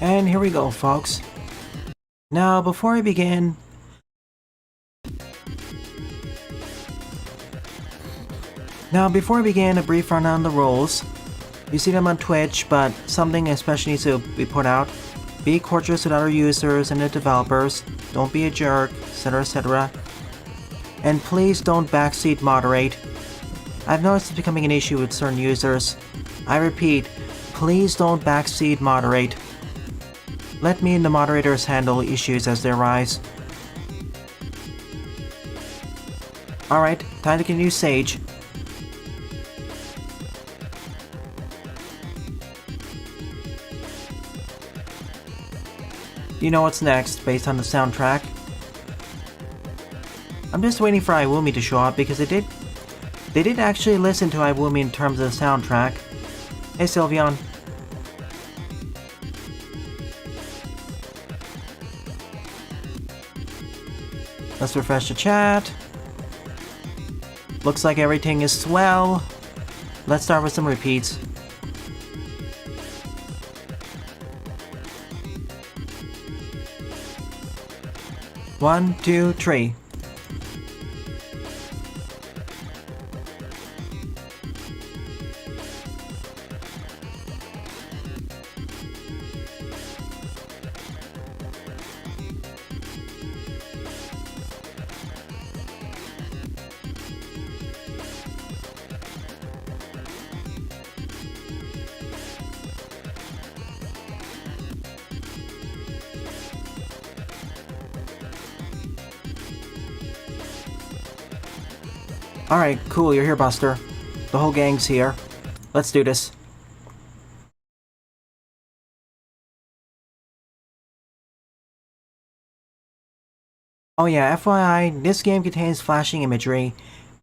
And here we go, folks. Now, before we begin... a brief rundown on the rules. You see them on Twitch, but something especially needs to be put out. Be courteous with other users and the developers. Don't be a jerk, etc, etc. And please don't backseat moderate. I've noticed it's becoming an issue with certain users. I repeat, please don't backseat moderate. Let me and the moderators handle issues as they arise. Alright, time to get a new stage. You know what's next, based on the soundtrack. I'm just waiting for Iwumi to show up because they did actually listen to Iwumi in terms of the soundtrack. Hey Sylveon. Let's refresh the chat. Looks like everything is swell. Let's start with some repeats. One, two, three. Alright, cool, you're here, Buster. The whole gang's here. Let's do this. Oh yeah, FYI, this game contains flashing imagery.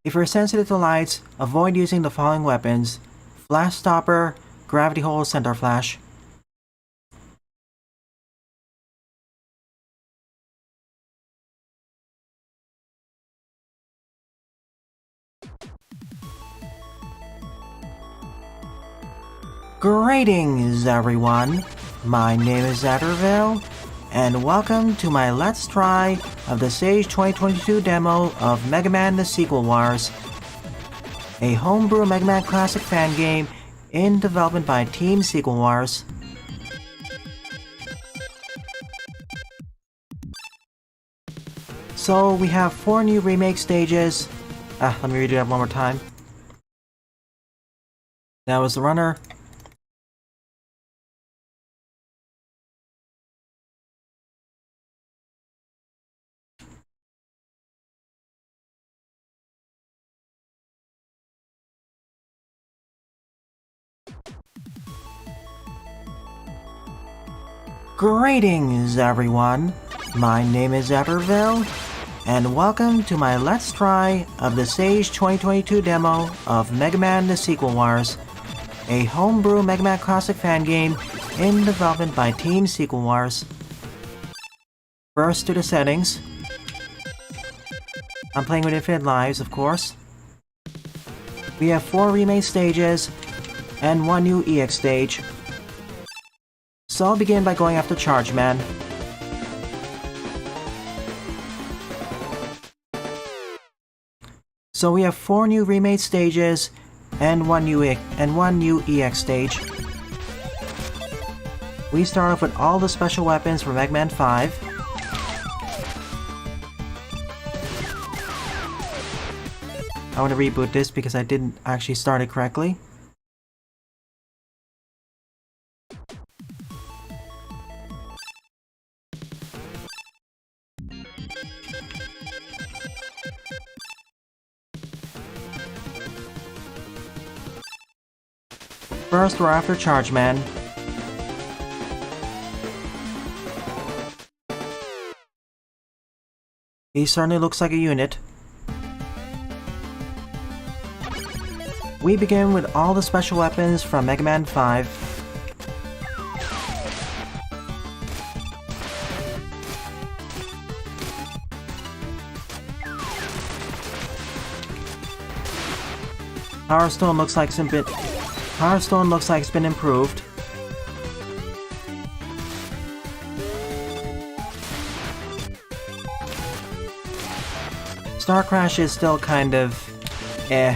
If you're sensitive to lights, avoid using the following weapons: Flash Stopper, Gravity Hole, Center Flash. Greetings, everyone. My name is Zatterville, and welcome to my Let's Try of the Sage 2022 demo of Mega Man The Sequel Wars, a homebrew Mega Man Classic fan game in development by Team Sequel Wars. So we have 4 new remake stages. Let me redo that one more time. That was the runner. Greetings, everyone. My name is Zatterville, and welcome to my Let's Try of the Sage 2022 demo of Mega Man The Sequel Wars, a homebrew Mega Man Classic fan game in development by Team Sequel Wars. First to the settings. I'm playing with infinite lives, of course. We have 4 remake stages and 1 new EX stage. So I'll begin by going after Charge Man. So we have 4 new remade stages and 1 new EX stage. We start off with all the special weapons from Mega Man 5. I want to reboot this because I didn't actually start it correctly. First, we're after Charge Man. He certainly looks like a unit. We begin with all the special weapons from Mega Man 5. Power Stone looks like it's been improved. Star Crash is still kind of... eh.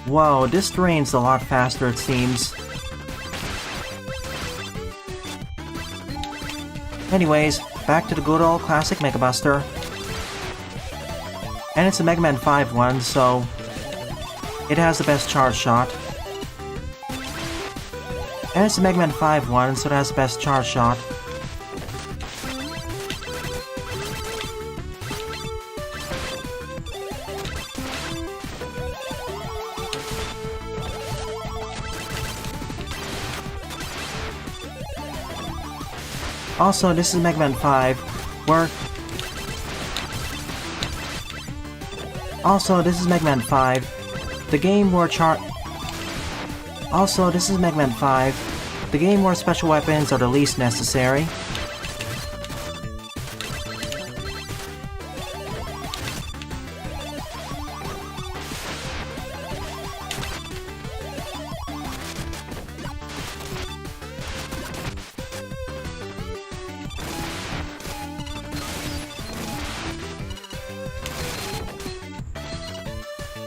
Whoa, this drains a lot faster it seems. Anyways, back to the good old classic Mega Buster. And it's a Mega Man 5 one, so it has the best charge shot. And it's a Mega Man 5 one, so it has the best charge shot. Also, this is Mega Man 5, where... Also, this is Mega Man 5, the game where Also, this is Mega Man 5, the game where special weapons are the least necessary.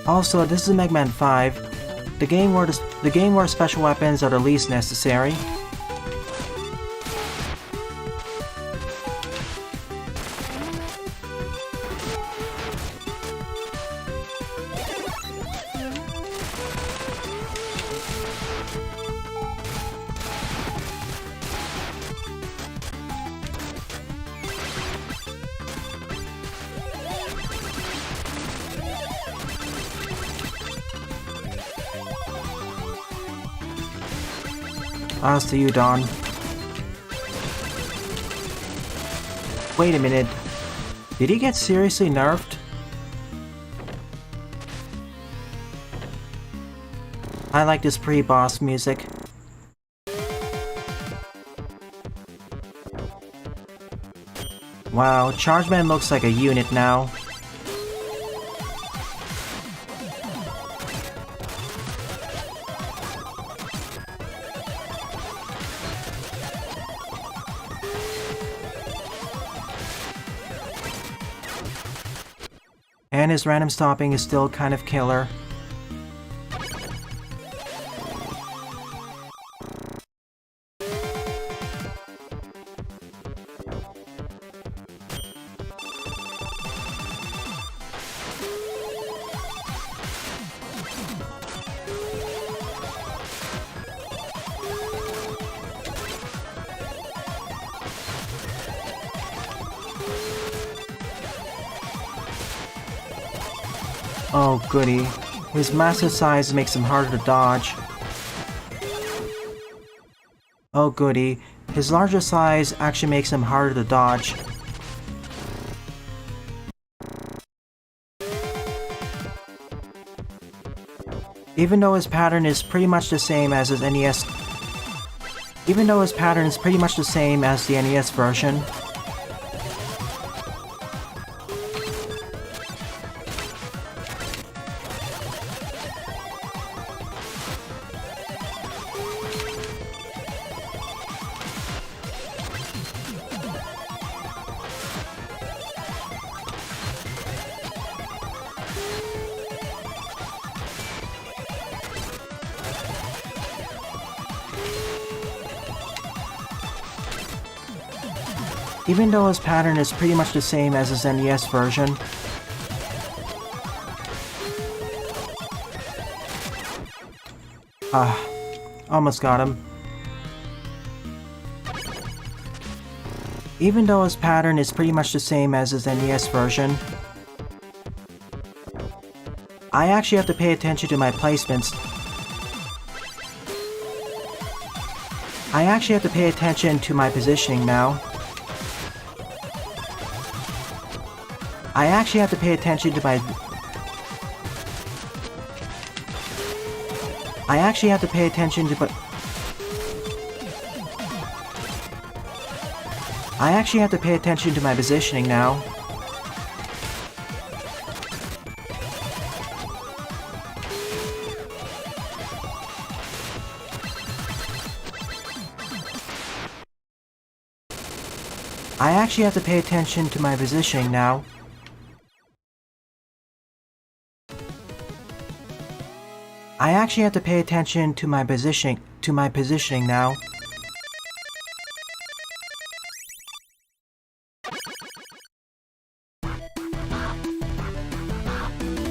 Also, this is Mega Man 5, the game where special weapons are the least necessary. As to you, Don. Wait a minute. Did he get seriously nerfed? I like this pre-boss music. Wow, Chargeman looks like a unit now. And his random stopping is still kind of killer. Oh goody, his massive size makes him harder to dodge. Oh goody, his larger size actually makes him harder to dodge. Even though his pattern is pretty much the same as his NES... Even though his pattern is pretty much the same as the NES version. Even though his pattern is pretty much the same as his NES version. Almost got him. Even though his pattern is pretty much the same as his NES version. I actually have to pay attention to my placements. I actually have to pay attention to my positioning now. I actually have to pay attention to my... I actually have to pay attention to... I actually have to pay attention to my positioning now. I actually have to pay attention to my positioning now. I actually have to pay attention to my positioning now.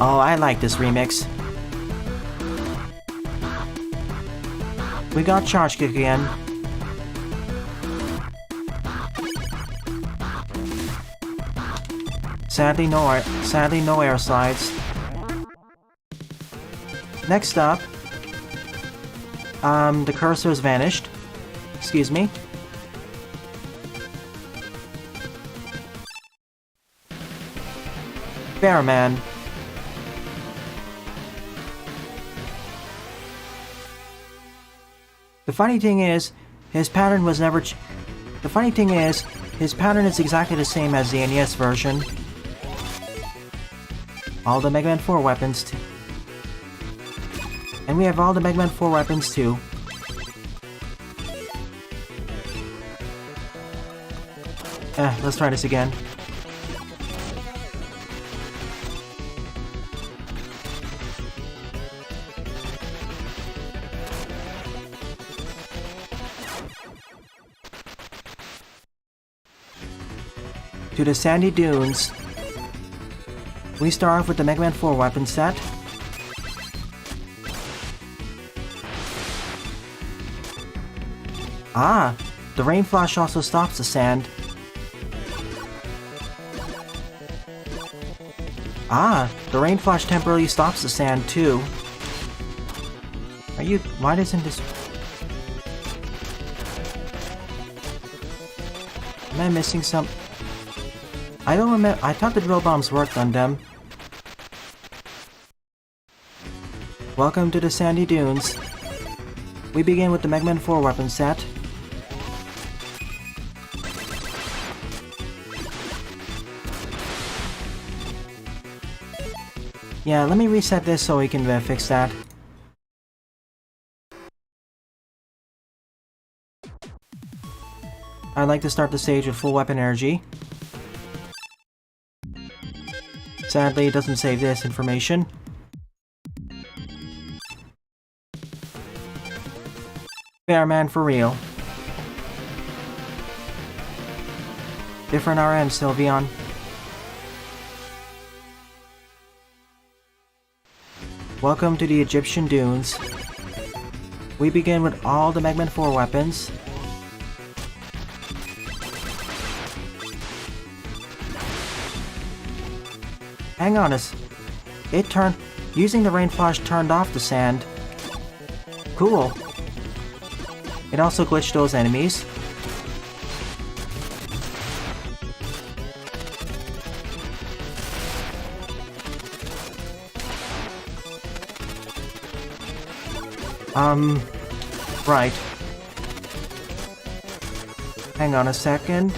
Oh, I like this remix. We got charge kick again. Sadly no air slides. Next up, the cursor has vanished. Excuse me. Bearman. The funny thing is, his pattern is exactly the same as the NES version. All the Mega Man 4 weapons too. And we have all the Mega Man 4 weapons too. Let's try this again. To the sandy dunes. We start off with the Mega Man 4 weapon set. Ah, the rain flash also stops the sand. Ah, the rain flash temporarily stops the sand too. Why doesn't this... Am I missing some... I don't remember. I thought the drill bombs worked on them. Welcome to the sandy dunes. We begin with the Mega Man 4 weapon set. Yeah, let me reset this so we can fix that. I'd like to start the stage with full weapon energy. Sadly, it doesn't save this information. Bearman for real. Different RM, Sylveon. Welcome to the Egyptian Dunes. We begin with all the Mega Man 4 weapons. Hang on, using the rain flash turned off the sand. Cool. It also glitched those enemies. Right. Hang on a second.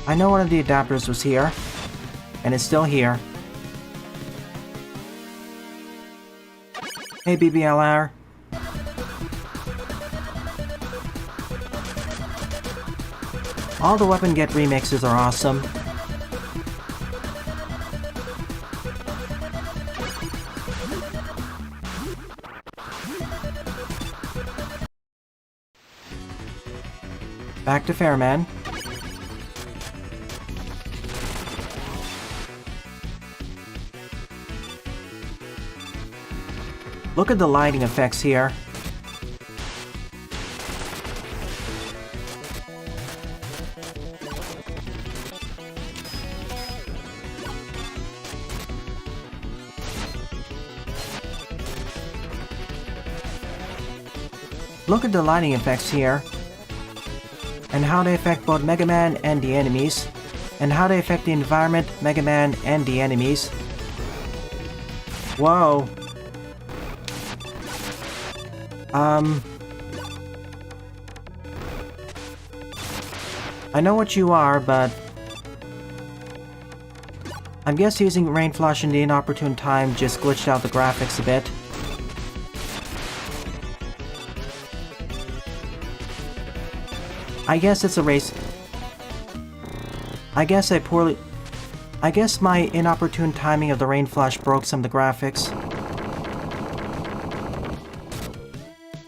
I know one of the adapters was here, and it's still here. Hey BBLR. All the Weapon Get remixes are awesome. Back to Fairman. Look at the lighting effects here. Look at the lighting effects here. And how they affect both Mega Man and the enemies. And how they affect the environment, Mega Man, and the enemies. Whoa. I know what you are, but I guess using Rain Flush in the inopportune time just glitched out the graphics a bit. I guess it's a race. I guess my inopportune timing of the Rain Flush broke some of the graphics.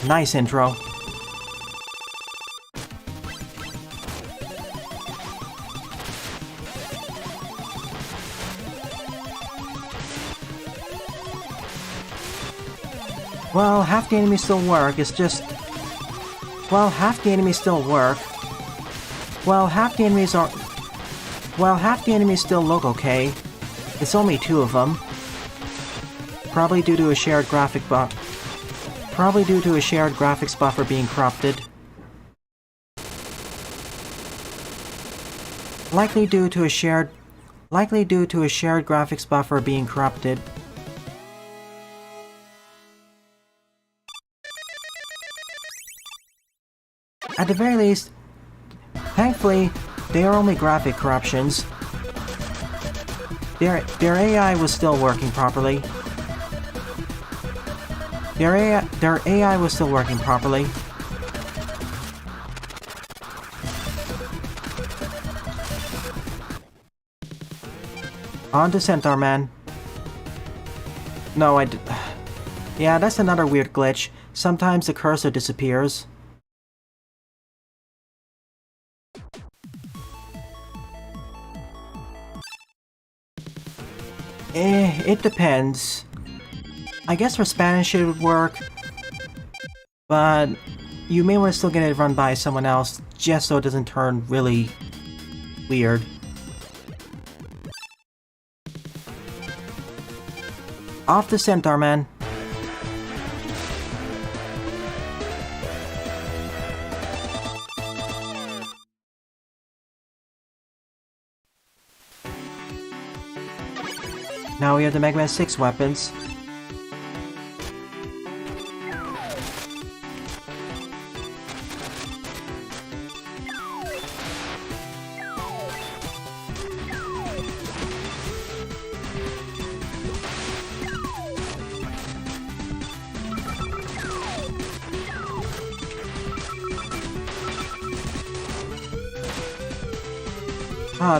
Nice intro. Well, half the enemies still work, it's just... Well, half the enemies still work. Well, half the enemies are... Well, half the enemies still look okay. It's only 2 of them. Probably due to a shared graphic buff. Probably due to a shared graphics buffer being corrupted. Likely due to a shared graphics buffer being corrupted. At the very least, thankfully, they are only graphic corruptions. Their AI was still working properly. Their AI was still working properly. On to Centaur Man. No, yeah, that's another weird glitch. Sometimes the cursor disappears. It depends. I guess for Spanish it would work, but you may want to still get it run by someone else just so it doesn't turn really weird. Off to Centaur Man. Now we have the Mega Man 6 weapons.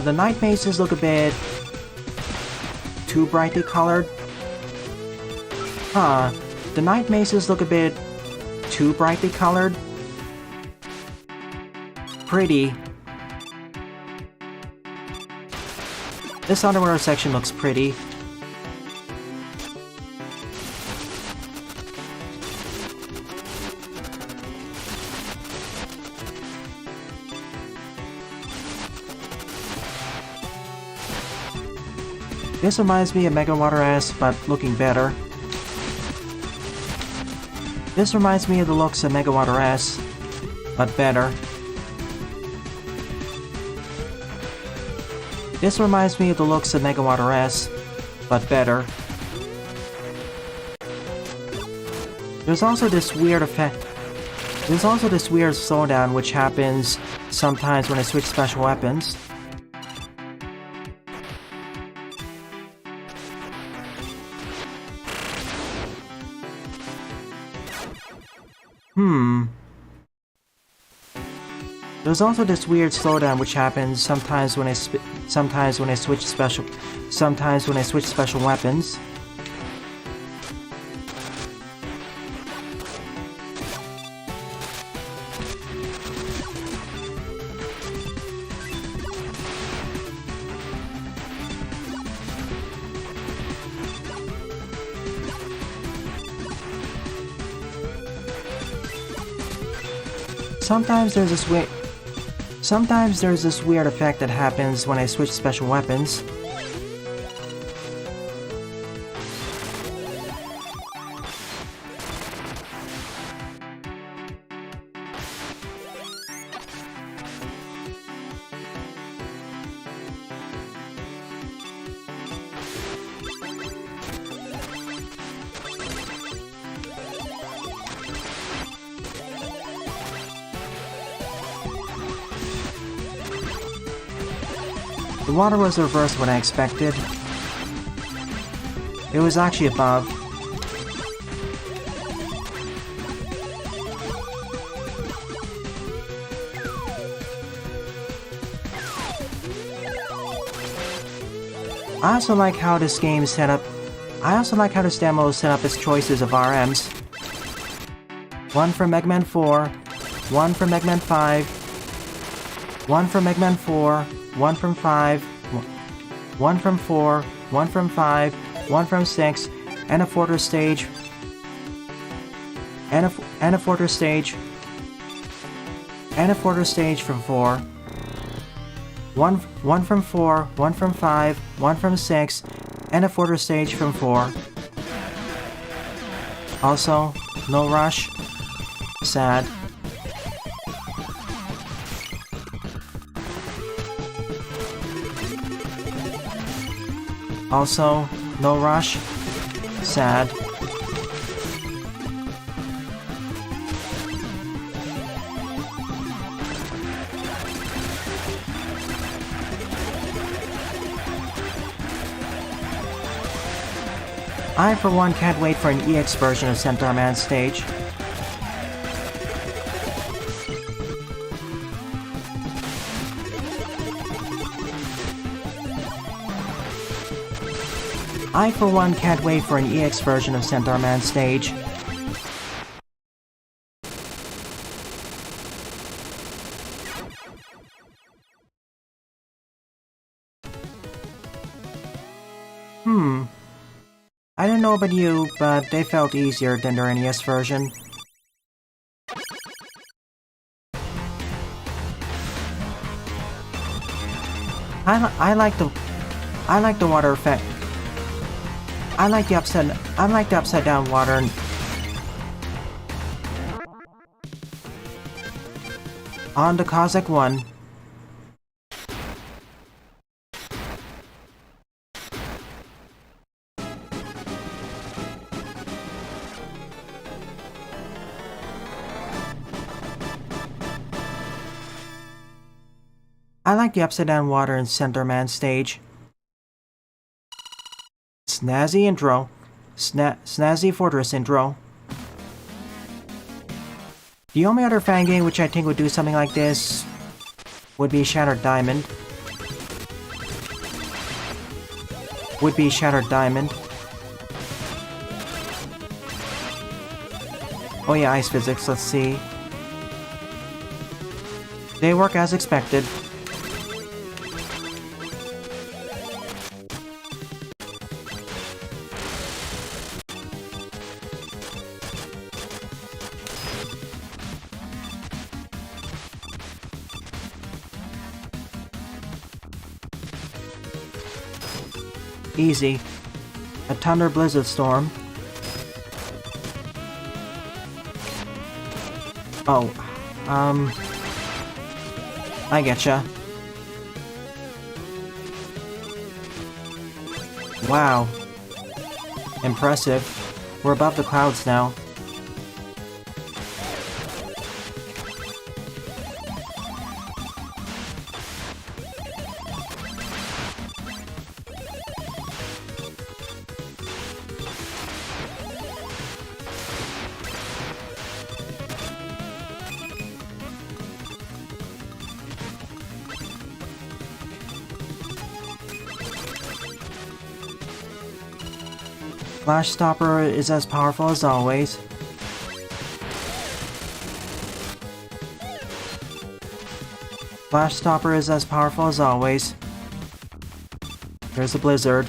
The night mazes look a bit too brightly colored. The night mazes look a bit too brightly colored. Pretty. This underwater section looks pretty. This reminds me of Mega Water S, but looking better. This reminds me of the looks of Mega Water S, but better. This reminds me of the looks of Mega Water S, but better. There's also this weird effect. There's also this weird slowdown which happens sometimes when I switch special weapons. There's also this weird slowdown which happens sometimes when I switch special weapons. Sometimes there's this weird effect that happens when I switch special weapons. The water was reversed what I expected. It was actually above. I also like how this game is set up. I also like how this demo is set up its choices of RMs. One from Mega Man 4, one from Mega Man 5, one from Mega Man 4, one from 5, one from 4, one from 5, one from 6, and a Fortress stage, and a Fortress stage, and a Fortress stage from 4. One from 4, one from 5, one from 6, and a Fortress stage from 4. Also, no rush. Sad. Also, no rush. Sad. I, for one, can't wait for an EX version of Centaur Man stage. I, for one, can't wait for an EX version of Centaur Man stage. I don't know about you, but they felt easier than their NES version. I like the water effect. I like the upside down water and on the Cossack 1. I like the upside down water in Centaur Man stage. Snazzy intro. Snazzy Fortress intro. The only other fan game which I think would do something like this would be Shattered Diamond. Oh yeah, ice physics, let's see. They work as expected. Easy. A Thunder Blizzard Storm. Oh, I getcha. Wow. Impressive. We're above the clouds now. Flash Stopper is as powerful as always. Flash Stopper is as powerful as always. There's a blizzard.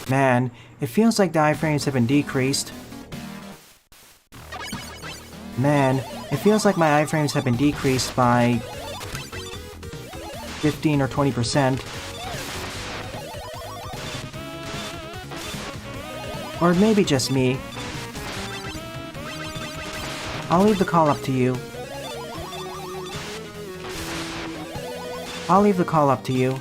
Man, it feels like the iframes have been decreased. Man, it feels like my iframes have been decreased by 15 or 20%. Or maybe just me. I'll leave the call up to you. I'll leave the call up to you.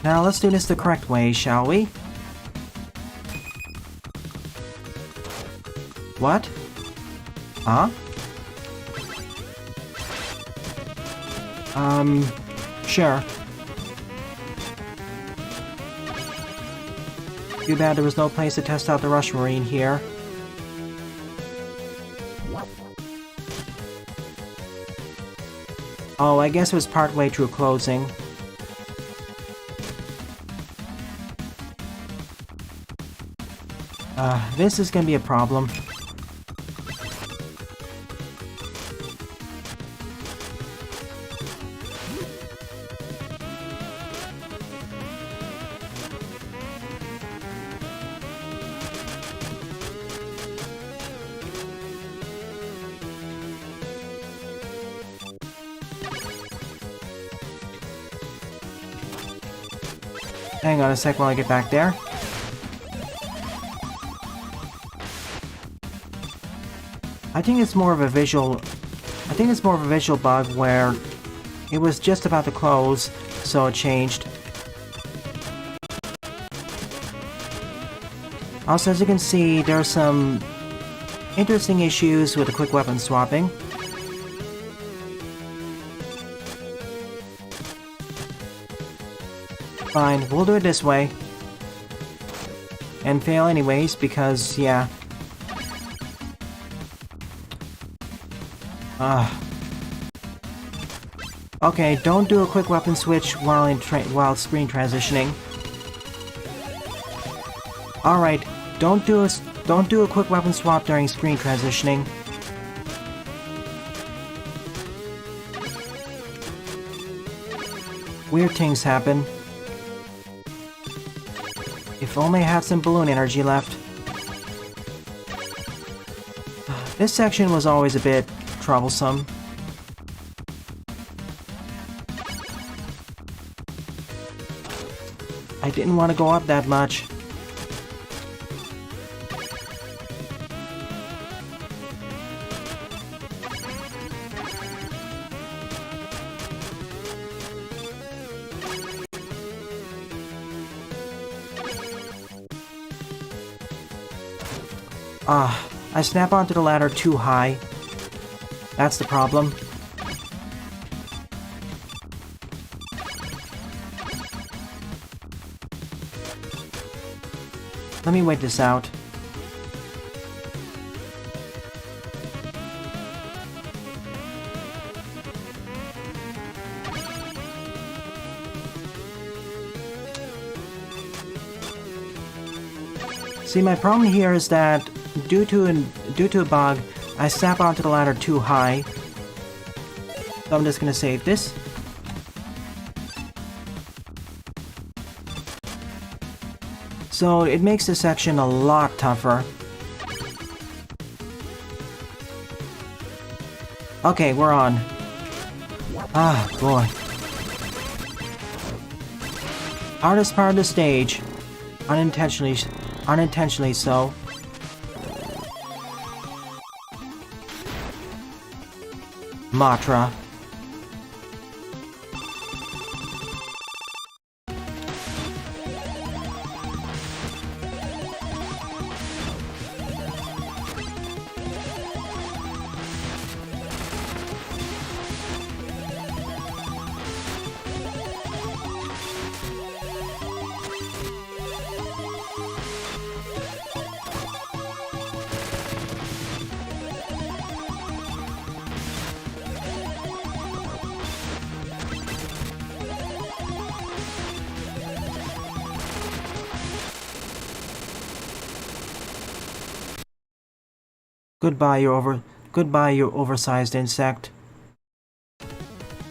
Now let's do this the correct way, shall we? What? Huh? Sure. Too bad there was no place to test out the Rush Marine here. Oh, I guess it was partway through closing. This is gonna be a problem. Hang on a sec while I get back there. I think it's more of a visual bug where it was just about to close, so it changed. Also, as you can see, there are some interesting issues with the quick weapon swapping. Fine, we'll do it this way. And fail anyways, because, yeah. Okay, don't do a quick weapon switch while screen transitioning. Alright, don't do a quick weapon swap during screen transitioning. Weird things happen. If only I had some balloon energy left. This section was always a bit troublesome. I didn't want to go up that much. I snap onto the ladder too high. That's the problem. Let me wait this out. See, my problem here is that due to a bug, I snap onto the ladder too high. So I'm just gonna save this. So it makes this section a lot tougher. Okay, we're on. Ah, boy. Hardest part of the stage. Unintentionally so. Matra. Goodbye, you oversized insect.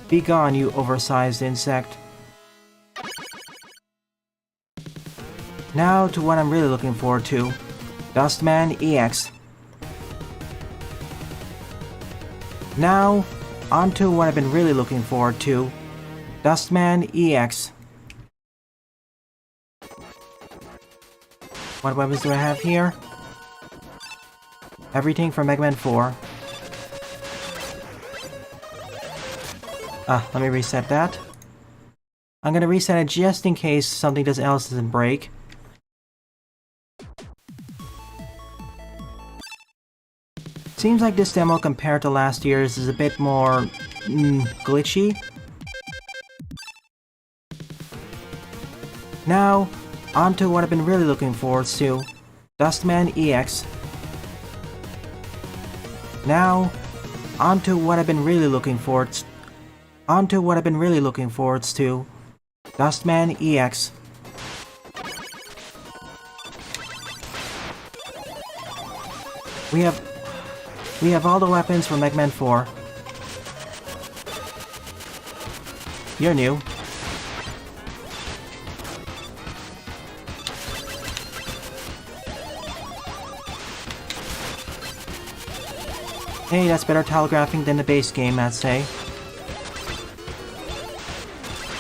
Be gone, you oversized insect. Now to what I'm really looking forward to. Dustman EX. Now, on to what I've been really looking forward to. Dustman EX. What weapons do I have here? Everything from Mega Man 4. Let me reset that. I'm gonna reset it just in case something else doesn't break. Seems like this demo compared to last year's is a bit more glitchy. Now, on to what I've been really looking forward to. Dustman EX. Now, on to what I've been really looking forward to. Dustman EX. We have all the weapons from Mega Man 4. You're new. Hey, that's better telegraphing than the base game, I'd say.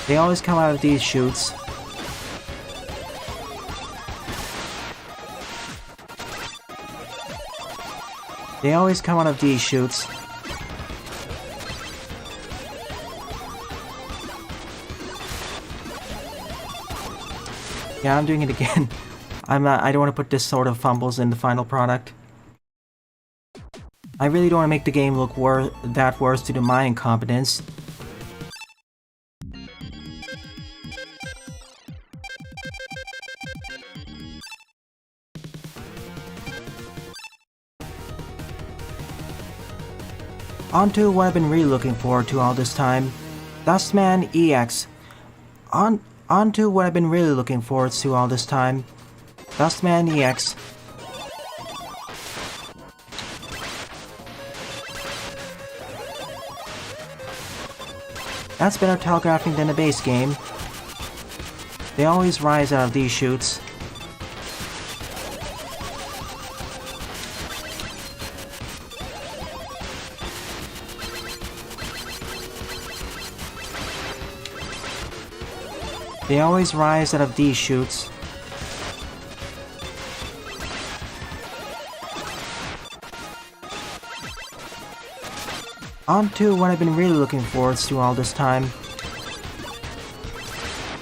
They always come out of these chutes. They always come out of these chutes. Yeah, I'm doing it again. I don't want to put this sort of fumbles in the final product. I really don't want to make the game look that worse due to my incompetence. On to what I've been really looking forward to all this time. Dustman EX. On to what I've been really looking forward to all this time. Dustman EX. That's better telegraphing than the base game. They always rise out of these chutes. They always rise out of these chutes. On to what I've been really looking forward to all this time.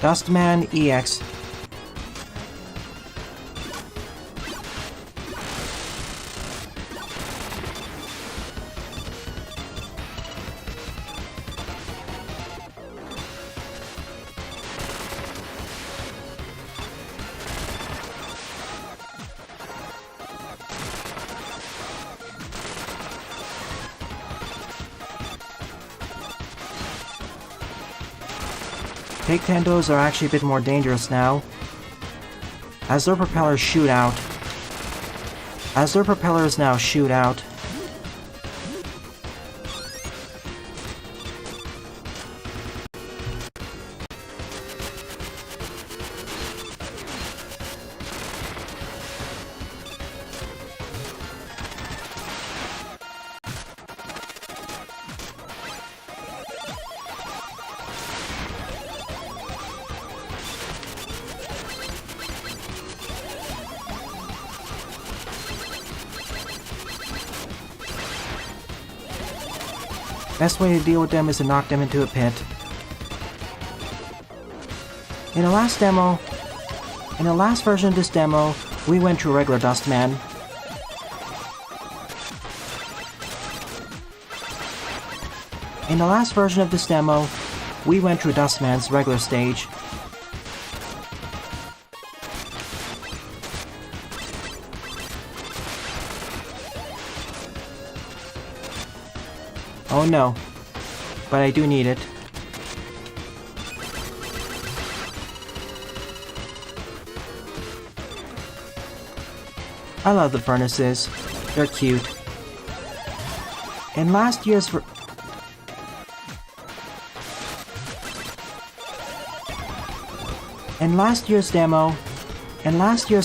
Dustman EX. Take Tendos are actually a bit more dangerous now, as their propellers shoot out. As their propellers now shoot out. Best way to deal with them is to knock them into a pit. In the last version of this demo, we went through regular Dustman. In the last version of this demo, we went through Dustman's regular stage. Oh no, but I do need it. I love the furnaces. They're cute. In last year's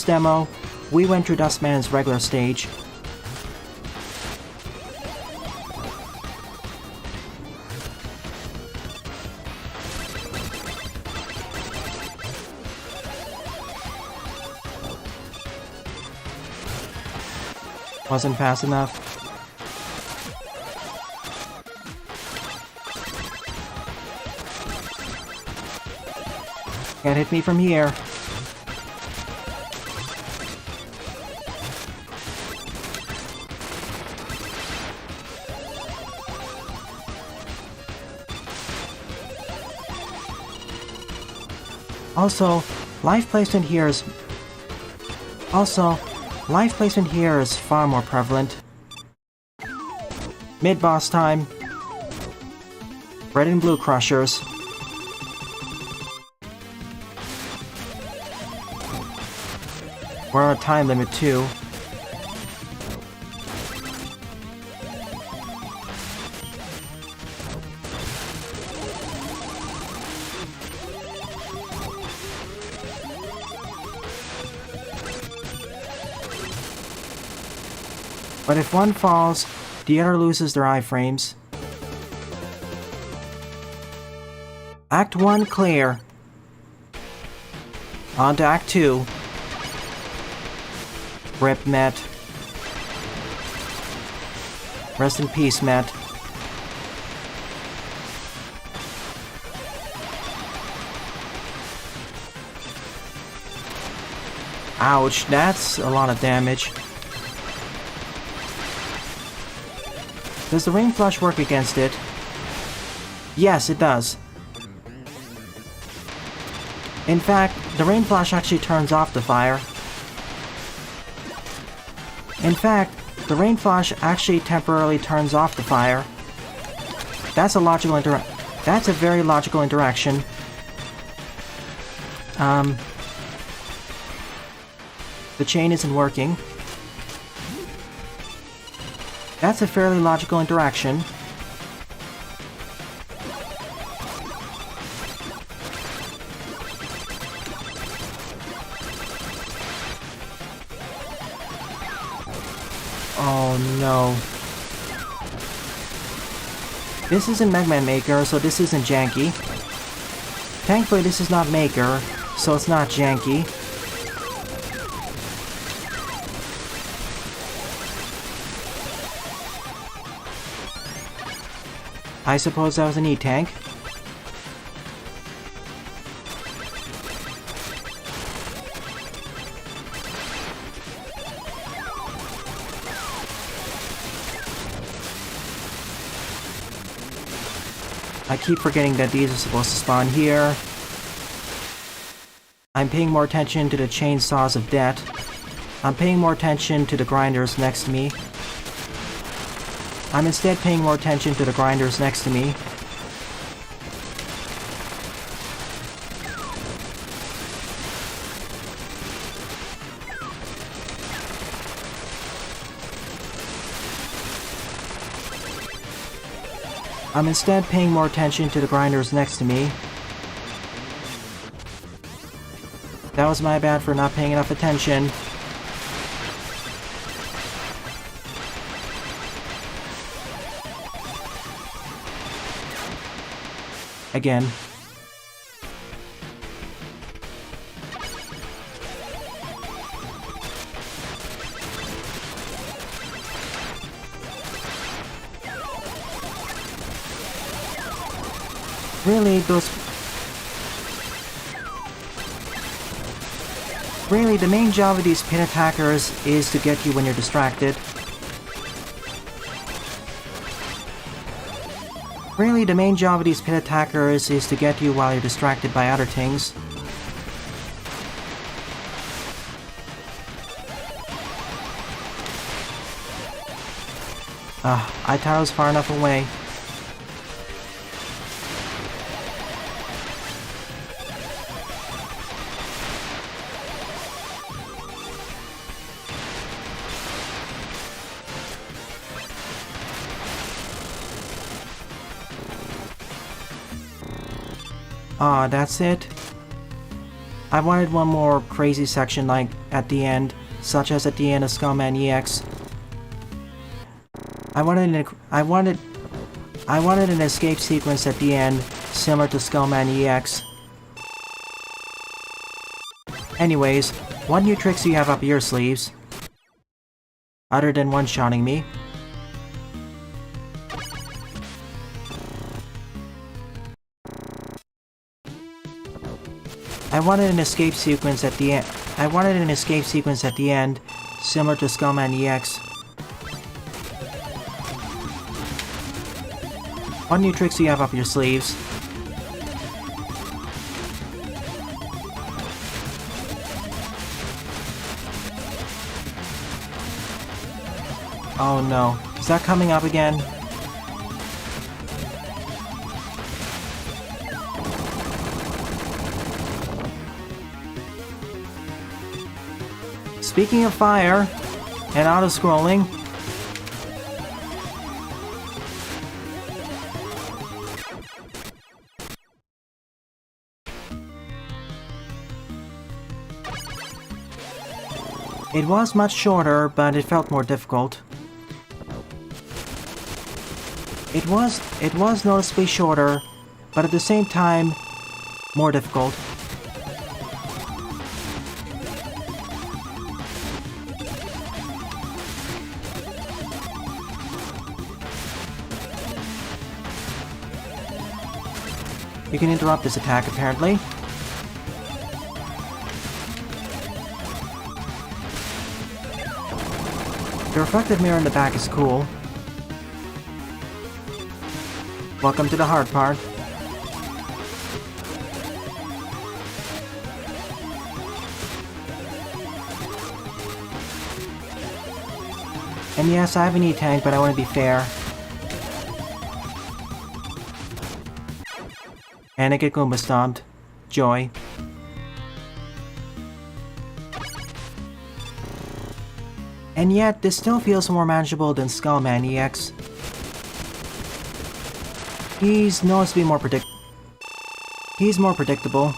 demo, we went through Dustman's regular stage. Wasn't fast enough. Can't hit me from here. Also, life placement here is far more prevalent. Mid-boss time. Red and blue crushers. We're on a time limit too. But if one falls, the other loses their iframes. Act 1 clear. On to Act 2. Rip, Met. Rest in peace, Met. Ouch, that's a lot of damage. Does the Rain Flush work against it? Yes, it does. In fact, the Rain Flush actually turns off the fire. Temporarily turns off the fire. That's a very logical interaction. The chain isn't working. That's a fairly logical interaction. Oh no. This isn't Mega Man Maker, so this isn't janky. Thankfully this is not Maker, so it's not janky. I suppose that was an E-Tank. I keep forgetting that these are supposed to spawn here. I'm paying more attention to the chainsaws of death. I'm paying more attention to the grinders next to me. I'm instead paying more attention to the grinders next to me. I'm instead paying more attention to the grinders next to me. That was my bad for not paying enough attention. Again. Really, the main job of these pin attackers is to get you when you're distracted. Really, the main job of these pit attackers is to get you while you're distracted by other things. I thought I was far enough away. Ah, that's it? I wanted one more crazy section like at the end, such as at the end of Skullman EX. I wanted an escape sequence at the end, similar to Skullman EX. Anyways, what new tricks do you have up your sleeves? Other than one-shotting me. I wanted an escape sequence at the end. Similar to Skullman EX. What new tricks do you have up your sleeves? Oh no, is that coming up again? Speaking of fire and auto-scrolling, it was much shorter, but it felt more difficult. It was noticeably shorter, but at the same time, more difficult. You can interrupt this attack, apparently. The reflective mirror in the back is cool. Welcome to the hard part. And yes, I have an E-tank, but I want to be fair. And I get Goomba stomped. Joy. And yet, this still feels more manageable than Skullman EX. He's noticeably more He's more predictable.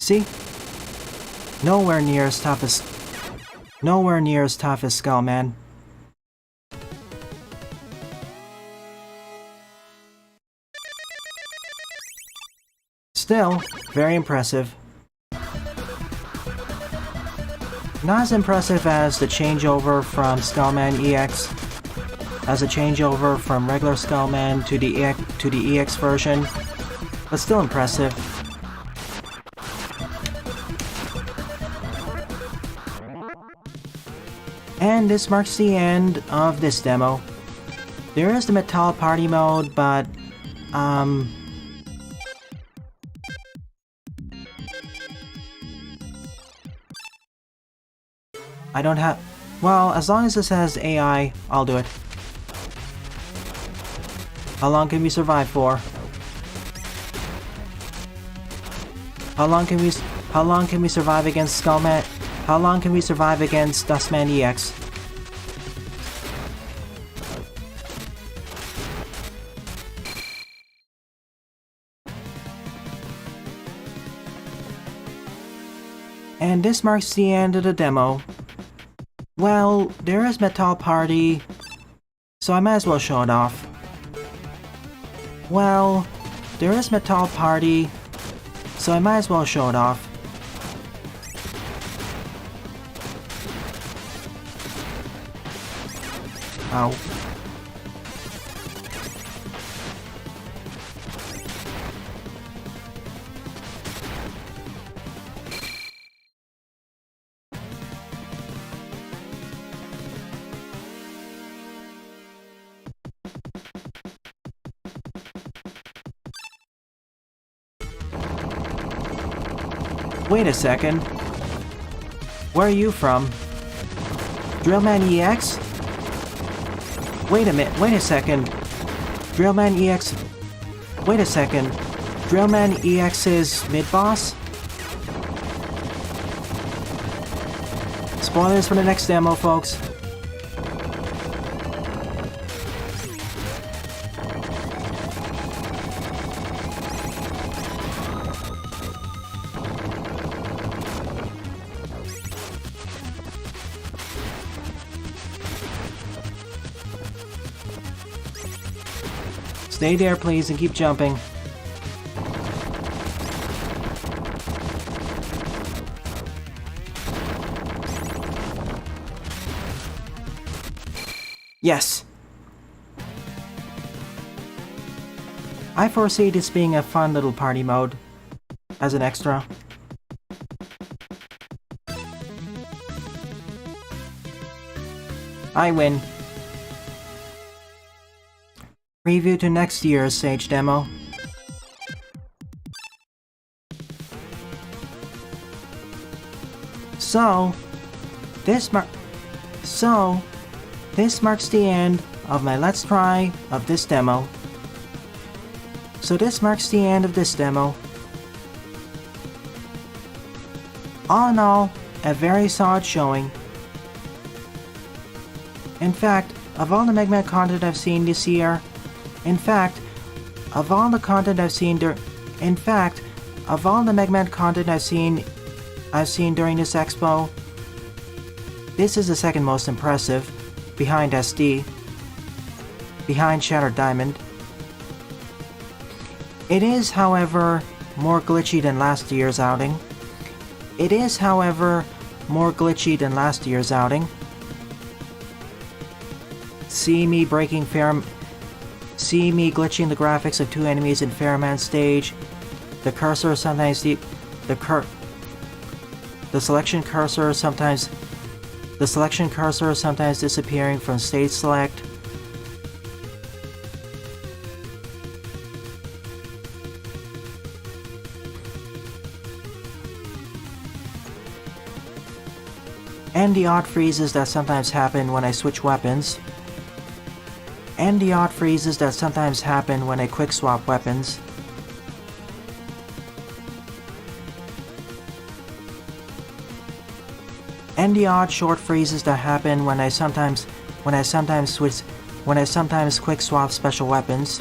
See? Nowhere near as tough as Skullman. Still, very impressive. Not as impressive as the changeover from Skullman EX, as a changeover from regular Skullman to the EX version, but still impressive. And this marks the end of this demo. There is the Metal Party mode, but I don't have... Well, as long as this has AI, I'll do it. How long can we survive for? How long can we survive against Skullman? How long can we survive against Dustman EX? And this marks the end of the demo. Well, there is Metal Party, so I might as well show it off. Well, there is Metal Party, so I might as well show it off. Ow. Wait a second. Where are you from? Drillman EX? Wait a second. Drillman EX... Wait a second. Drillman EX's mid-boss? Spoilers for the next demo, folks. Stay there, please, and keep jumping. Yes! I foresee this being a fun little party mode as an extra. I win. Preview to next year's Sage demo. So, this marks the end of my Let's Try of this demo. All in all, a very solid showing. In fact, of all the Mega Man content I've seen this year, of all the Mega Man content I've seen during this expo, this is the second most impressive, behind SD, behind Shattered Diamond. It is, however, more glitchy than last year's outing. See me glitching the graphics of two enemies in Fairman stage. The selection cursor sometimes disappearing from stage select. And the odd freezes that sometimes happen when I switch weapons. And the odd freezes that sometimes happen when I quick swap weapons. And the odd short freezes that happen when I sometimes quick swap special weapons.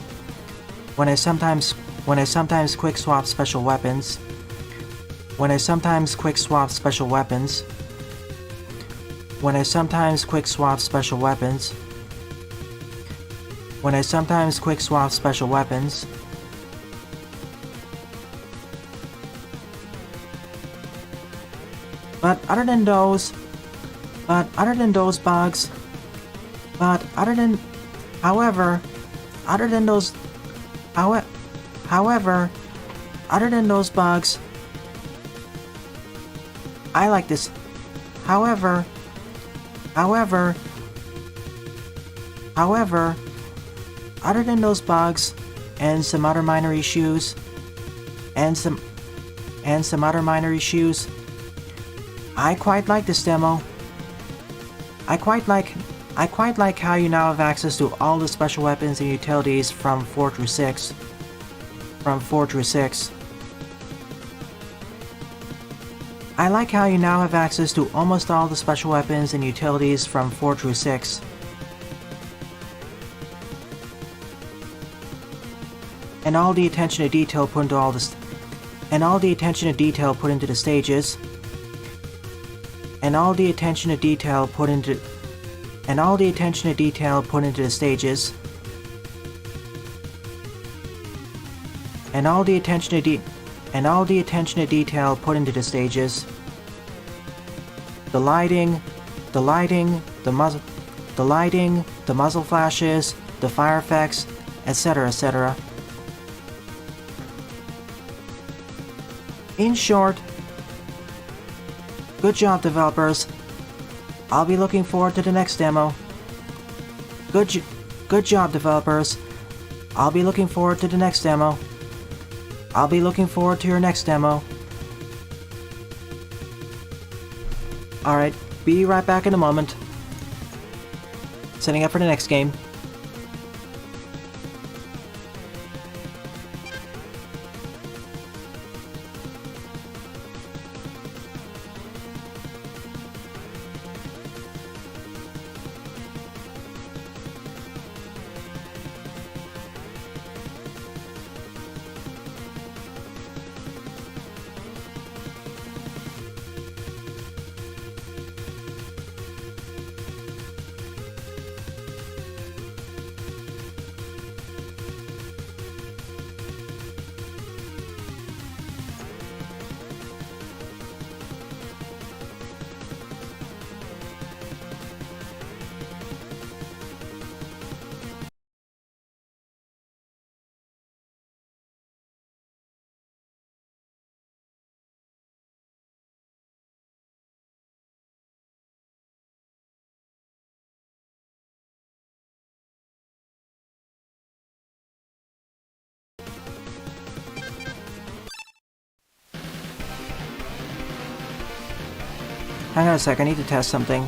When I sometimes quick swap special weapons. When I sometimes quick swap special weapons. When I sometimes quick swap special weapons. When I sometimes quick swap special weapons. But other than those bugs, however, other than those bugs, I like this. However, other than those bugs and some other minor issues, I quite like this demo. I quite like how you now have access to all the special weapons and utilities from 4 through 6. I like how you now have access to almost all the special weapons and utilities from 4 through 6. And all the attention to detail put into the stages. And all the attention to detail put into the stages. And all the attention to detail put into the stages. The lighting, the muzzle flashes, the fire effects, etc. In short, good job, developers. I'll be looking forward to the next demo. Good job, developers. I'll be looking forward to the next demo. I'll be looking forward to your next demo. Alright, be right back in a moment. Setting up for the next game. Hang on a sec, I need to test something.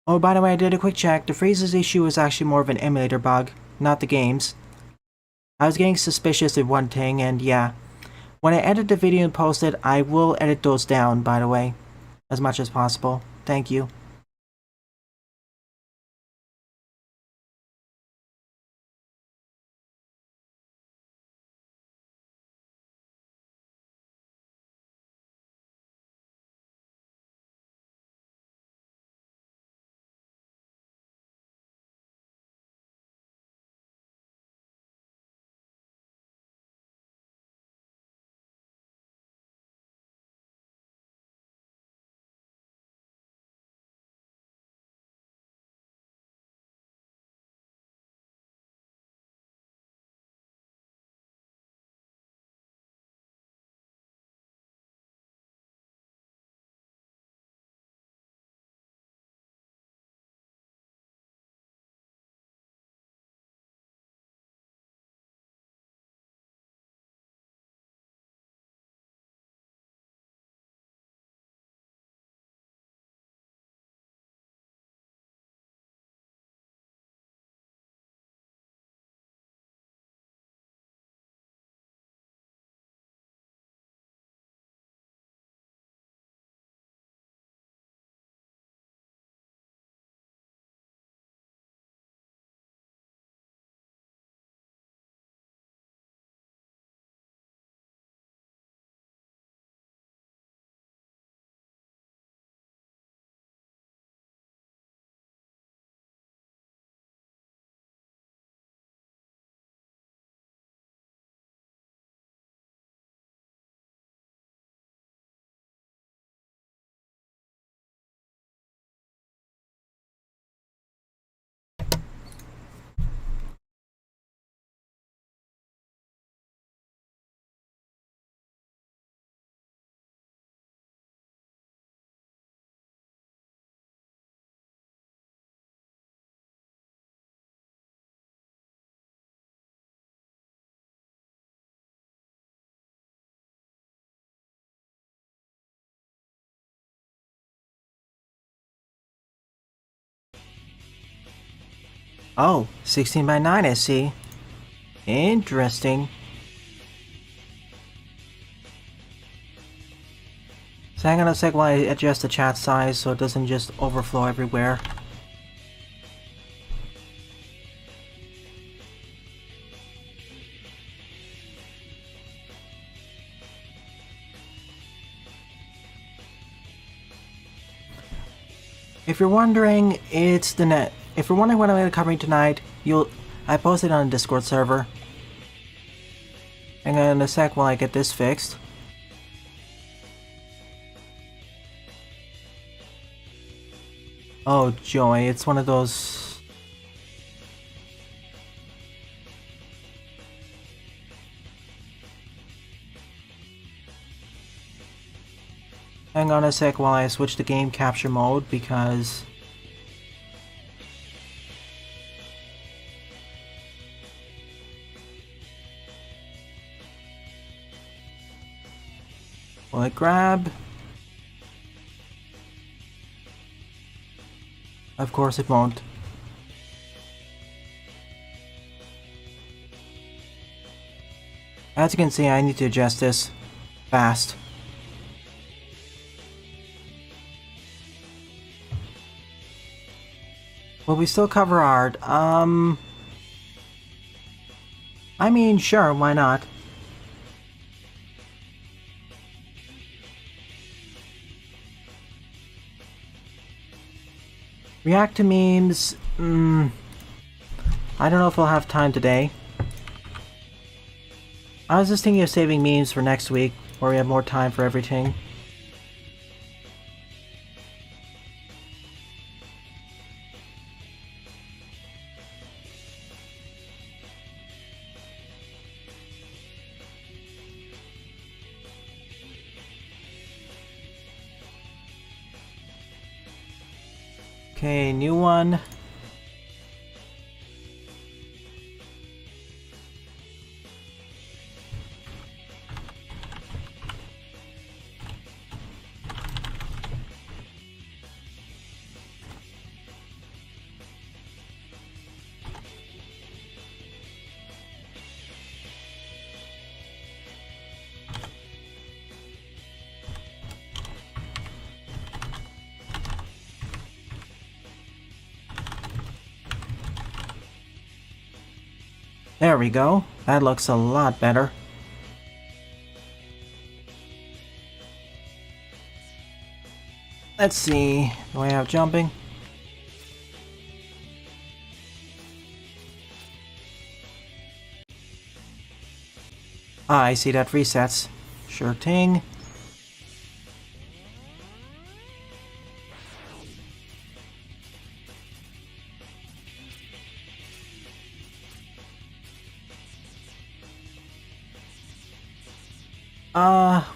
Oh, by the way, I did a quick check. The freezes issue is actually more of an emulator bug, not the game's. I was getting suspicious of one thing, and yeah. When I edit the video and post it, I will edit those down, by the way. As much as possible. Thank you. Oh, 16 by 9, I see. Interesting. So hang on a sec while I adjust the chat size so it doesn't just overflow everywhere. If you're wondering, it's the net. If you're wondering what I'm going to be covering tonight, I posted on the Discord server. Hang on a sec while I get this fixed. Oh joy, it's one of those... Hang on a sec while I switch to game capture mode because... Will it grab? Of course it won't. As you can see, I need to adjust this fast. Will we still cover art? I mean, sure, why not? React to memes, I don't know if we'll have time today. I was just thinking of saving memes for next week, where we have more time for everything. Okay, new one. There we go. That looks a lot better. Let's see. Do I have jumping? Ah, I see that resets. Sure thing.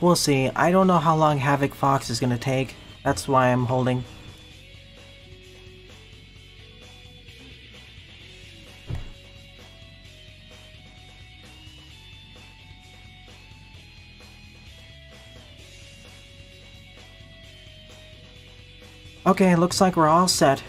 We'll see. I don't know how long Havoc Fox is gonna take. That's why I'm holding. Okay, looks like we're all set.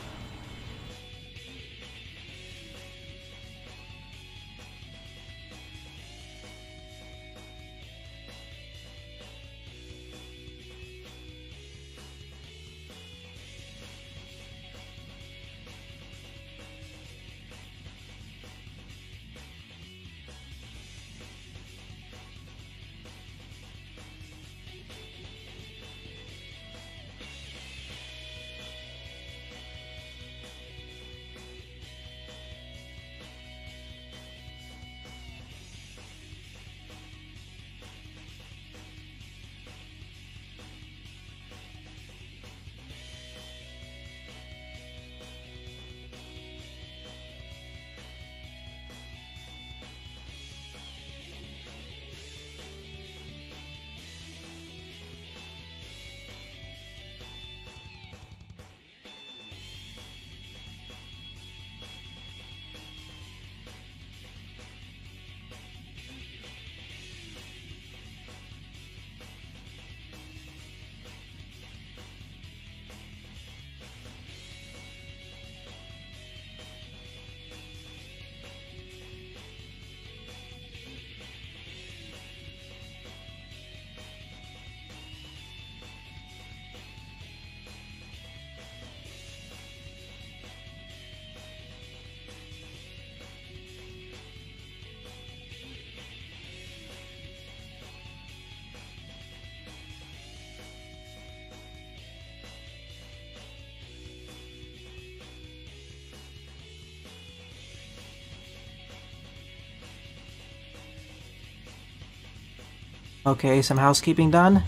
Okay, some housekeeping done.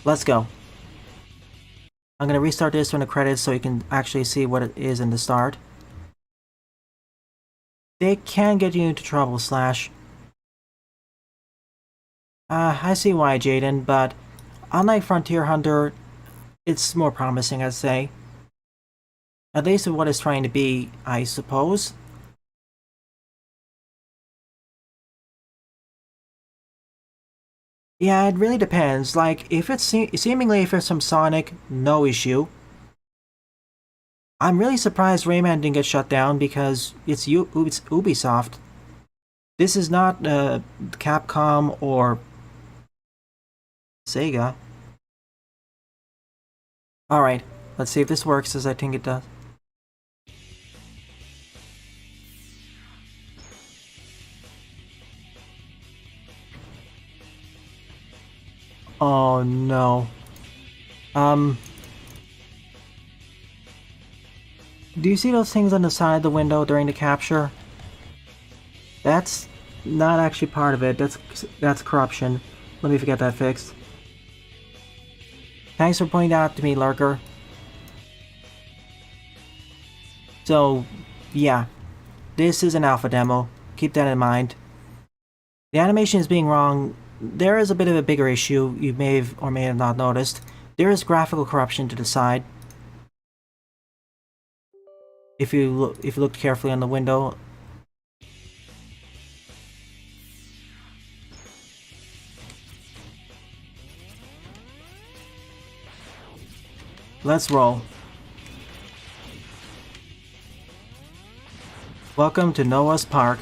Let's go. I'm gonna restart this from the credits so you can actually see what it is in the start. They can get you into trouble, Slash. I see why, Jaden, but unlike Frontier Hunter, it's more promising, I'd say. At least of what it's trying to be, I suppose. Yeah, it really depends. Like, if it's seemingly if it's some Sonic, no issue. I'm really surprised Rayman didn't get shut down because it's Ubisoft. This is not Capcom or Sega. Alright, let's see if this works as I think it does. Oh no. Do you see those things on the side of the window during the capture? That's not actually part of it. That's corruption. Let me get that fixed. Thanks for pointing that out to me, Lurker. So, yeah. This is an alpha demo. Keep that in mind. The animation is being wrong. There is a bit of a bigger issue you may have or may have not noticed. There is graphical corruption to the side. If you look carefully on the window. Let's roll. Welcome to Noah's Park.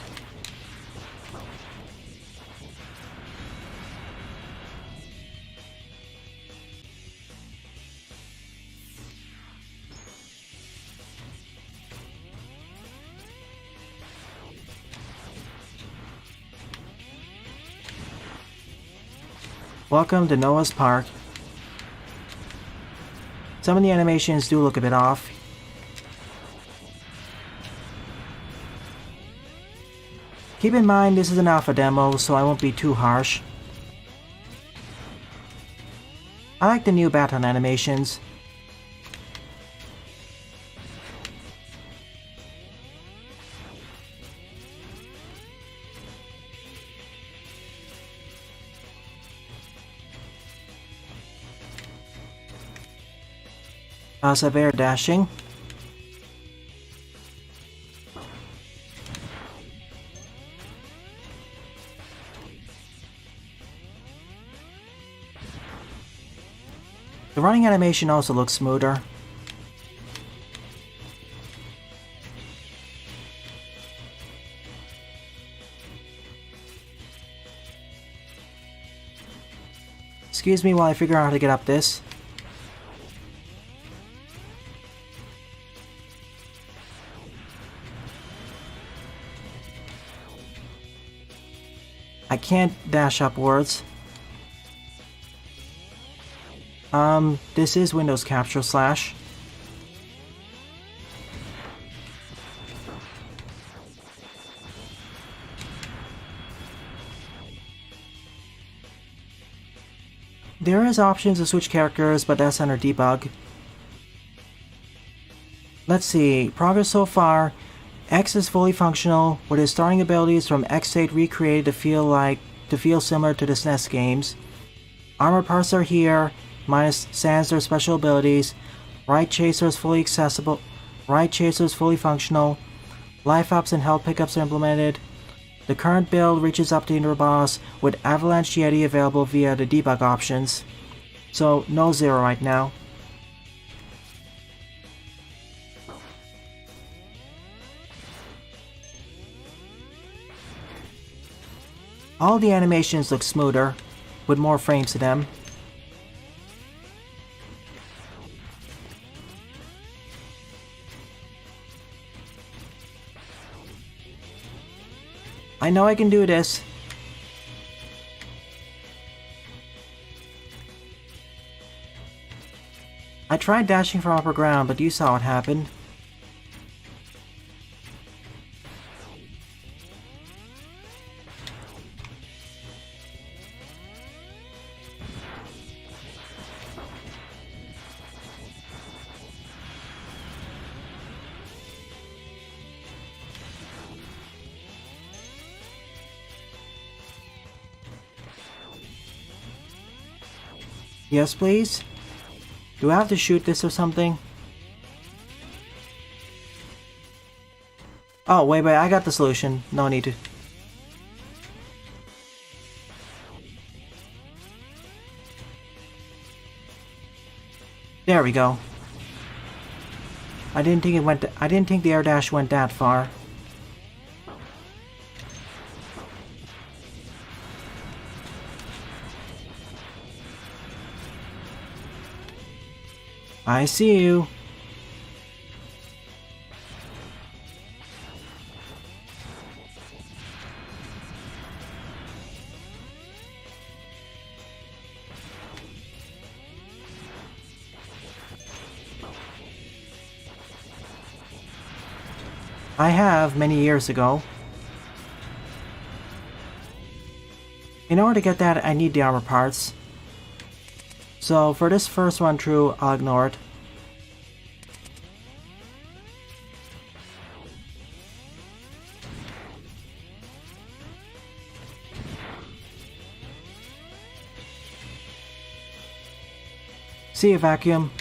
Welcome to Noah's Park. Some of the animations do look a bit off. Keep in mind this is an alpha demo, so I won't be too harsh. I like the new baton animations. Severe dashing. The running animation also looks smoother. Excuse me while I figure out how to get up this. I can't dash upwards. This is Windows Capture Slash. There is options to switch characters, but that's under debug. Let's see, progress so far. X is fully functional, with his starting abilities from X8 recreated to feel similar to the SNES games. Armor parts are here, minus sans their special abilities. Right chaser is fully accessible. Right chaser is fully functional. Life ups and health pickups are implemented. The current build reaches up to Inner Boss with Avalanche Yeti available via the debug options. So no zero right now. All the animations look smoother, with more frames to them. I know I can do this. I tried dashing from upper ground, but you saw what happened. Yes, please? Do I have to shoot this or something? Oh, wait, I got the solution. No need to. There we go. I didn't think the air dash went that far. I see you. I have many years ago. In order to get that, I need the armor parts. So for this first run through, I'll ignore it. See you, vacuum.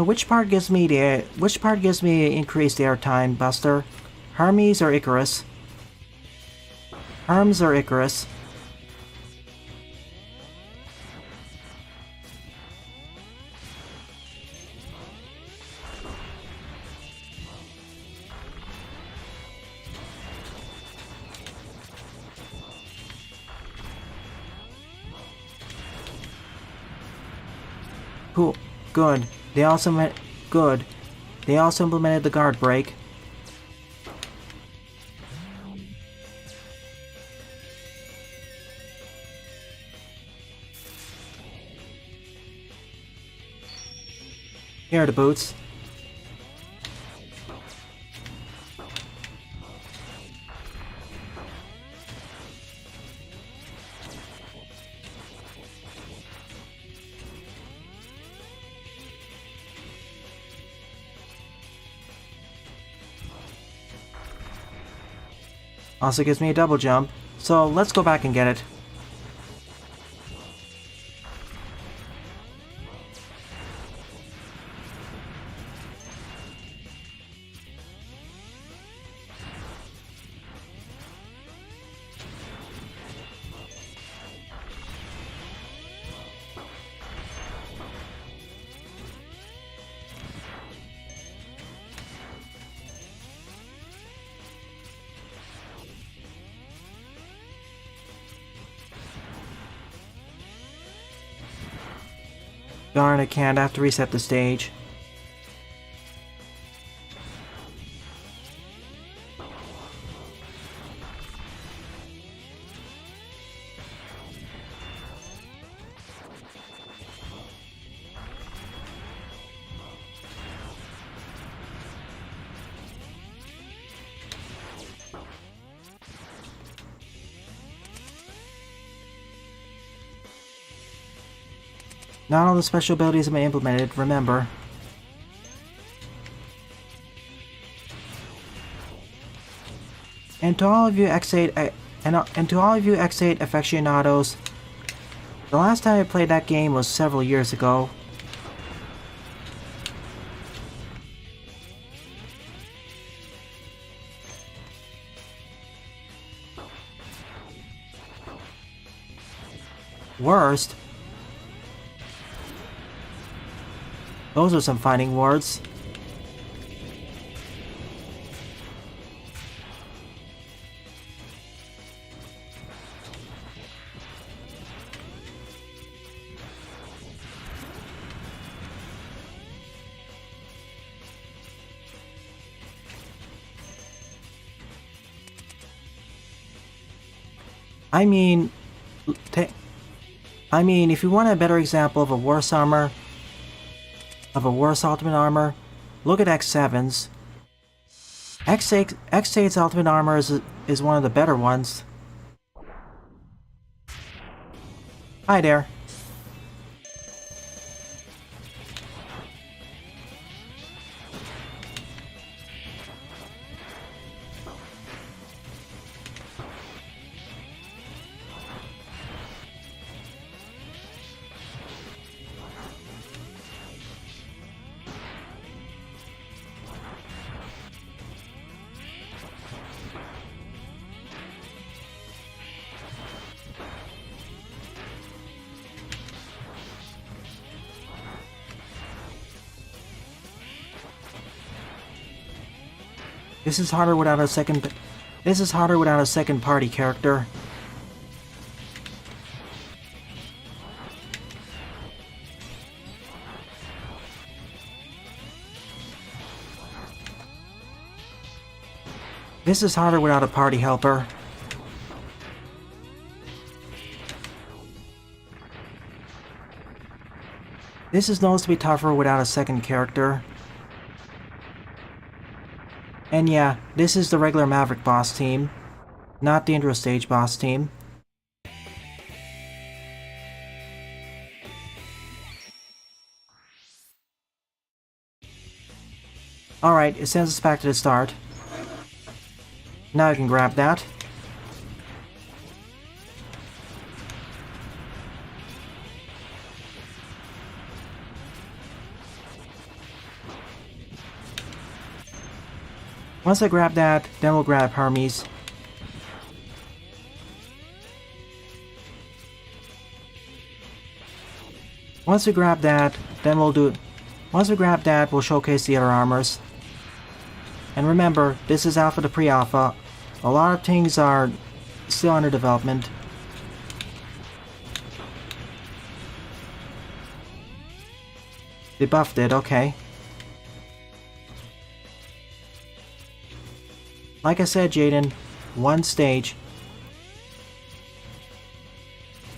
Which part gives me increased airtime, Buster? Hermes or Icarus? Hermes or Icarus? Cool. Good. They also implemented the guard break. Here are the boots. Also gives me a double jump, so let's go back and get it. Darn, I can't. I have to reset the stage. Not all the special abilities have been implemented, remember. And to all of you X8 and to all of you X8 aficionados, the last time I played that game was several years ago. Worst? Those are some fighting words. I mean, if you want a better example of a worse armor, of a worse ultimate armor, look at X7's. X8's ultimate armor is one of the better ones. Hi there. This is harder without a second party character. This is harder without a party helper. This is known to be tougher without a second character. And yeah, this is the regular Maverick boss team, not the intro stage boss team. Alright, it sends us back to the start. Now I can grab that. Once I grab that, then we'll grab Hermes. Once we grab that, we'll showcase the other armors. And remember, this is alpha to pre-alpha. A lot of things are still under development. They buffed it, okay. Like I said, Jaden, one stage.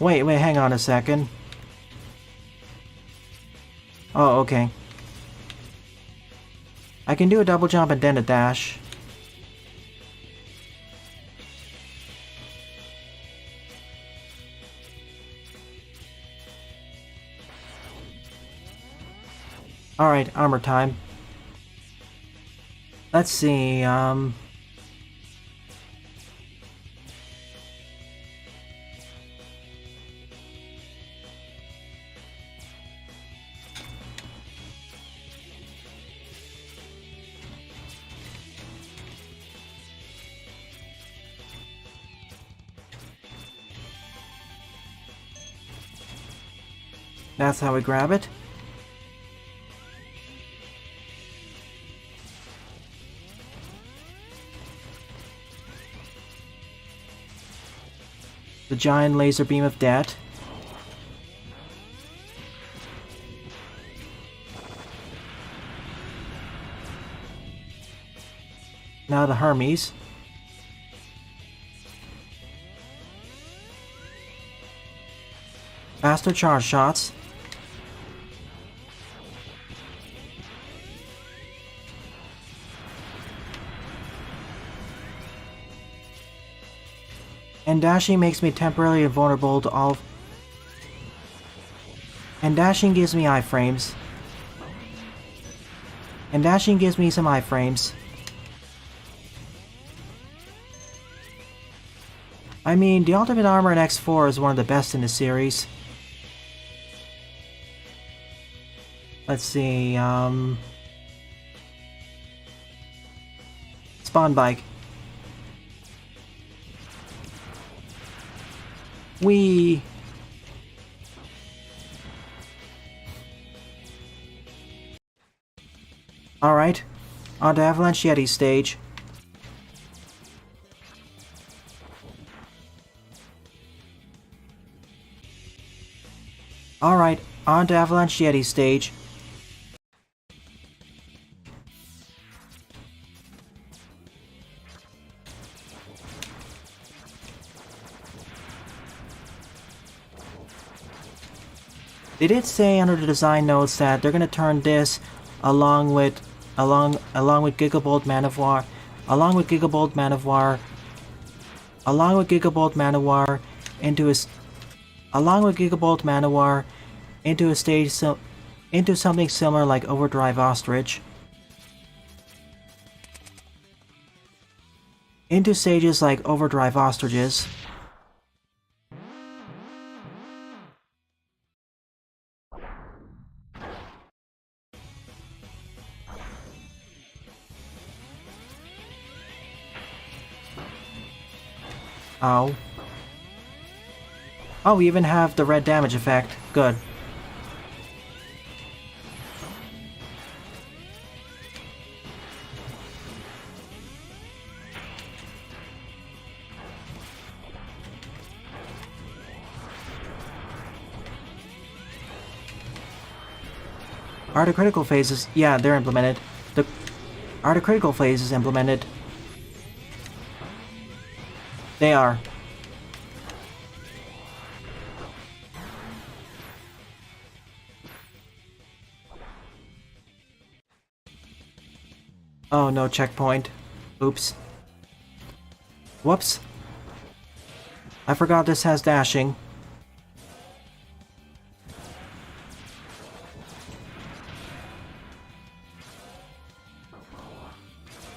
Wait, hang on a second. Oh, okay. I can do a double jump and then a dash. Alright, armor time. Let's see, that's how we grab it. The giant laser beam of death. Now the Hermes. Faster charge shots. And dashing makes me temporarily invulnerable to all. And dashing gives me iframes. And dashing gives me some iframes. I mean, the Ultimate Armor in X4 is one of the best in the series. Let's see, Spawn Bike. Whee! Alright, on to Avalanche Yeti stage. Alright, on to Avalanche Yeti stage. They did say under the design notes that they're gonna turn this along with Gigabolt Manowar into something similar like Overdrive Ostrich. Into stages like Overdrive Ostriches. Ow. Oh, we even have the red damage effect. Good. Are the critical phases? Yeah, they're implemented. Are the critical phases implemented? They are. Oh, no checkpoint. Oops. Whoops. I forgot this has dashing.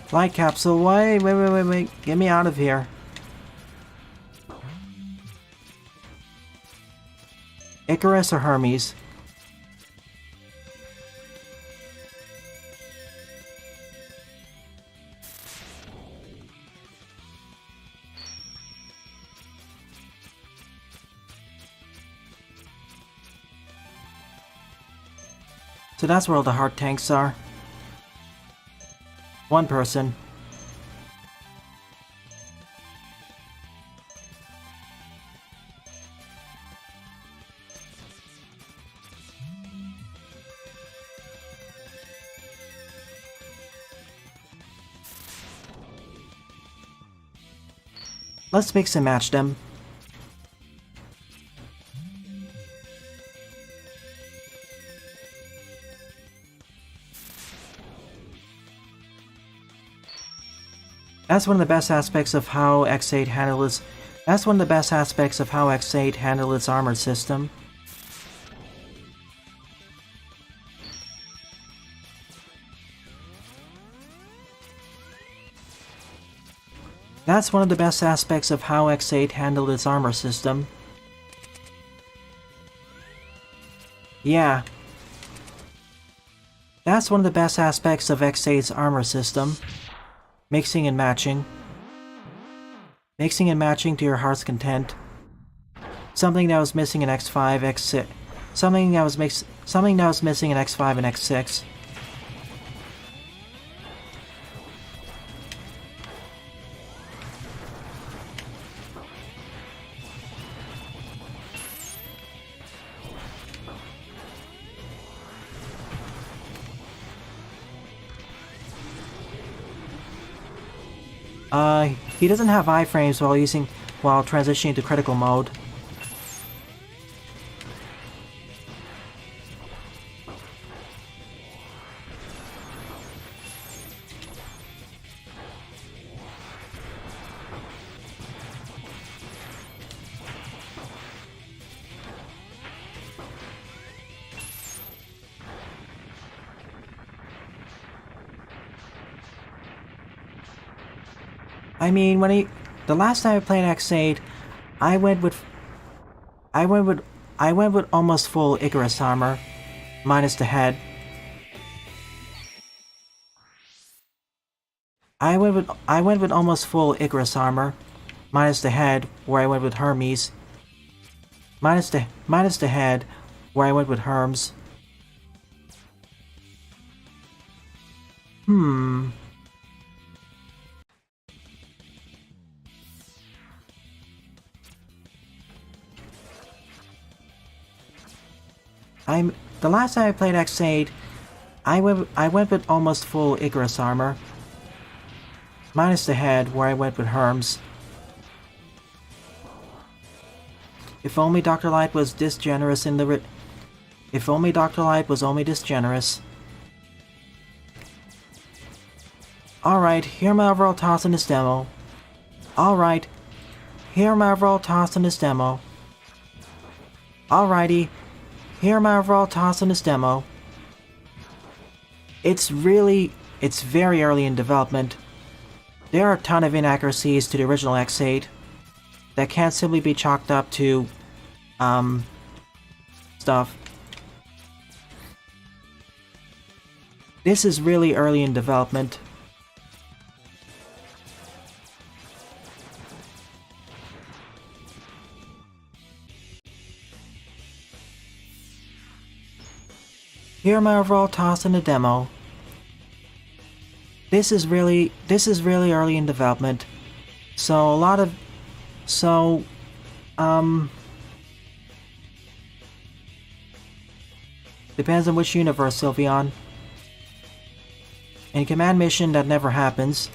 Flight capsule, wait. Get me out of here. Icarus or Hermes? So that's where all the heart tanks are. One person. Let's mix and match them. That's one of the best aspects of how X8 handled its. That's one of the best aspects of how X8 handled its armored system. That's one of the best aspects of how X8 handled its armor system. Yeah. That's one of the best aspects of X8's armor system. Mixing and matching. Mixing and matching to your heart's content. Something that was missing in X5, X6. Something that was missing in X5 and X6. He doesn't have iframes while transitioning to critical mode. I mean, the last time I played X8, I went with almost full Icarus armor, minus the head. I went with almost full Icarus armor, minus the head, where I went with Hermes. Minus the head, where I went with Hermes. The last time I played X8, I went with almost full Icarus armor, minus the head, where I went with Hermes. If only Dr. Light was this generous in the If only Dr. Light was only this generous. Alright, here my overall toss in this demo. Alright, here my overall toss in this demo. Alrighty. Here my overall toss in this demo. It's very early in development. There are a ton of inaccuracies to the original X8 that can't simply be chalked up to, stuff. This is really early in development. Here my overall toss in the demo. This is really early in development. Depends on which universe, Sylveon. In Command Mission, that never happens.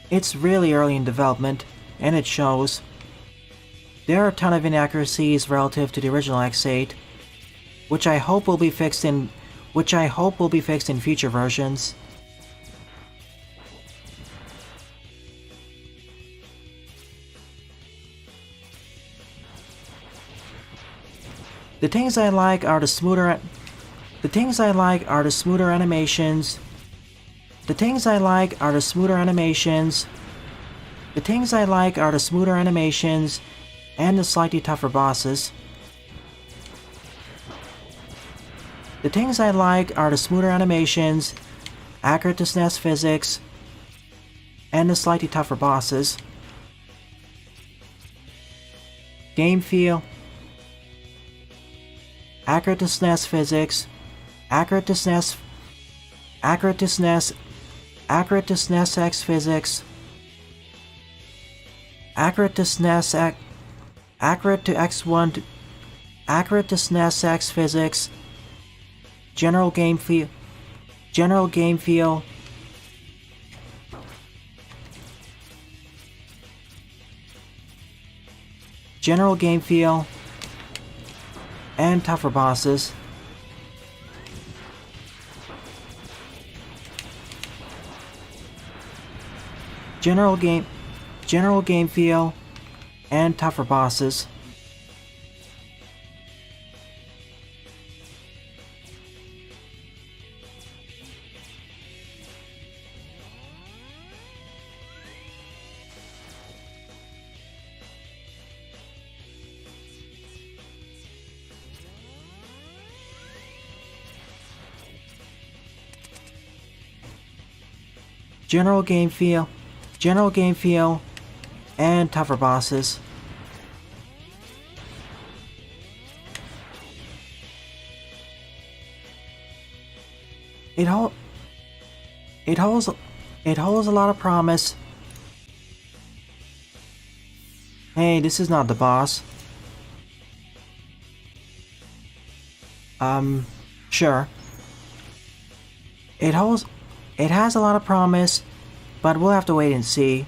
It's really early in development, and it shows. There are a ton of inaccuracies relative to the original X8, which I hope will be fixed in future versions. The things I like are the smoother animations. The things I like are the smoother animations. The things I like are the smoother animations and the slightly tougher bosses. The things I like are the smoother animations, accurate to SNES physics, and the slightly tougher bosses. Game feel. Accurate to SNES physics. Accurate to SNES X physics. Accurate to SNES accurate to X1. Accurate to SNES X physics. General game feel. General game feel. and tougher bosses. General game feel and tougher bosses. General game feel, and tougher bosses. It holds a lot of promise. Hey, this is not the boss. Sure. It has a lot of promise, but we'll have to wait and see.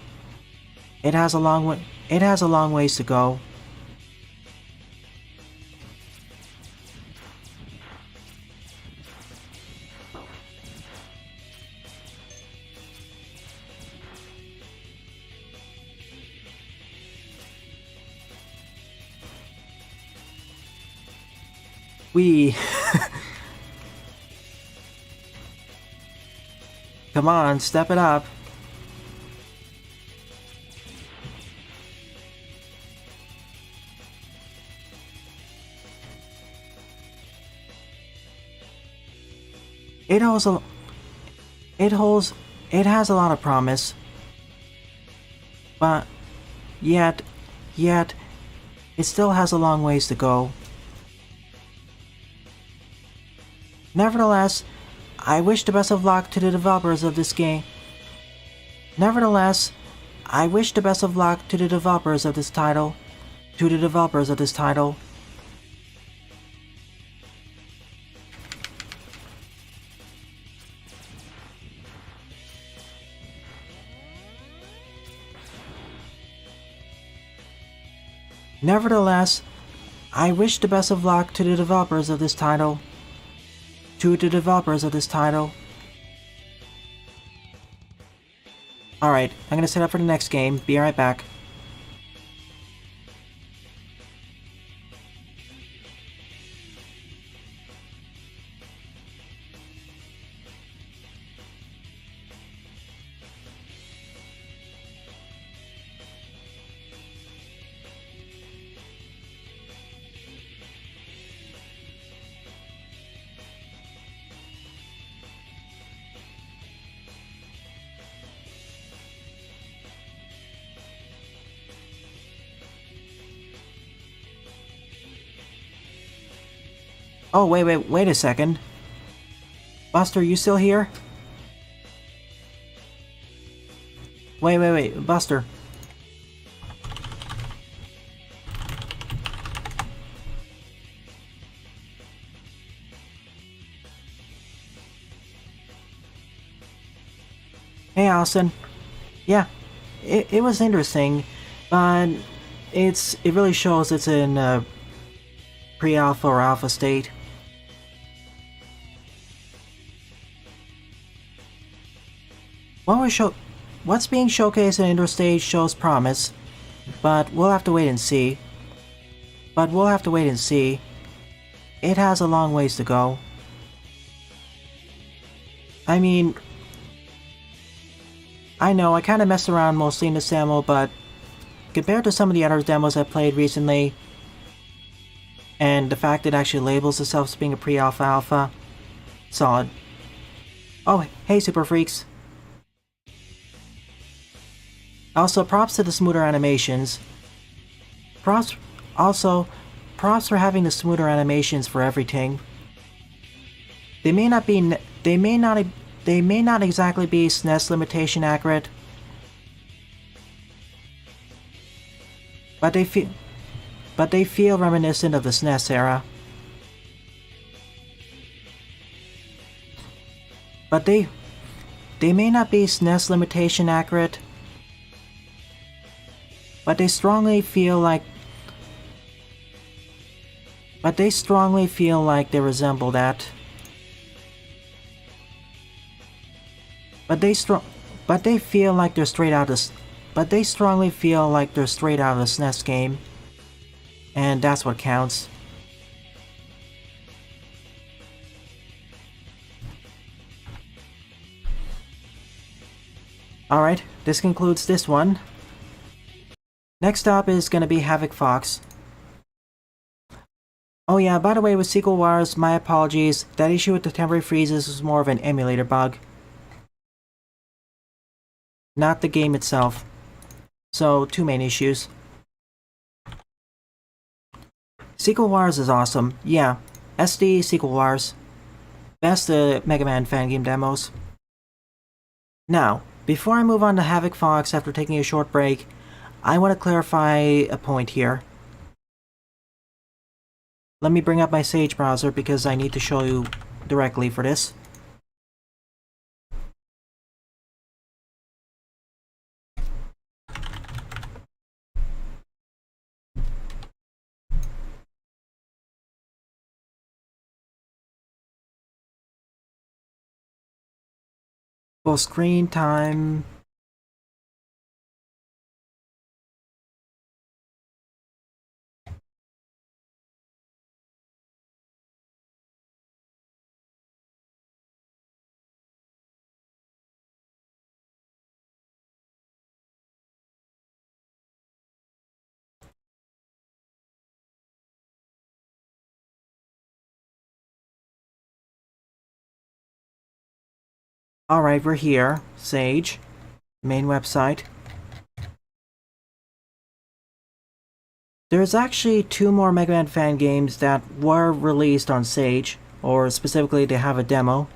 It has a long ways to go. Come on, step it up. It has a lot of promise. But yet it still has a long ways to go. Nevertheless, I wish the best of luck to the developers of this game. Nevertheless, I wish the best of luck to the developers of this title. Nevertheless, I wish the best of luck to the developers of this title. Alright, I'm gonna set up for the next game. Be right back. Oh, wait a second. Buster, you still here? Wait, Buster. Hey, Allison. Yeah, it was interesting, but it really shows it's in pre-alpha or alpha state. What's being showcased in Interstage shows promise, but we'll have to wait and see. It has a long ways to go. I mean, I know I kind of messed around mostly in this demo, but compared to some of the other demos I played recently, and the fact it actually labels itself as being a pre-alpha alpha, solid. Oh, hey Super Freaks. Also, props to the smoother animations. Props for having the smoother animations for everything. They may not exactly be SNES limitation accurate, but they feel reminiscent of the SNES era. But they may not be SNES limitation accurate, but they strongly feel like But they strongly feel like they resemble that. But they feel like they're straight out of but they strongly feel like they're straight out of the SNES game. And that's what counts. Alright, this concludes this one. Next up is gonna be Havoc Fox. Oh yeah, by the way, with Sequel Wars, my apologies. That issue with the temporary freezes was more of an emulator bug, not the game itself. So, two main issues. Sequel Wars is awesome. Yeah, SD Sequel Wars. Best Mega Man fan game demos. Now, before I move on to Havoc Fox after taking a short break, I want to clarify a point here. Let me bring up my Sage browser because I need to show you directly for this. Full screen time. Alright, we're here. Sage. Main website. There's actually two more Mega Man fan games that were released on Sage, or specifically they have a demo.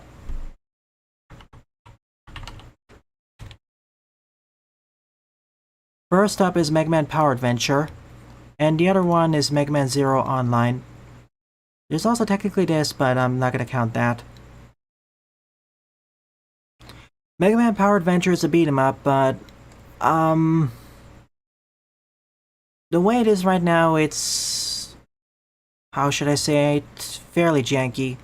First up is Mega Man Power Adventure, and the other one is Mega Man Zero Online. There's also technically this, but I'm not going to count that. Mega Man Power Adventure is a beat 'em up, but the way it is right now, it's, how should I say, it's fairly janky.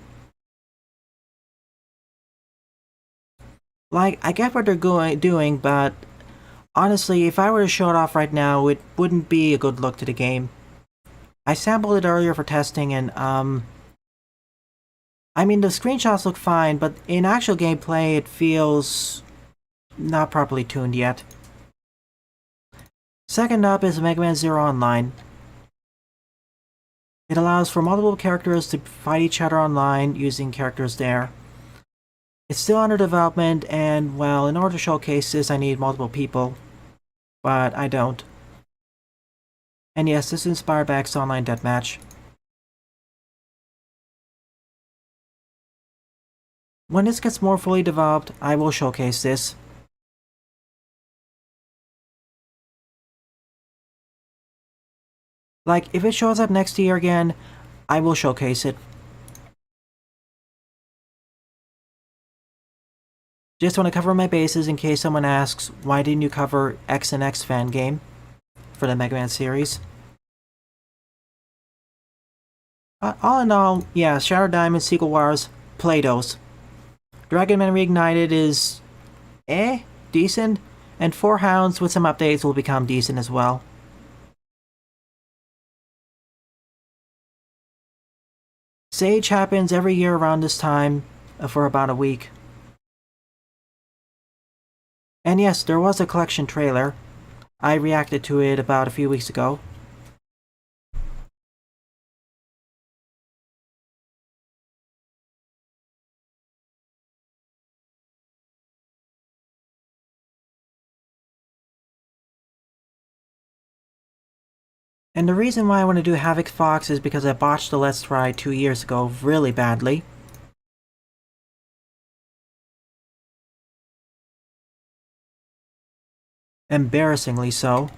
Like, I get what they're doing, but honestly, if I were to show it off right now, it wouldn't be a good look to the game. I sampled it earlier for testing, and I mean, the screenshots look fine, but in actual gameplay, it feels not properly tuned yet. Second up is Mega Man Zero Online. It allows for multiple characters to fight each other online using characters there. It's still under development, and well, in order to showcase this, I need multiple people. But I don't. And yes, this is inspired by X Online Deathmatch. When this gets more fully developed, I will showcase this. Like, if it shows up next year again, I will showcase it. Just want to cover my bases in case someone asks, why didn't you cover X and X fan game for the Mega Man series? All in all, yeah, Shadow Diamond, Sequel Wars, play those. Dragon Man Reignited is decent, and Four Hounds with some updates will become decent as well. Sage happens every year around this time for about a week. And yes, there was a collection trailer. I reacted to it about a few weeks ago. And the reason why I want to do Havoc Fox is because I botched the Let's Try 2 years ago really badly. Embarrassingly so.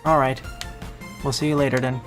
Alright. We'll see you later then.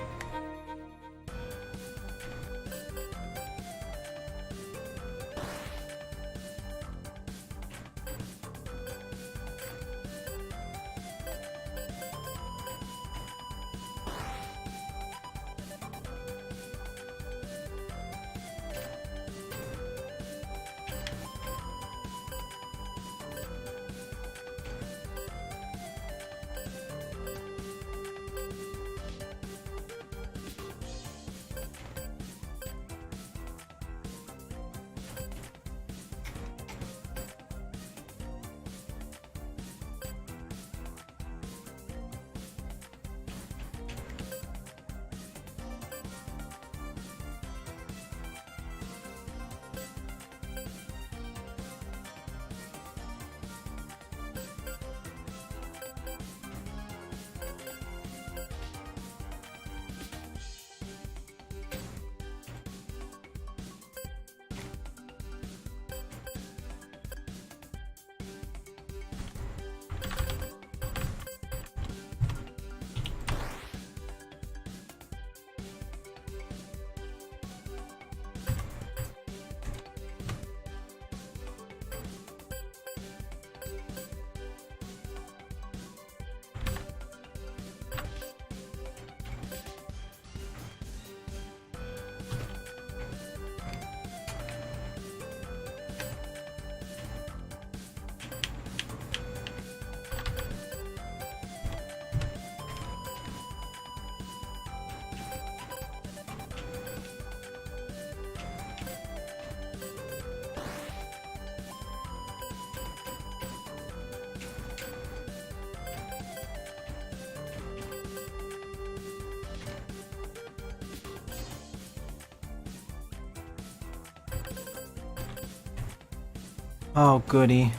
Oh, goody.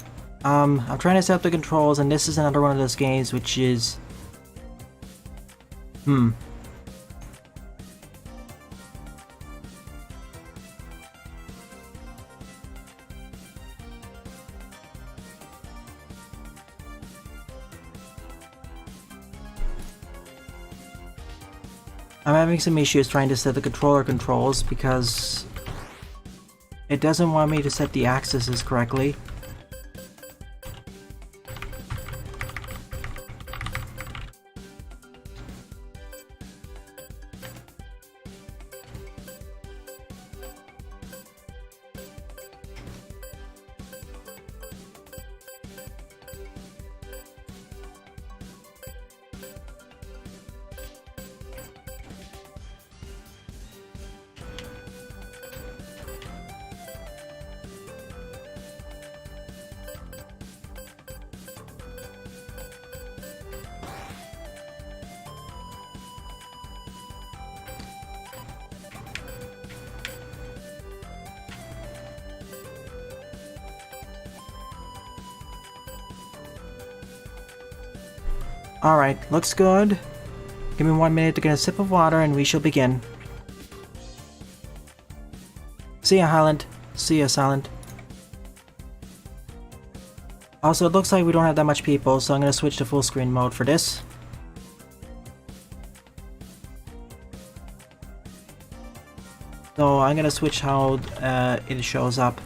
I'm trying to set up the controls, and this is another one of those games which is... I'm having some issues trying to set the controller controls because it doesn't want me to set the axes correctly. Alright, looks good. Give me 1 minute to get a sip of water and we shall begin. See ya, Highland. See ya, Silent. Also, it looks like we don't have that much people, so I'm gonna switch to full screen mode for this. So I'm gonna switch how it shows up.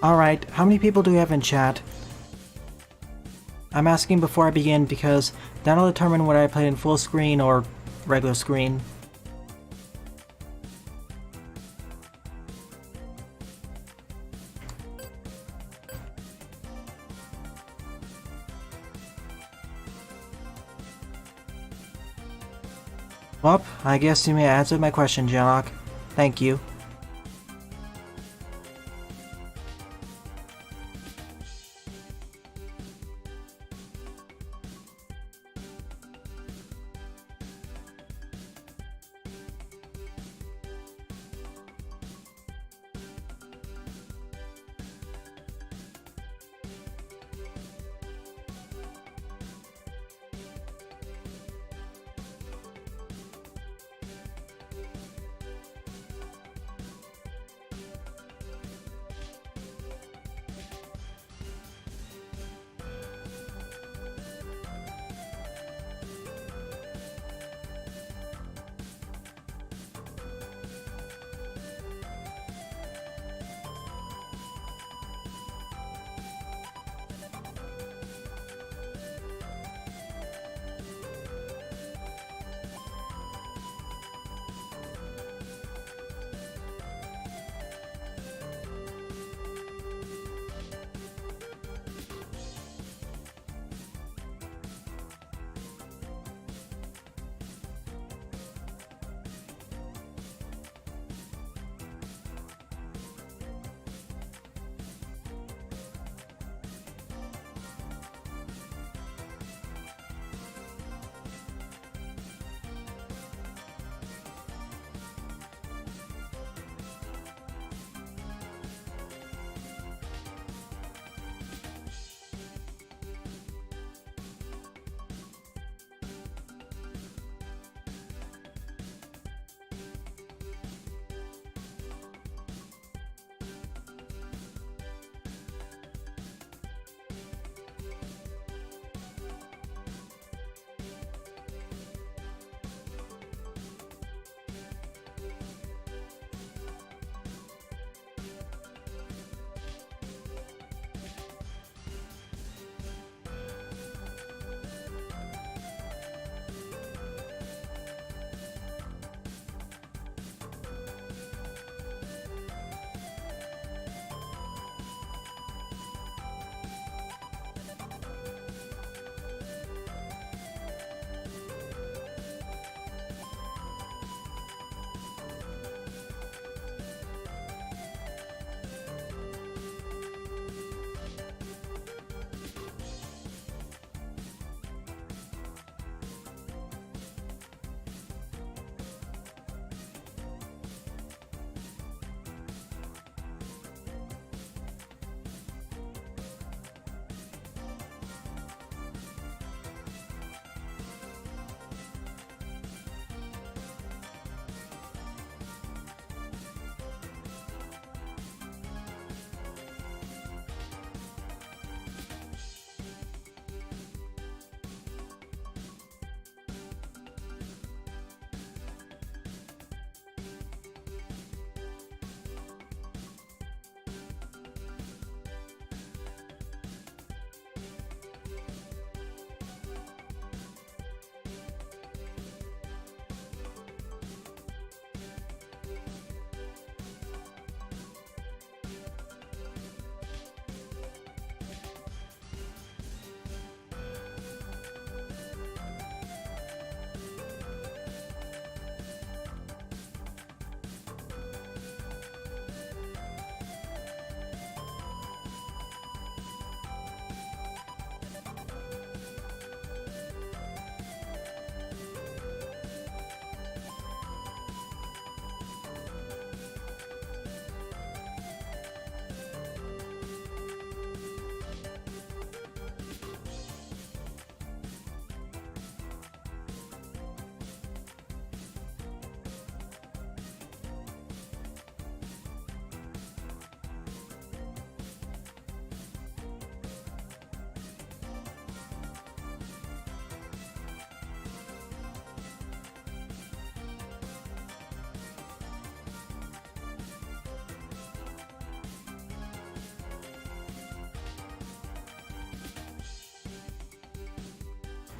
Alright, how many people do we have in chat? I'm asking before I begin because that'll determine whether I play in full screen or regular screen. Well, I guess you may answer my question, Janok. Thank you.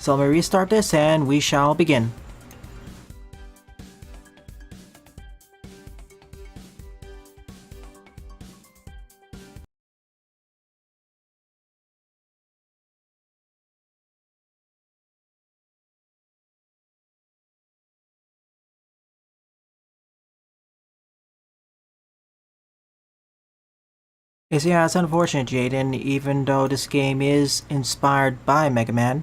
So let me restart this and we shall begin. Yes, yeah, it's unfortunate, Jaden, even though this game is inspired by Mega Man.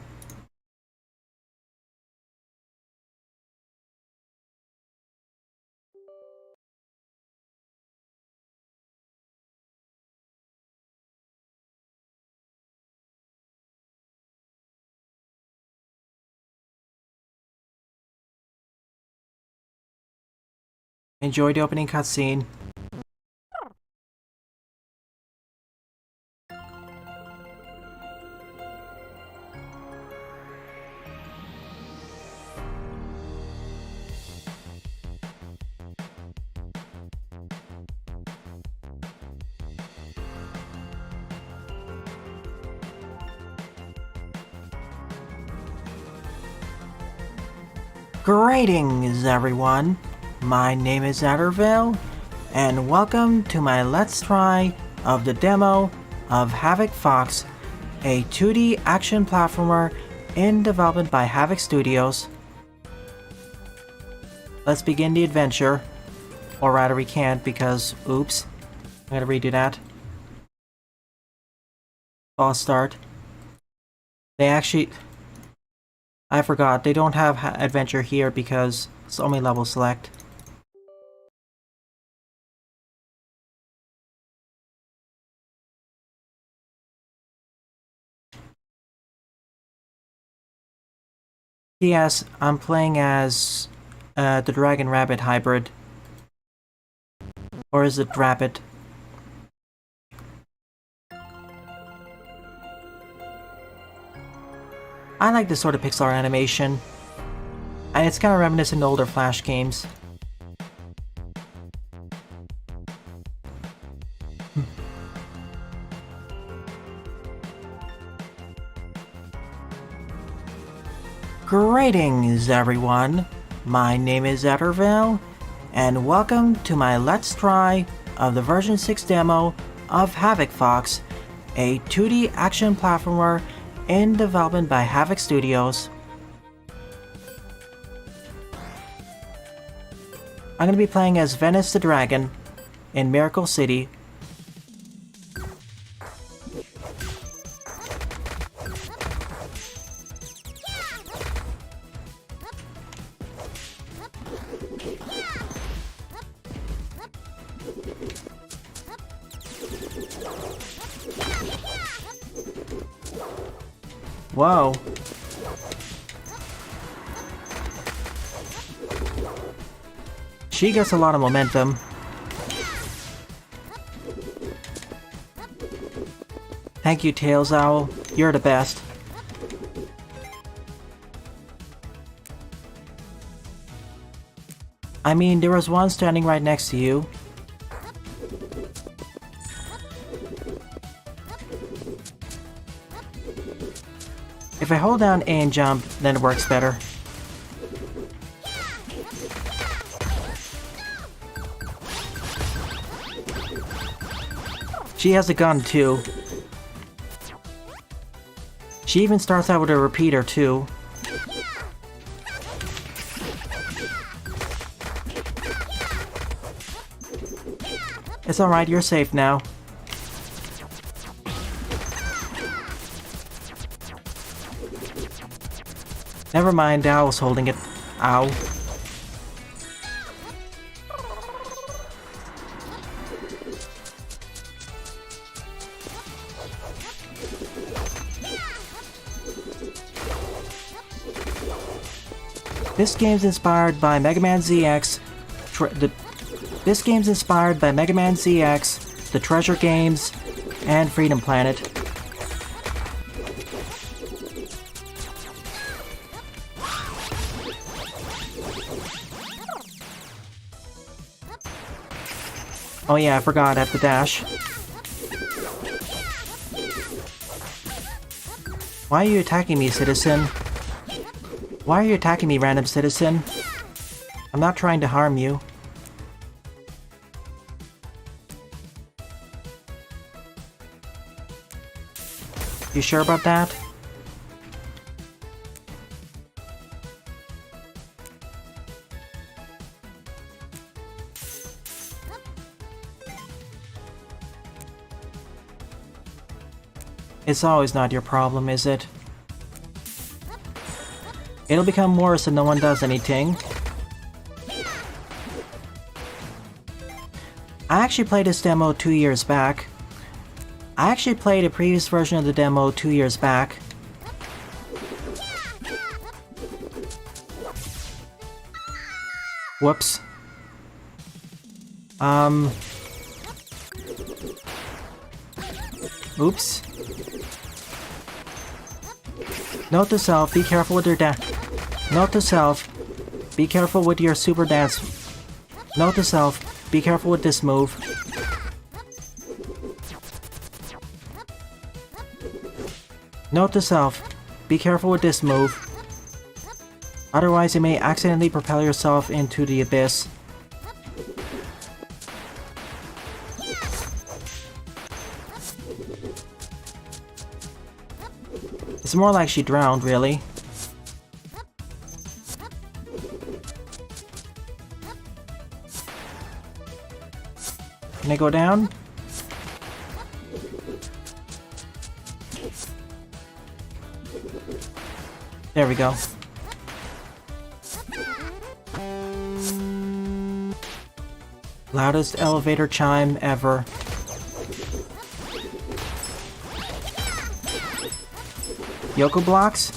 Enjoy the opening cutscene. Greetings, everyone. My name is Adderville, and welcome to my Let's Try of the demo of Havoc Fox, a 2D action platformer in development by Havoc Studios. Let's begin the adventure. Or rather, we can't because, oops, I gotta redo that. False start. I forgot, they don't have adventure here because it's only level select. Yes, I'm playing as the Dragon Rabbit hybrid. Or is it Rabbit? I like this sort of pixel animation, and it's kind of reminiscent of older Flash games. Greetings, everyone. My name is Etterville, and welcome to my Let's Try of the version 6 demo of Havoc Fox, a 2D action platformer in development by Havoc Studios. I'm going to be playing as Venice the Dragon in Miracle City. Whoa. She gets a lot of momentum. Thank you, Tails Owl. You're the best. I mean, there was one standing right next to you. If I hold down A and jump, then it works better. She has a gun too. She even starts out with a repeater too. It's alright, you're safe now. Never mind, Owl's holding it. Ow. This game's inspired by Mega Man ZX. This game's inspired by Mega Man ZX, the Treasure games, and Freedom Planet. Oh yeah, I forgot, I have to dash. Why are you attacking me, citizen? Why are you attacking me, random citizen? I'm not trying to harm you. You sure about that? It's always not your problem, is it? It'll become worse if no one does anything. I actually played this demo 2 years back. I actually played a previous version of the demo 2 years back. Whoops. Oops. Note to self, be careful with your Note to self, be careful with your super dance. Note to self, be careful with this move. Note to self, be careful with this move. Otherwise you may accidentally propel yourself into the abyss. It's more like she drowned, really. Can I go down? There we go. Loudest elevator chime ever. Yoko blocks?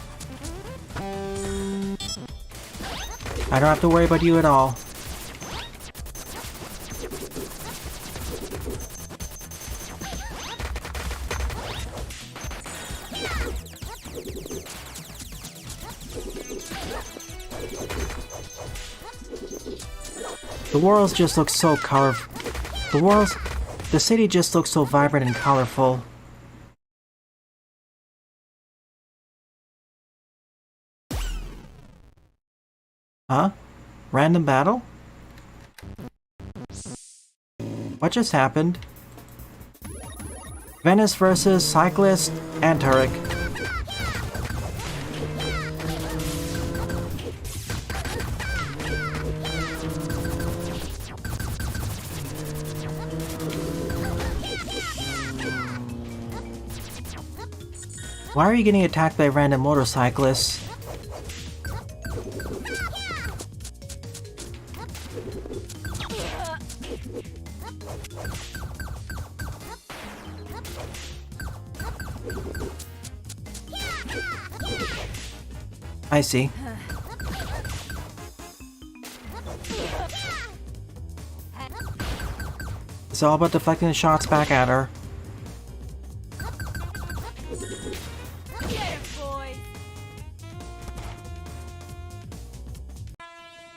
I don't have to worry about you at all. The world just looks so colorful. The city just looks so vibrant and colorful. Huh? Random battle? What just happened? Venice versus Cyclist Antarctic. Why are you getting attacked by random motorcyclists? I see. It's all about deflecting the shots back at her.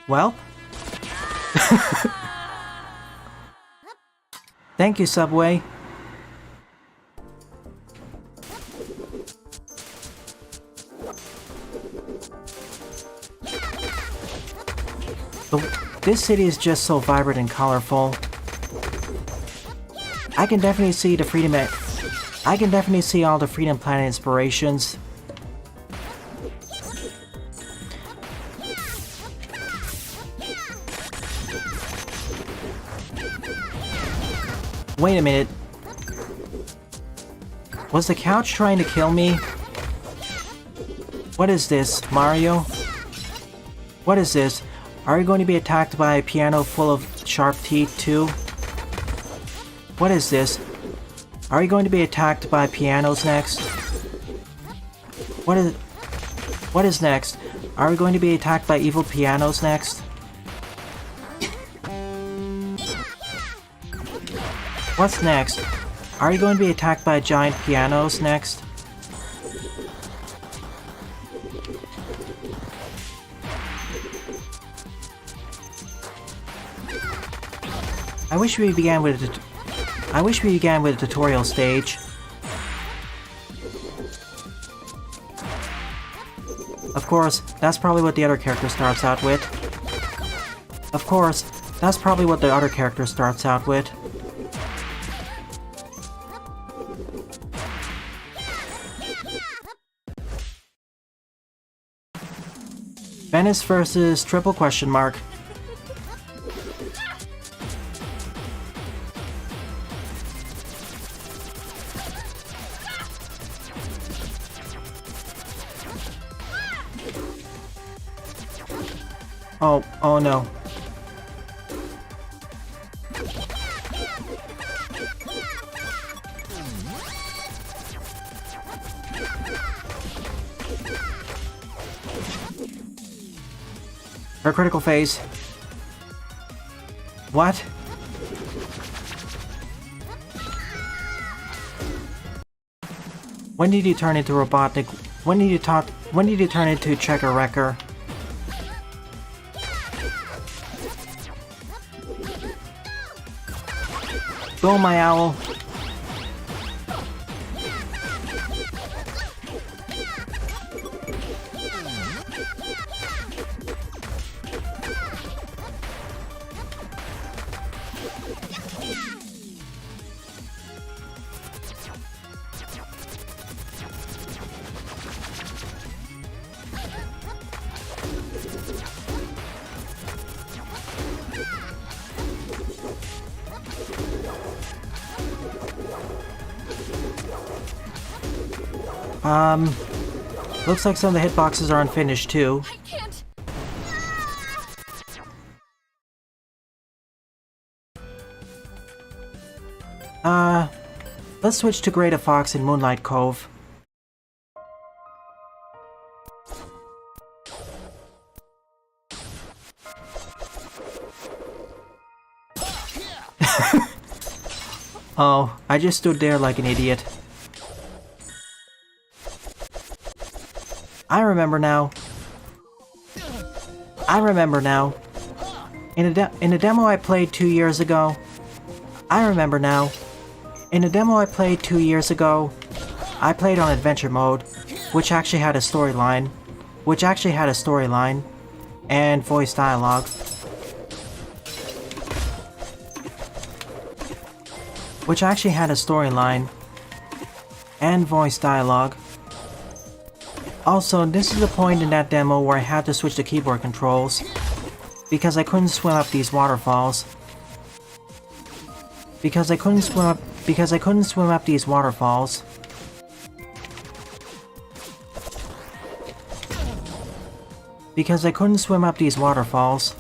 Well? Thank you, Subway. This city is just so vibrant and colorful. I can definitely see all the Freedom Planet inspirations. Wait a minute. Was the couch trying to kill me? What is this, Mario? What is this? Are you going to be attacked by a piano full of sharp teeth too? What is this? Are you going to be attacked by pianos next? What is next? Are we going to be attacked by evil pianos next? What's next? Are you going to be attacked by giant pianos next? I wish we began with a tutorial stage. Of course, that's probably what the other character starts out with. Of course, that's probably what the other character starts out with. Venice versus triple question mark. Oh no. Her critical phase. What? When did you turn into Robotnik? When did you turn into Checker Wrecker? Go, my owl. Looks like some of the hitboxes are unfinished too. I can't. Let's switch to Great Fox in Moonlight Cove. Oh, I just stood there like an idiot. I remember now. I remember now. In a demo I played 2 years ago. I remember now. In a demo I played 2 years ago, I played on Adventure Mode, which actually had a storyline. And voice dialogue. Which actually had a storyline. And voice dialogue. Also, this is the point in that demo where I had to switch to keyboard controls, because I couldn't swim up these waterfalls. Because I couldn't swim up these waterfalls. Because I couldn't swim up these waterfalls.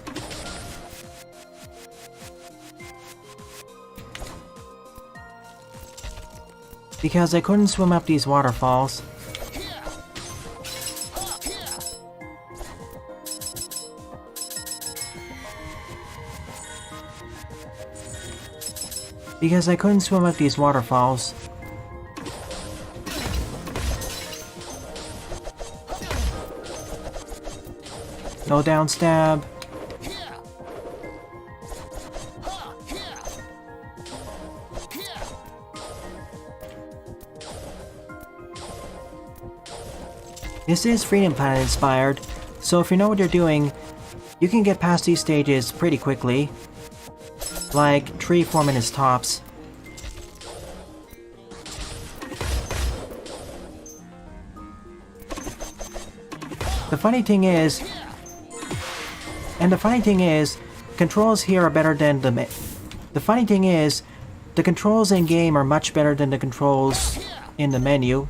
Because I couldn't swim up these waterfalls. Because I couldn't swim up these waterfalls. No down stab. This is Freedom Planet inspired, so if you know what you're doing, you can get past these stages pretty quickly. Like 3-4 minutes tops. The funny thing is, controls here are better than the funny thing is, the controls in game are much better than the controls in the menu.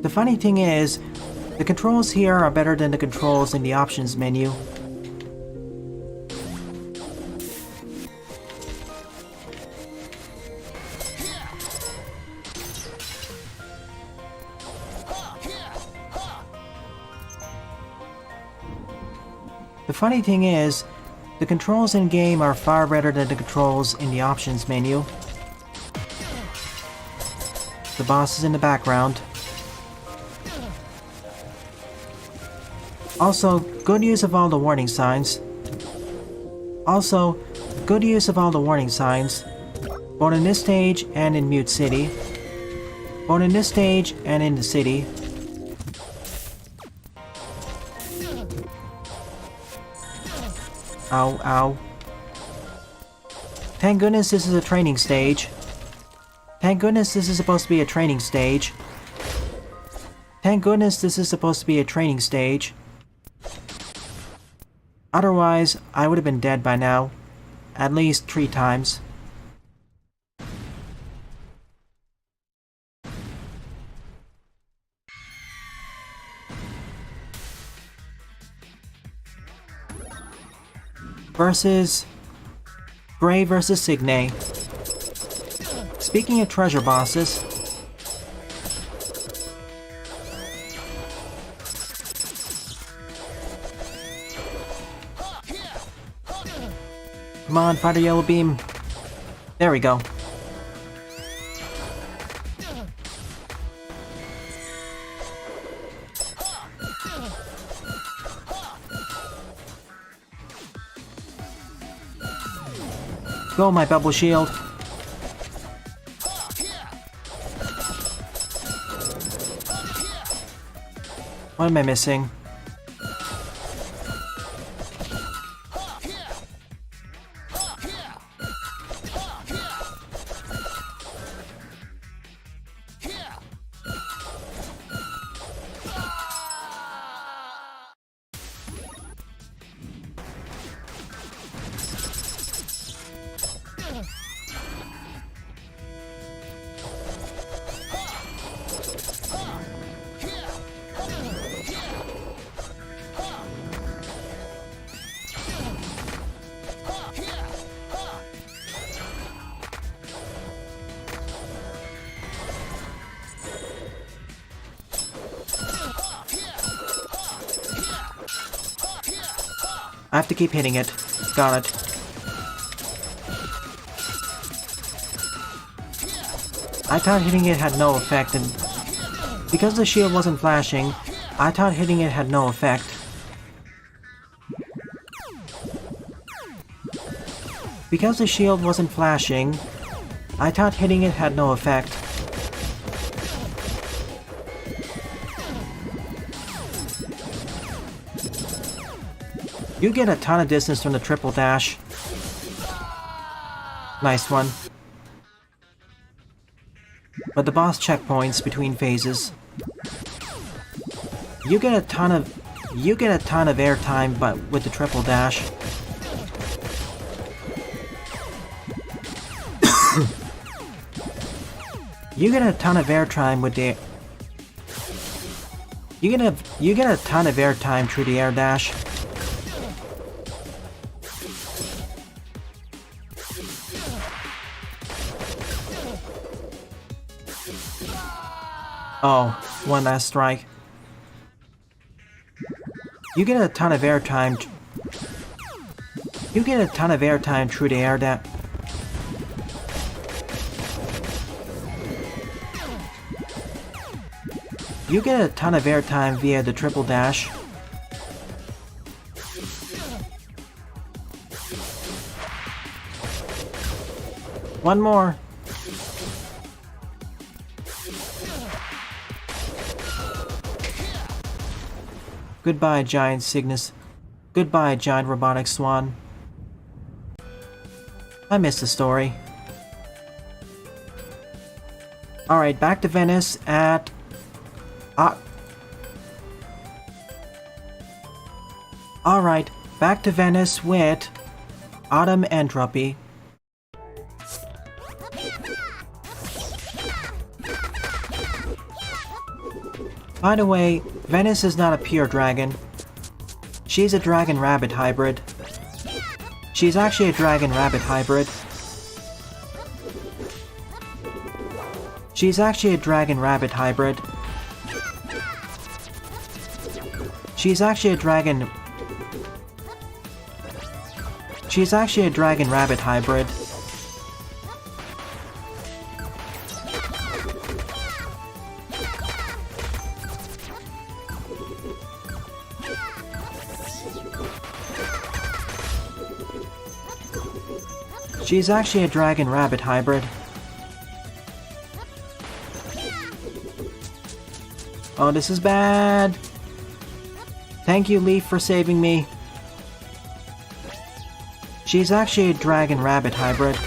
The funny thing is, the controls here are better than the controls in the options menu. The funny thing is, the controls in game are far better than the controls in the options menu. The boss is in the background. Also, good use of all the warning signs. Both in this stage and in Mute City. both in this stage and in the city. Ow, ow. Thank goodness this is a training stage. Thank goodness this is supposed to be a training stage. Thank goodness this is supposed to be a training stage. Otherwise, I would have been dead by now. At least 3 times. Gray versus Signe. Speaking of treasure bosses, come on, fight a yellow beam. There we go. Go, my bubble shield. What am I missing? I have to keep hitting it. Got it. I thought hitting it had no effect, and because the shield wasn't flashing, I thought hitting it had no effect. Because the shield wasn't flashing, I thought hitting it had no effect. You get a ton of distance from the triple dash. Nice one. But the boss checkpoints between phases. You get a ton of airtime, but with the triple dash. You get a ton of airtime with the. You get a ton of airtime through the air dash. Oh, one last strike. You get a ton of airtime. You get a ton of airtime through the air dash. You get a ton of airtime via the triple dash. One more. Goodbye, giant Cygnus. Goodbye, giant robotic swan. I missed the story. Alright, back to Venice at... Alright, back to Venice with... Autumn Entropy. By the way, Venice is not a pure dragon. She's a dragon-rabbit hybrid. She's actually a dragon-rabbit hybrid. She's actually a dragon-rabbit hybrid. She's actually a dragon... She's actually a dragon-rabbit hybrid. She's actually a dragon-rabbit hybrid. Oh, this is bad. Thank you, Leaf, for saving me. She's actually a dragon-rabbit hybrid.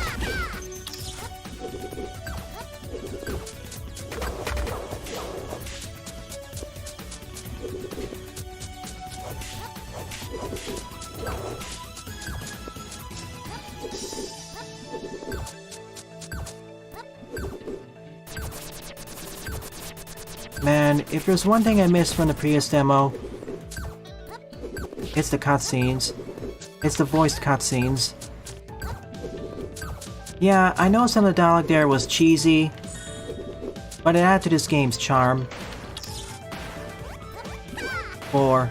Man, if there's one thing I missed from the previous demo, it's the cutscenes. It's the voiced cutscenes. Yeah, I know some of the dialogue there was cheesy, but it added to this game's charm. Or...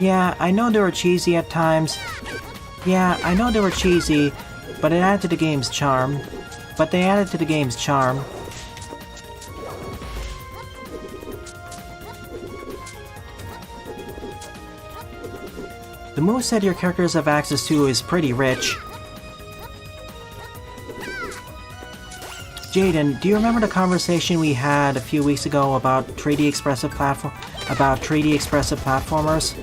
yeah, I know they were cheesy at times. Yeah, I know they were cheesy, but it added to the game's charm. But they added to the game's charm. The moveset your characters have access to is pretty rich. Jaden, do you remember the conversation we had a few weeks ago about 3D expressive platformers?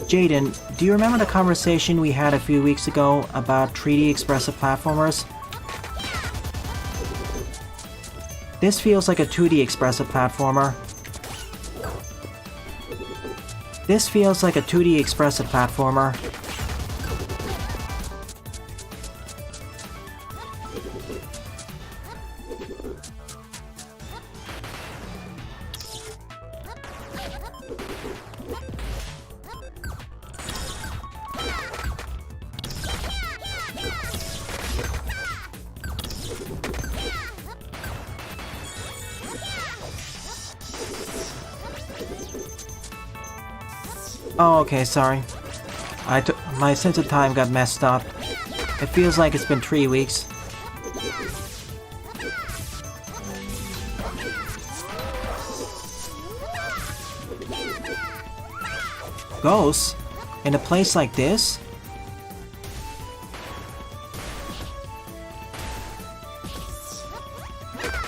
Jaden, do you remember the conversation we had a few weeks ago about 3D expressive platformers? This feels like a 2D expressive platformer. This feels like a 2D expressive platformer. Oh, okay, sorry. My sense of time got messed up. It feels like it's been 3 weeks. Ghosts? In a place like this?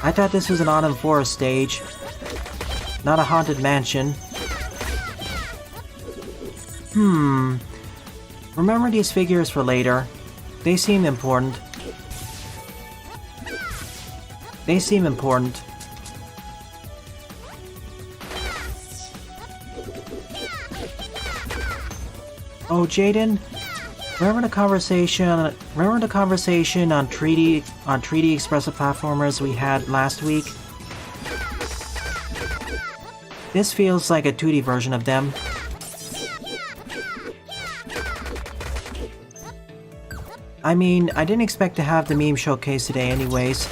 I thought this was an autumn forest stage, not a haunted mansion. Remember these figures for later. They seem important. They seem important. Oh, Jaden, remember the conversation on 3D expressive platformers we had last week? This feels like a 2D version of them. I mean, I didn't expect to have the meme showcase today anyways.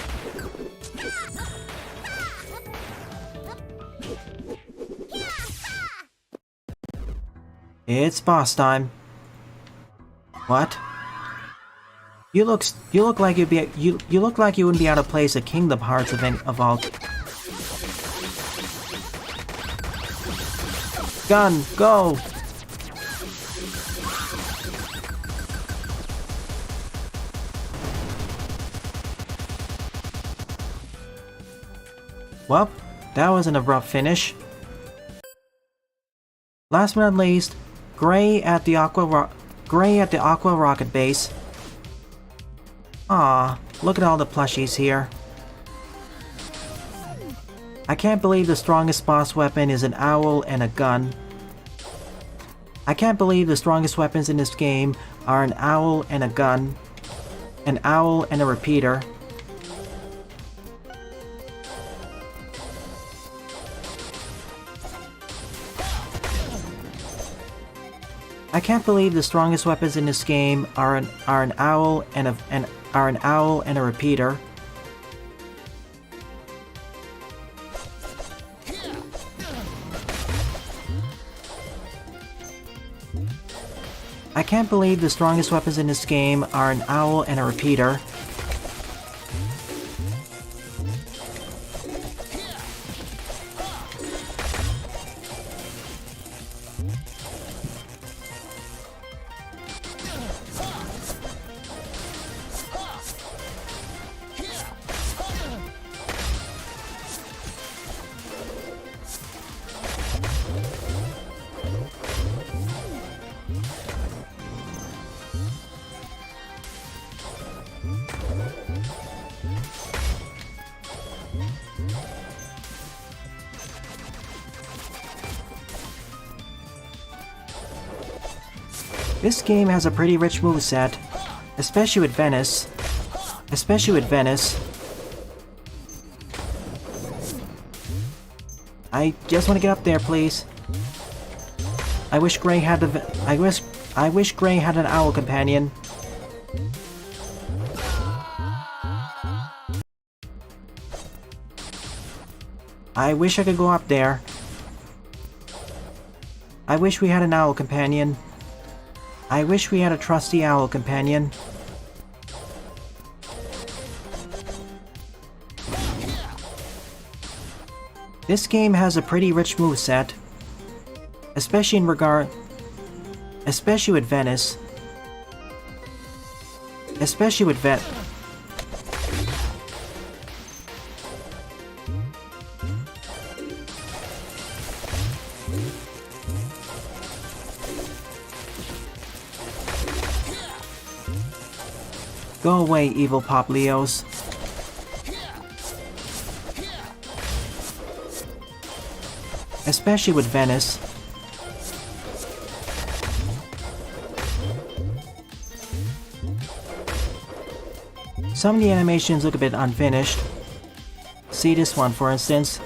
It's boss time. What? You look like you look like you wouldn't be out of place at Kingdom Hearts of all. Gun, go! Well, that was an abrupt finish. Last but not least, Gray at the Aqua Rocket Base. Aw, look at all the plushies here. I can't believe the strongest boss weapon is an owl and a gun. I can't believe the strongest weapons in this game are an owl and a gun, an owl and a repeater. I can't believe the strongest weapons in this game are an owl and a repeater. I can't believe the strongest weapons in this game are an owl and a repeater. This game has a pretty rich moveset, especially with Venice. I just want to get up there, please. I wish Gray had I wish Gray had an owl companion. I wish I could go up there. I wish we had an owl companion. I wish we had a trusty owl companion. This game has a pretty rich moveset, especially with Venice. Go away, evil Pop Leos. Especially with Venice. Some of the animations look a bit unfinished. See this one, for instance.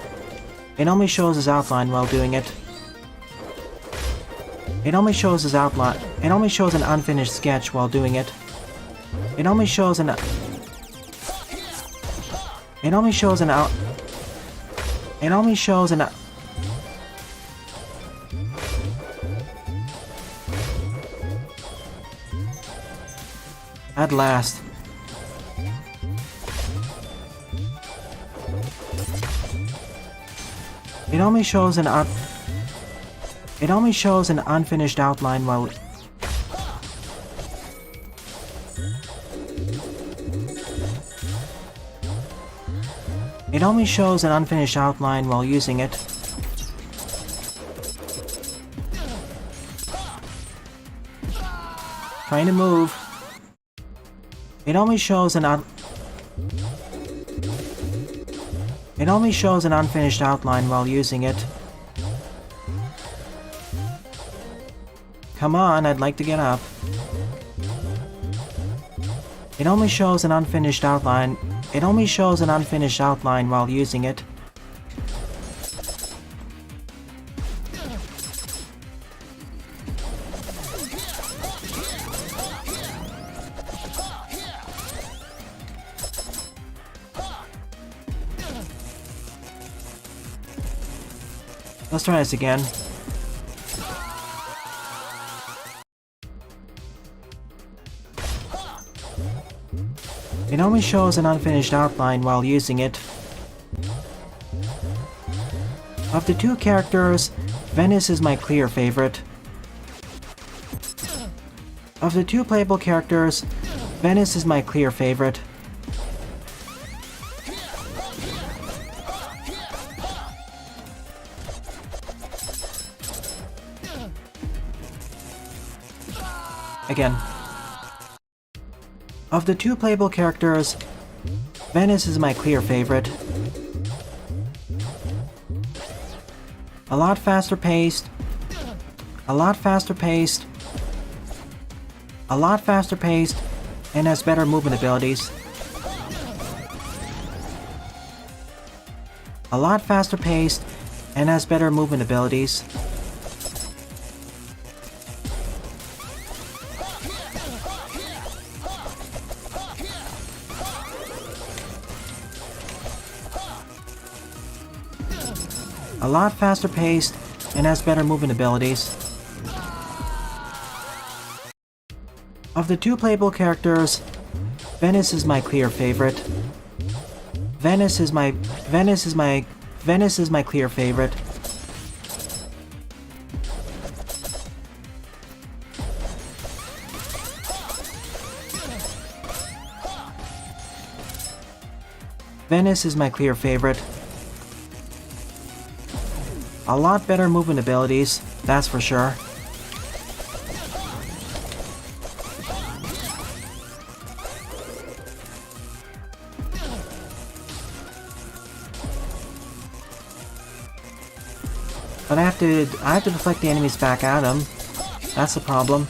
It only shows his outline while doing it. It only shows his outline. It only shows an unfinished sketch while doing it. It only shows an At last. It only shows an unfinished outline while It only shows an unfinished outline while using it. Trying to move. It only shows an unfinished outline while using it. Come on, I'd like to get up. It only shows an unfinished outline. It only shows an unfinished outline while using it. Let's try this again. It only shows an unfinished outline while using it. Of the two characters, Venice is my clear favorite. Of the two playable characters, Venice is my clear favorite. Again. Of the two playable characters, Venice is my clear favorite. A lot faster paced, and has better movement abilities. A lot faster paced, and has better movement abilities. A lot faster paced, and has better movement abilities. Of the two playable characters, Venice is my clear favorite. Venice is my clear favorite. Venice is my clear favorite. A lot better movement abilities, that's for sure. But I have to deflect the enemies back at him. That's the problem.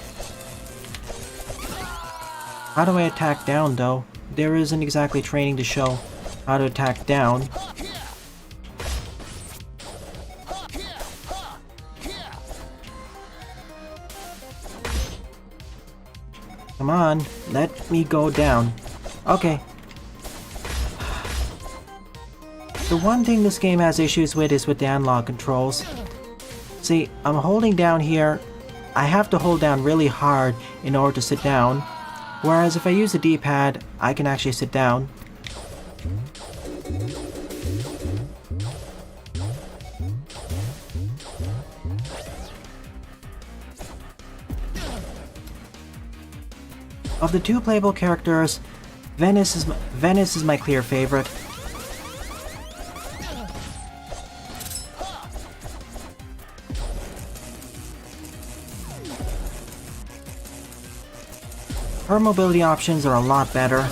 How do I attack down, though? There isn't exactly training to show how to attack down. Come on, let me go down. Okay. The one thing this game has issues with is with the analog controls. See, I'm holding down here. I have to hold down really hard in order to sit down. Whereas if I use the D-pad, I can actually sit down. Of the two playable characters, Venice is my clear favorite. Her mobility options are a lot better.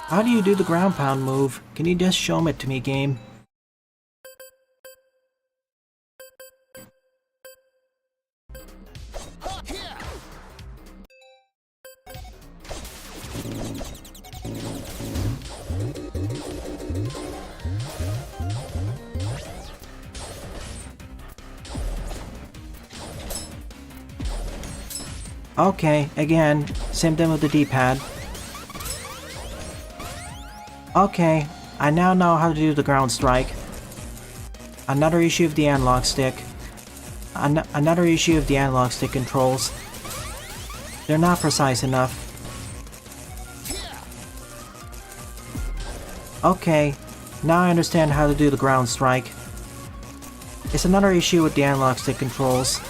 How do you do the ground pound move? Can you just show it to me, game? Okay, again, same thing with the D-pad. Okay, I now know how to do the ground strike. Another issue of the analog stick. Another issue of the analog stick controls. They're not precise enough. Okay, now I understand how to do the ground strike. It's another issue with the analog stick controls.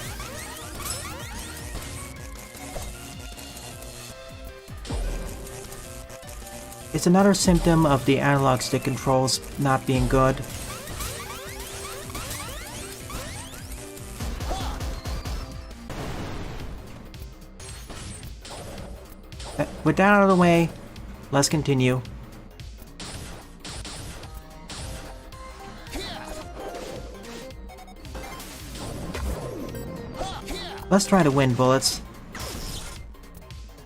It's another symptom of the analog stick controls not being good. With that out of the way, let's continue. Let's try to win bullets.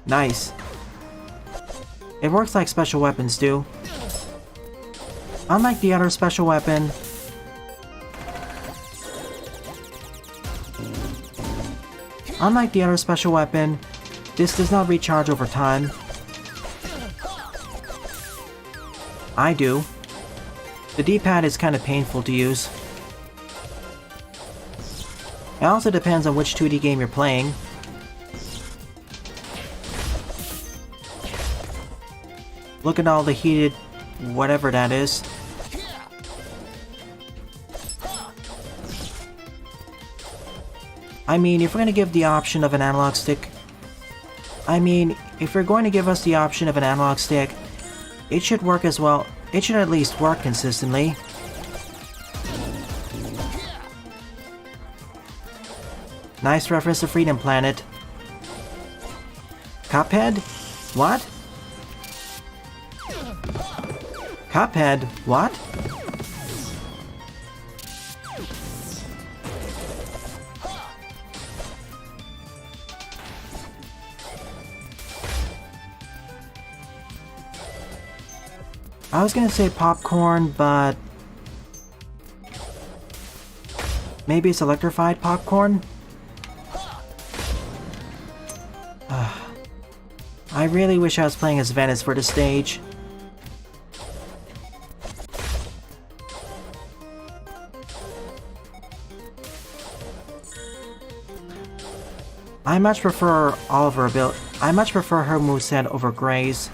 Nice. It works like special weapons do. Unlike the other special weapon, this does not recharge over time. I do. The D-pad is kind of painful to use. It also depends on which 2D game you're playing. Look at all the heated whatever that is. I mean, if we're going to give the option of an analog stick... if you're going to give us the option of an analog stick, it should work as well. It should at least work consistently. Nice reference to Freedom Planet. Cuphead? What? Cuphead? What? I was gonna say popcorn, but... maybe it's electrified popcorn? I really wish I was playing as Venice for the stage. I much prefer her moveset over Gray's.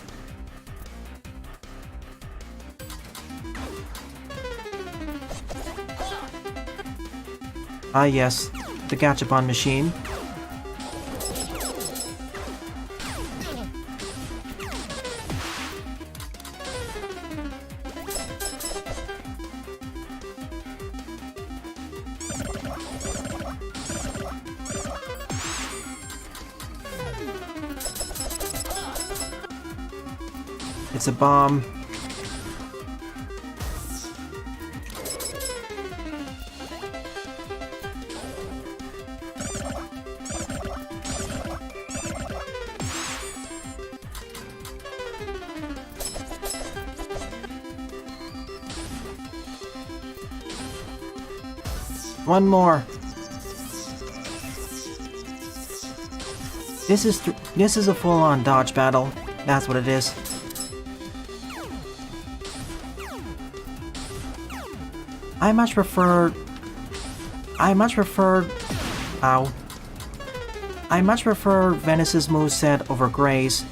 Ah yes, the Gachapon machine. It's a bomb. One more. This is a full-on dodge battle. That's what it is. I much prefer Venice's moveset over Gray's.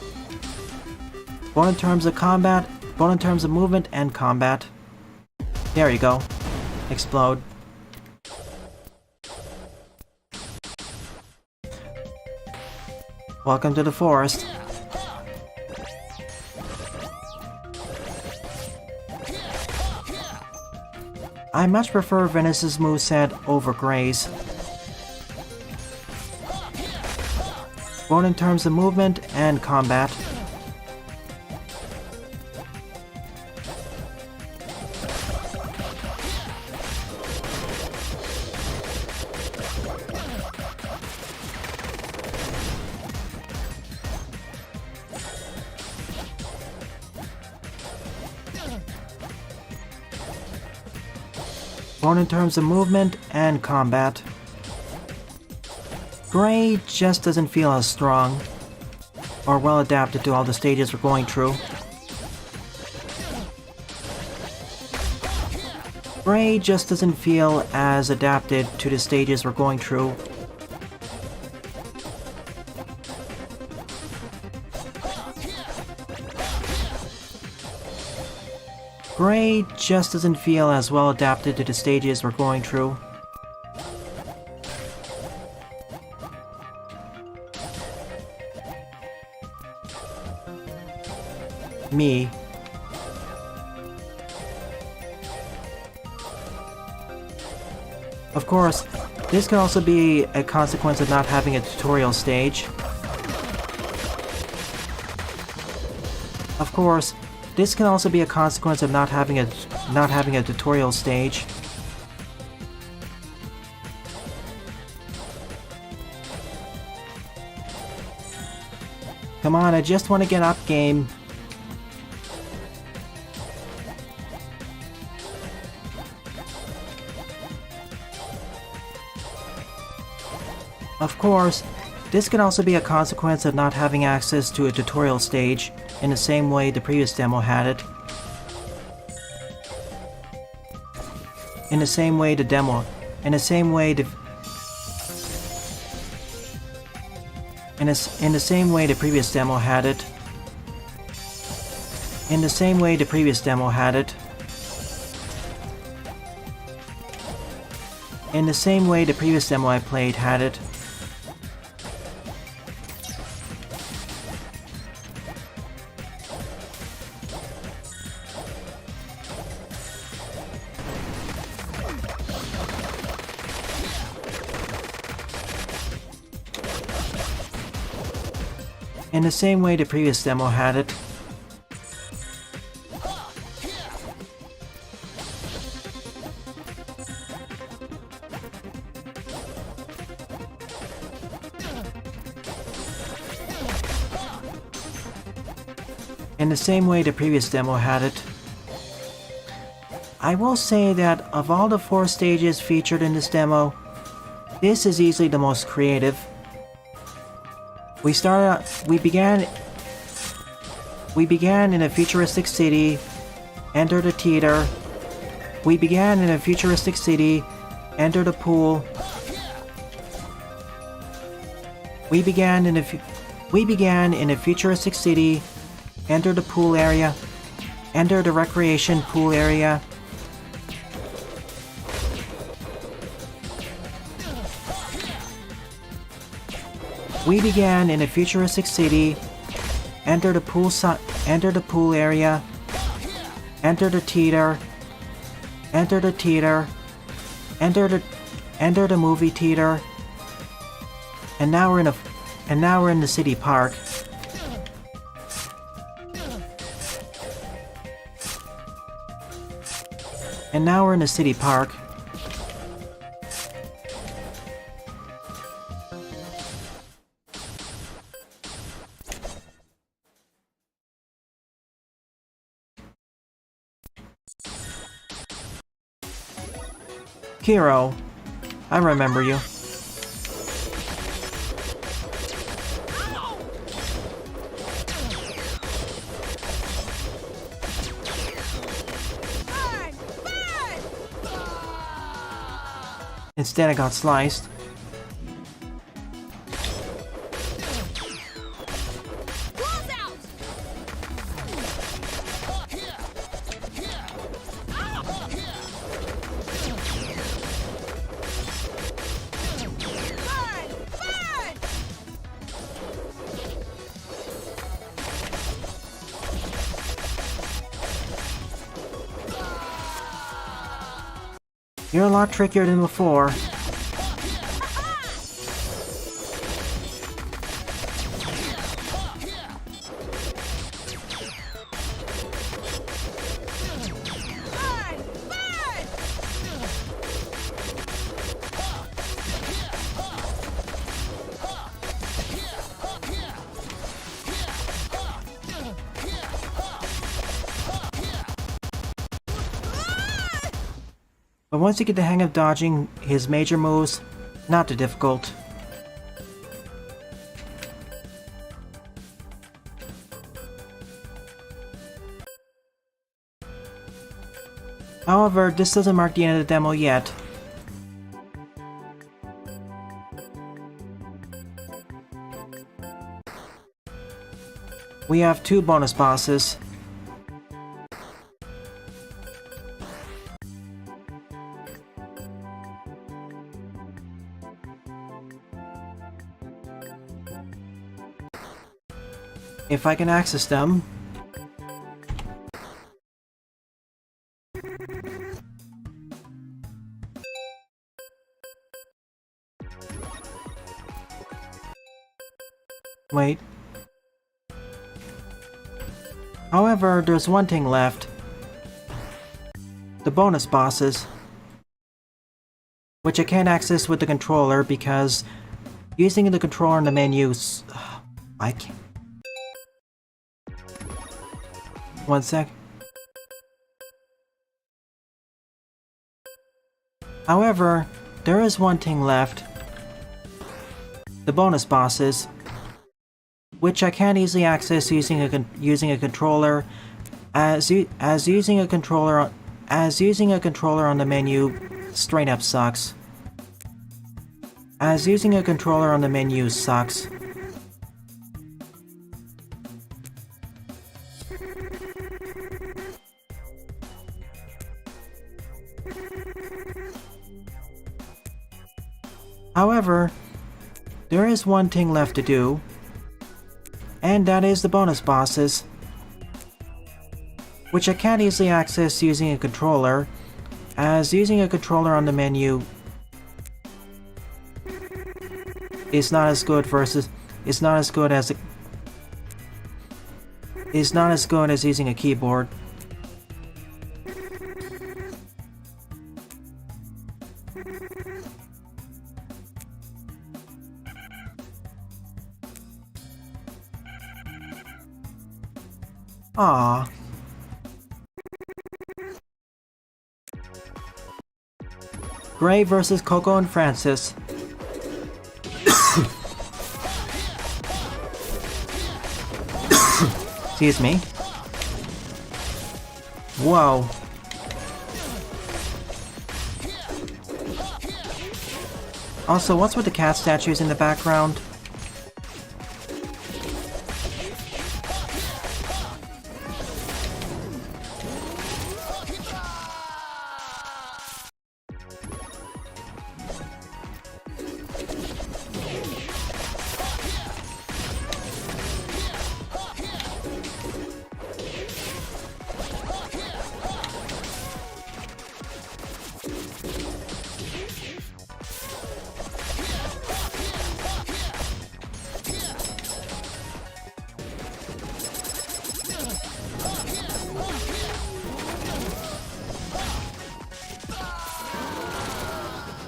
Both in terms of combat, both in terms of movement and combat. There you go. Explode. Welcome to the forest. I much prefer Venice's moveset over Gray's. Both in terms of movement and combat. Both in terms of movement and combat. Gray just doesn't feel as strong or well adapted to all the stages we're going through. Gray just doesn't feel as adapted to the stages we're going through. Gray just doesn't feel as well adapted to the stages we're going through. Me. Of course, this can also be a consequence of not having a tutorial stage. Of course, this can also be a consequence of not having a tutorial stage. Come on, I just want to get up, game. Of course, this can also be a consequence of not having access to a tutorial stage in the same way the previous demo had it. In the same way the previous demo had it. In the same way the previous demo had it. In the same way the previous demo I played had it. In the same way the previous demo had it. In the same way the previous demo had it. I will say that of all the 4 stages featured in this demo, this is easily the most creative. We began in a futuristic city, entered a theater. We began in a futuristic city, entered a pool. We began in a futuristic city, entered a pool area, entered a recreation pool area. We began in a futuristic city, entered a pool area, entered a theater, entered a movie theater, and now we're in the city park. And now we're in a city park. Kiro, I remember you. Instead, I got sliced. You're a lot trickier than before. But once you get the hang of dodging his major moves, not too difficult. However, this doesn't mark the end of the demo yet. We have 2 bonus bosses. If I can access them. Wait. However, there's one thing left. The bonus bosses. Which I can't access with the controller because using the controller in the menus, I can't. One sec. However, there is one thing left. The bonus bosses, which I can't easily access using a controller, as using a controller on the menu straight up sucks. As using a controller on the menu sucks. However, there is one thing left to do, and that is the bonus bosses, which I can't easily access using a controller, as using a controller on the menu is not as good as using a keyboard. Ah. Gray versus Coco and Francis. Excuse me. Whoa. Also, what's with the cat statues in the background?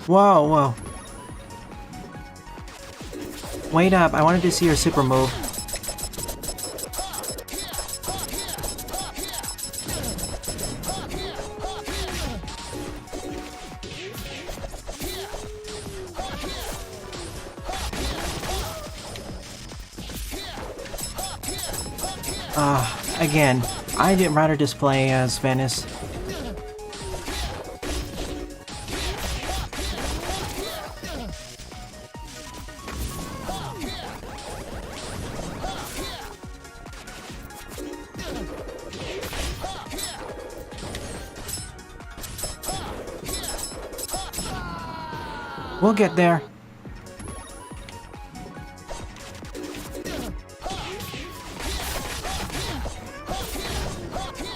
Whoa, whoa. Wait up, I wanted to see your super move. Again, I'd rather just play as Venice. We'll get there.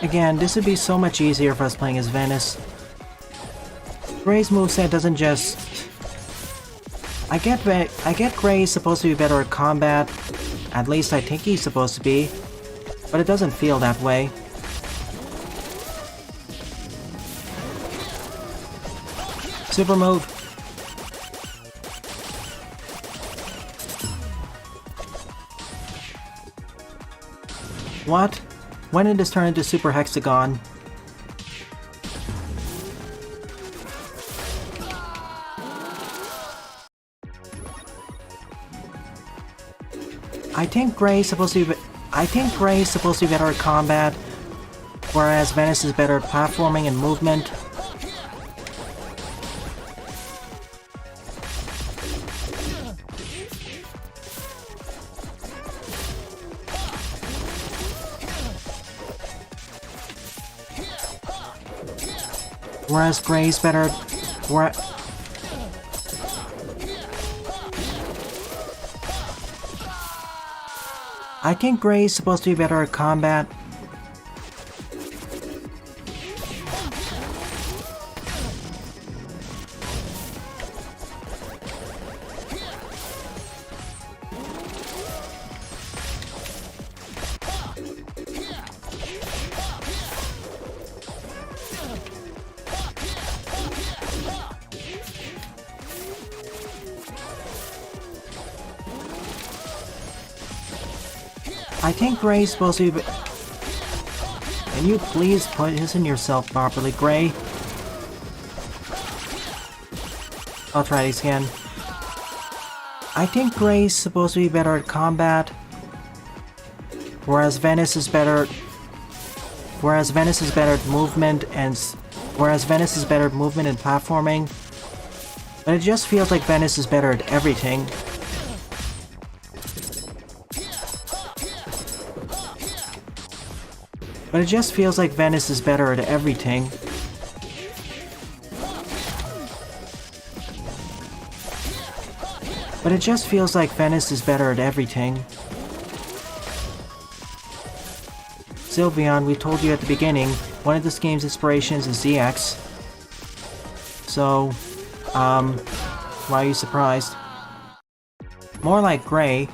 Again, this would be so much easier for us playing as Venice. Gray's moveset doesn't just... I get Gray's supposed to be better at combat. At least I think he's supposed to be. But it doesn't feel that way. Super move. What? When did this turn into Super Hexagon? I think Gray's supposed to be better at combat, whereas Venice is better at platforming and movement. Whereas Gray's better... I think Gray's supposed to be better at combat. I think Gray's supposed to be... Can you please position yourself properly, Gray? I'll try this again. I think Gray's supposed to be better at combat, whereas Venice is better at movement and platforming. But it just feels like Venice is better at everything. But it just feels like Venice is better at everything. But it just feels like Venice is better at everything. Sylveon, we told you at the beginning, one of this game's inspirations is ZX. So, why are you surprised? More like Gray.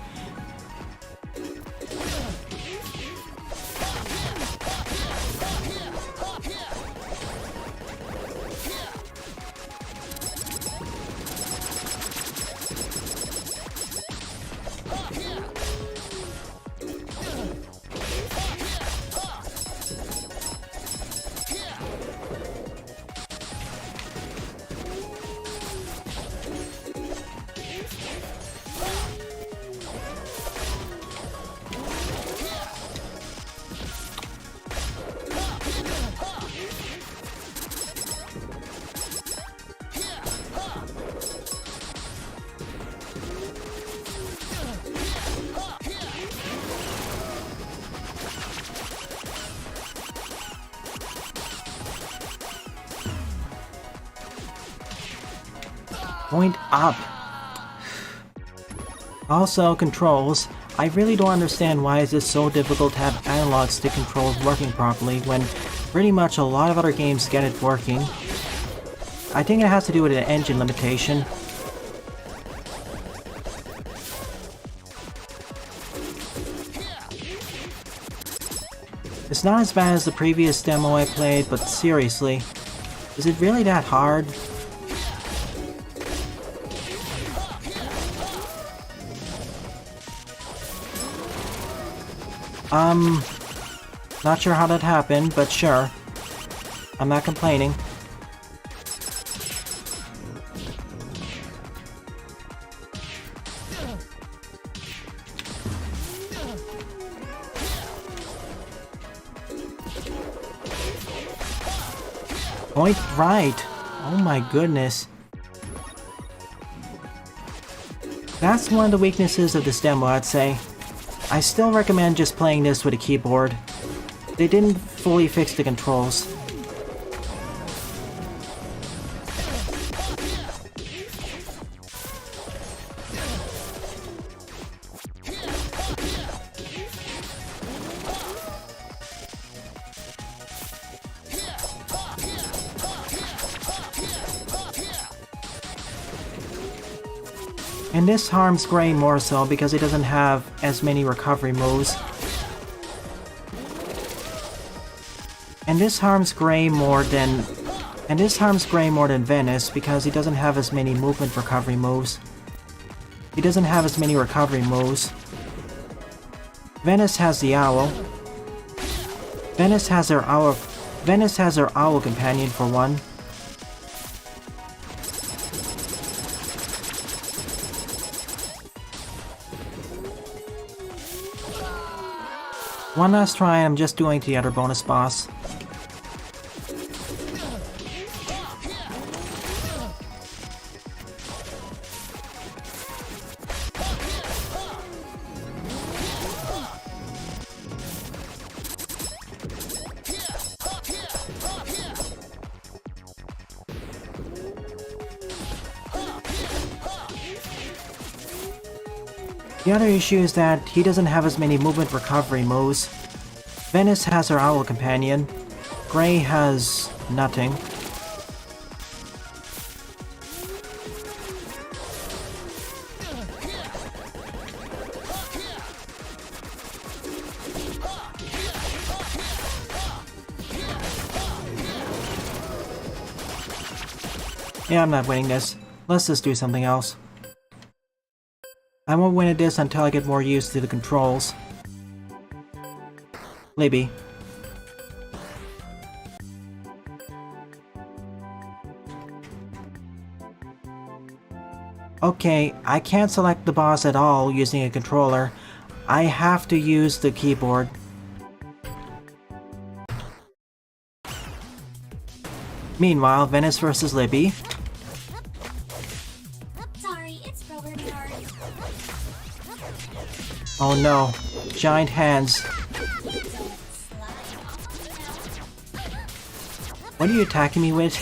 Point up. Also, controls. I really don't understand why is it so difficult to have analog stick controls working properly when pretty much a lot of other games get it working. I think it has to do with an engine limitation. It's not as bad as the previous demo I played, but seriously, is it really that hard? Not sure how that happened, but sure. I'm not complaining. Point right! Oh my goodness. That's one of the weaknesses of this demo, I'd say. I still recommend just playing this with a keyboard. They didn't fully fix the controls. And this harms Gray more so because he doesn't have as many recovery moves. And this harms Gray more than Venice because he doesn't have as many movement recovery moves. He doesn't have as many recovery moves. Venice has the owl. Venice has her owl companion for one. One last try and I'm just doing the other bonus boss. The other issue is that he doesn't have as many movement recovery moves. Venice has her owl companion. Gray has nothing. Yeah, I'm not winning this. Let's just do something else. I won't win at this until I get more used to the controls. Libby. Okay, I can't select the boss at all using a controller. I have to use the keyboard. Meanwhile, Venice versus Libby. Oh no, giant hands. What are you attacking me with?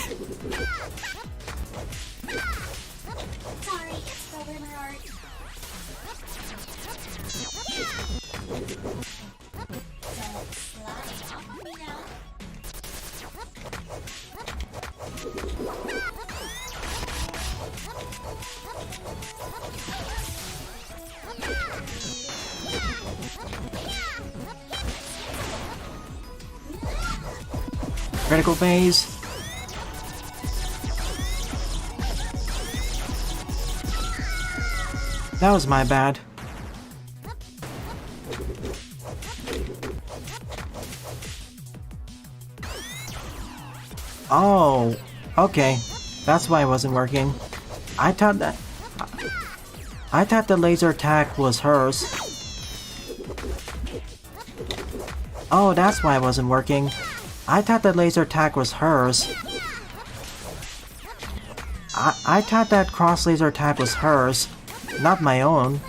Critical phase. That was my bad. Oh, okay. That's why it wasn't working. I thought the laser attack was hers. Oh, that's why it wasn't working. I thought that laser attack was hers. I thought that cross laser attack was hers, not my own.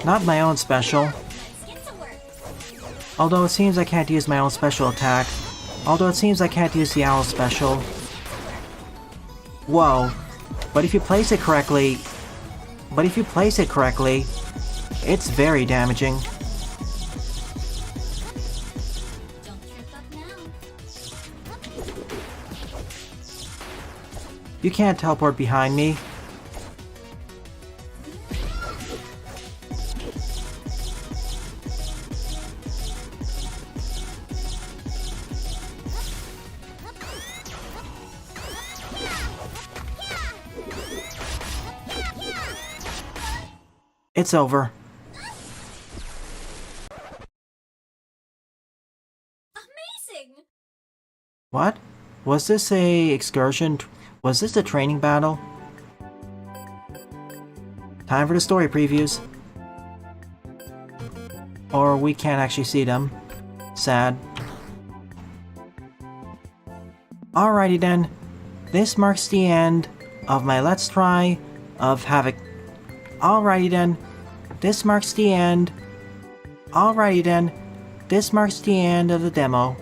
Not my own special. Although it seems I can't use my own special attack. Although it seems I can't use the owl special. Whoa. But if you place it correctly... it's very damaging. You can't teleport behind me. It's over. Amazing! What? Was this a excursion? Was this a training battle? Time for the story previews. Or we can't actually see them. Sad. Alrighty then. This marks the end of my Let's Try of Havoc. Alrighty then. This marks the end. Alrighty then. This marks the end of the demo.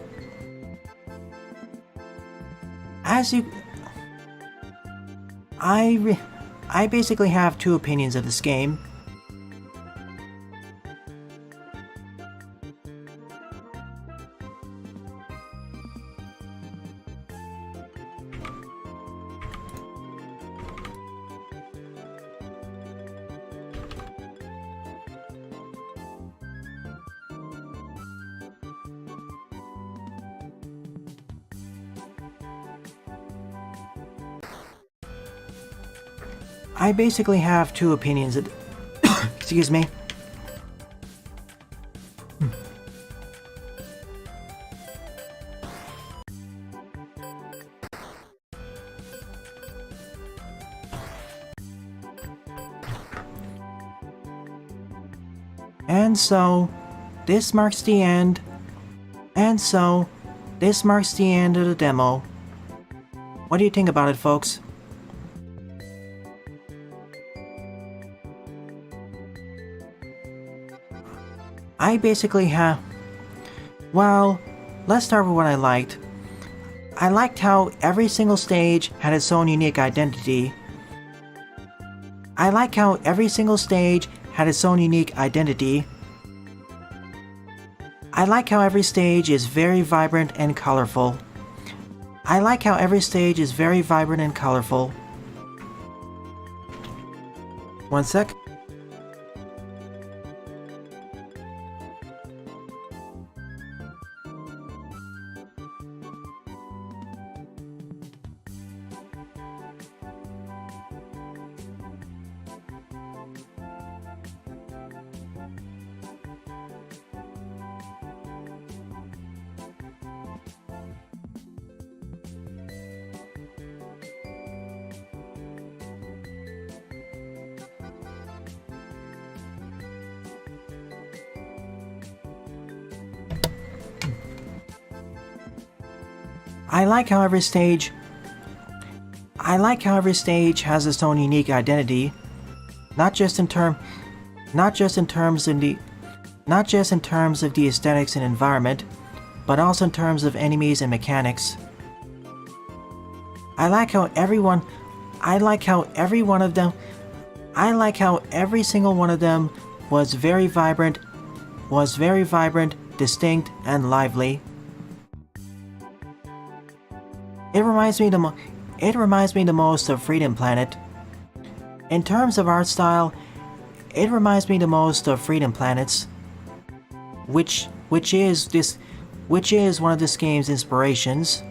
As you... I basically have two opinions of this game. I basically have two opinions of... Excuse me. And so, this marks the end. And so, this marks the end of the demo. What do you think about it, folks? I basically have... Well, let's start with what I liked. I liked how every single stage had its own unique identity. I like how every single stage had its own unique identity. I like how every stage is very vibrant and colorful. I like how every stage is very vibrant and colorful. One sec. I like how every stage has its own unique identity, not just in terms of the aesthetics and environment, but also in terms of enemies and mechanics. I like how every single one of them was very vibrant, distinct, and lively. It reminds me the most of Freedom Planet. In terms of art style, it reminds me the most of Freedom Planet's, which is one of this game's inspirations.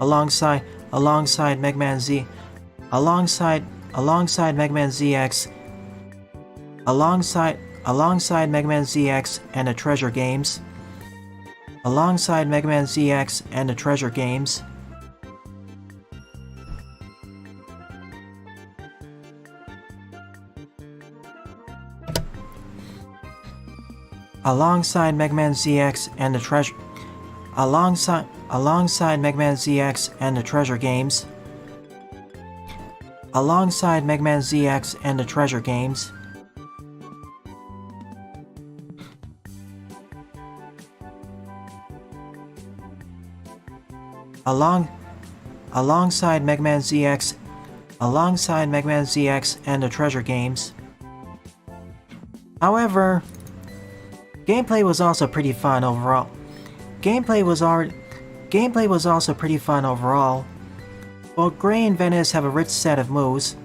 Alongside Mega Man ZX, alongside Mega Man ZX and the Treasure games. Alongside Mega Man ZX and the Treasure games. Alongside Mega Man ZX and the Treasure. Alongside Mega Man ZX and the Treasure games. Alongside Mega Man ZX and the Treasure games. Alongside Mega Man ZX and the Treasure games. However, gameplay was also pretty fun overall. Both Gray and Venice have a rich set of moves.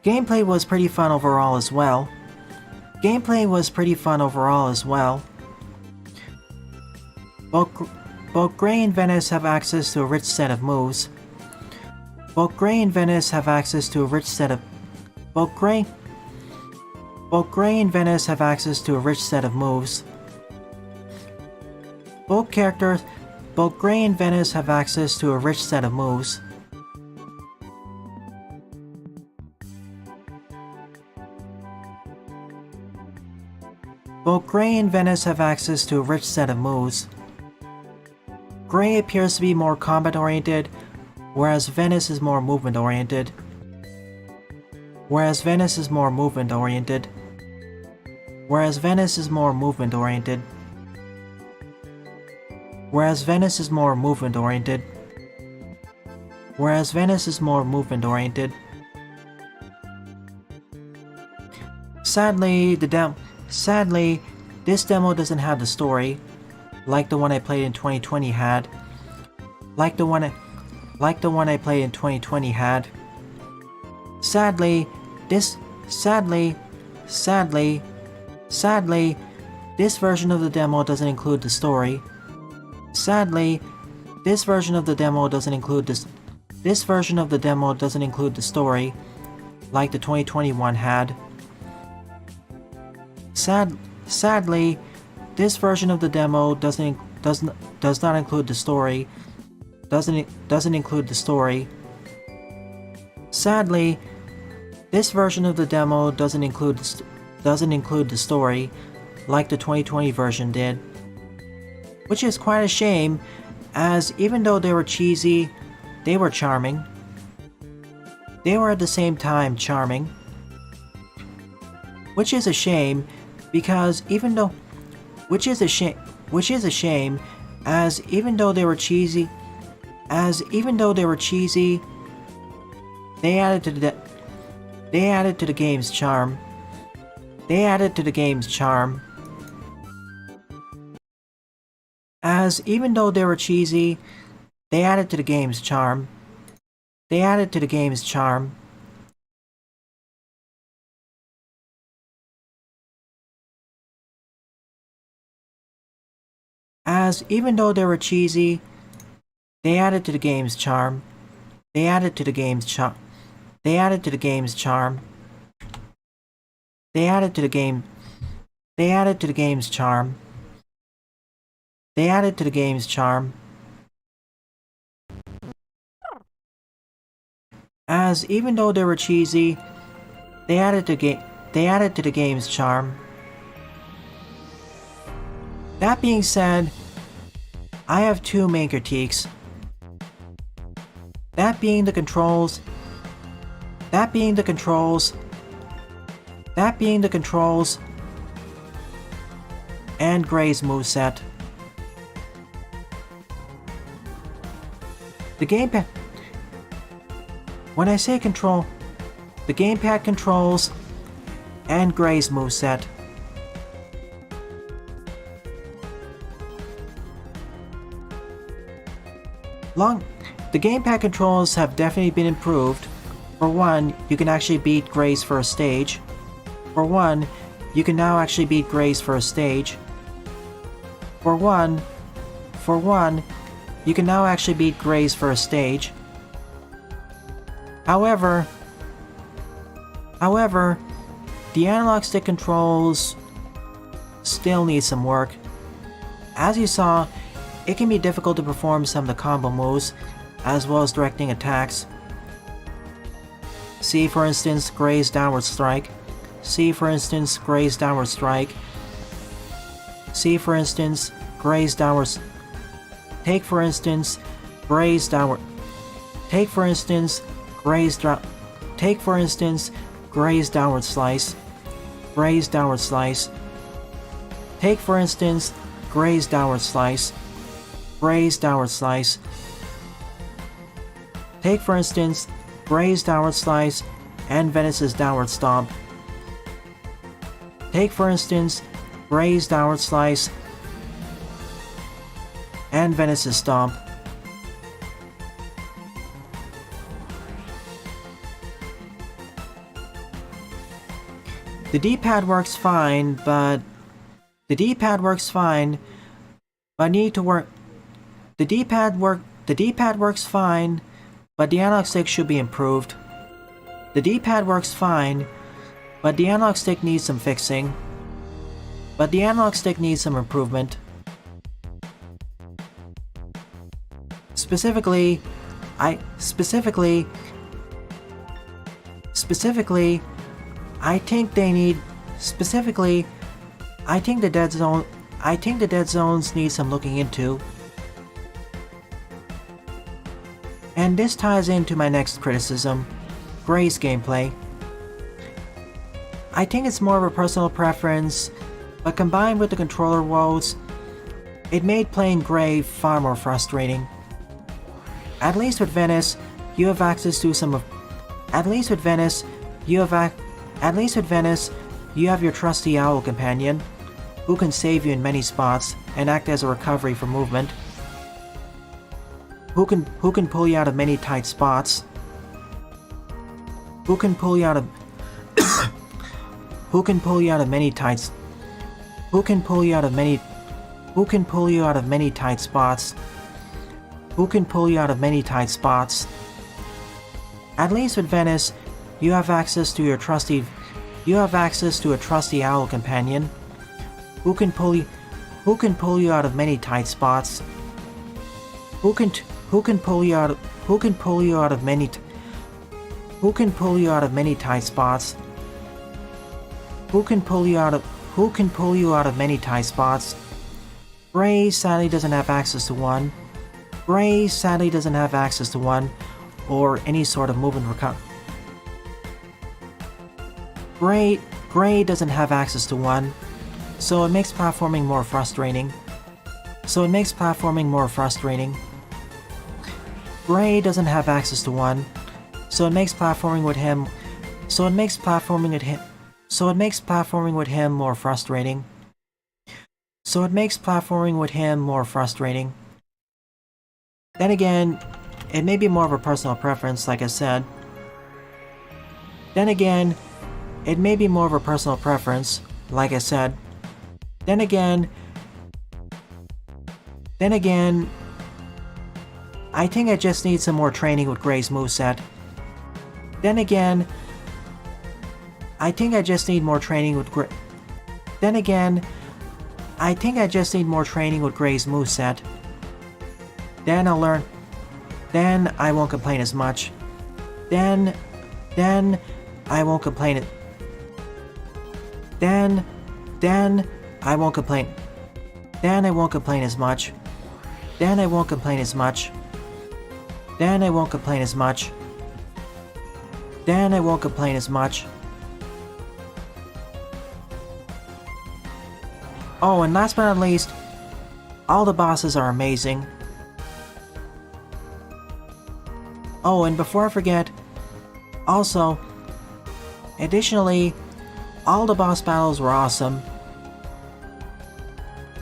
Gameplay was pretty fun overall as well. Both Gray and Venice have access to a rich set of moves. Both Gray and Venice have access to a rich set of moves. Both Gray and Venice have access to a rich set of moves. Both Gray and Venice have access to a rich set of moves. Gray appears to be more combat-oriented, whereas Venice is more movement-oriented. Whereas Venice is more movement-oriented. Whereas Venice is more movement-oriented. Whereas Venice is more movement-oriented. Whereas Venice is more movement-oriented. Sadly, this demo doesn't have the story, like the one I played in 2020 had. Like the one I played in 2020 had. Sadly, this version of the demo doesn't include the story. Sadly, this version of the demo doesn't include the story, like the 2021 had. Sadly, this version of the demo does not include the story. Doesn't include the story. Sadly, this version of the demo doesn't include the story, like the 2020 version did. Which is quite a shame, as even though they were cheesy, they were charming. They were at the same time charming. Which is a shame, because which is a shame, as even though they were cheesy, they added to the game's charm. As even though they were cheesy, they added to the game's charm. As even though they were cheesy, they added to the game's charm. They added to the game's charm. They added to the game's charm. They added to the game's charm. They added to the game's charm. As even though they were cheesy, they added to the game's charm. That being said, I have two main critiques. That being the controls, and Gray's moveset. The gamepad. When I say control, the gamepad controls and Gray's moveset. The gamepad controls have definitely been improved. For one, you can actually beat Gray's first stage. For one, you can now actually beat Gray's first stage. For one, you can now actually beat Gray's first stage. However, the analog stick controls still need some work. As you saw, it can be difficult to perform some of the combo moves, as well as directing attacks. See for instance Gray's downward strike. See for instance Gray's downward strike. See for instance Gray's downward. Take for instance Gray's downward. Take for instance Gray's Take for instance Gray's downward slice. Gray's downward slice. Take for instance Gray's downward slice. Gray's downward slice. Take for instance Gray's downward slice and Venice's downward stomp. Take for instance Gray's downward slice and Venice's stomp. The D-pad works fine, but need to work. The D-pad works fine, but the analog stick should be improved. The D-pad works fine, but the analog stick needs some fixing. But the analog stick needs some improvement. Specifically, I think the dead zones need some looking into. And this ties into my next criticism, Gray's gameplay. I think it's more of a personal preference, but combined with the controller woes, it made playing Gray far more frustrating. At least with Venice, you have access to some of. At least with Venice, you have your trusty owl companion, who can save you in many spots and act as a recovery for movement. Who can pull you out of many tight spots. Who can pull you out of many tight spots. At least with Venice, you have access to a trusty owl companion who can pull you out of many tight spots. Who can pull you out of many tight spots. Gray sadly doesn't have access to one. Or any sort of movement recovery. Gray doesn't have access to one, so it makes platforming more frustrating. Gray doesn't have access to one, so it makes platforming with him more frustrating. Then again, it may be more of a personal preference, like I said. Then again, I think I just need some more training with Gray's moveset. Then I'll learn. Then I won't complain as much. Then I won't complain as much. Oh, and last but not least, all the bosses are amazing. Oh, and before I forget, also, additionally, all the boss battles were awesome.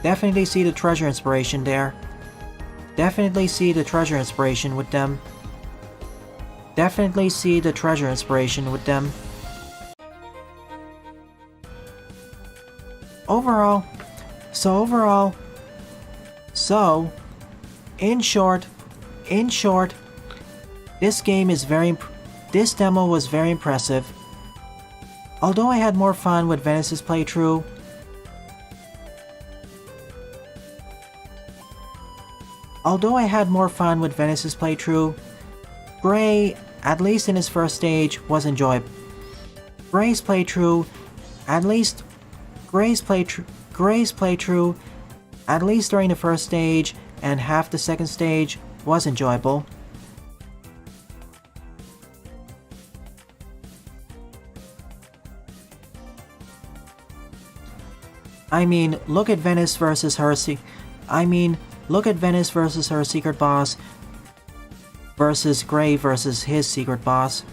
Definitely see the treasure inspiration there. Definitely see the treasure inspiration with them. Overall, in short, this demo was very impressive. Although I had more fun with Venice's playthrough, Gray, at least in his first stage, was enjoyable. Gray's playthrough, at least during the first stage and half the second stage, was enjoyable. I mean, look at Venice versus her secret boss versus Gray versus his secret boss.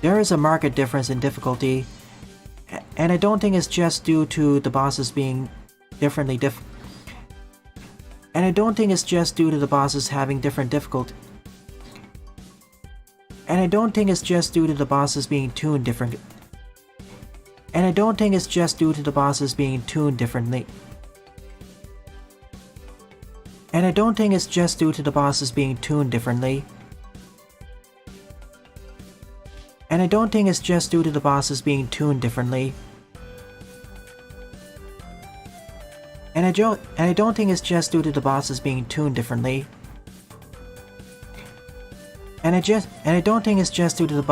There is a marked difference in difficulty, and I don't think it's just due to the bosses being having different difficulty. And I don't think it's just due to the bosses being tuned differently. And I don't think it's just due to the bosses being tuned differently. And I don't think it's just due to the bosses being tuned differently. And I don't think it's just due to the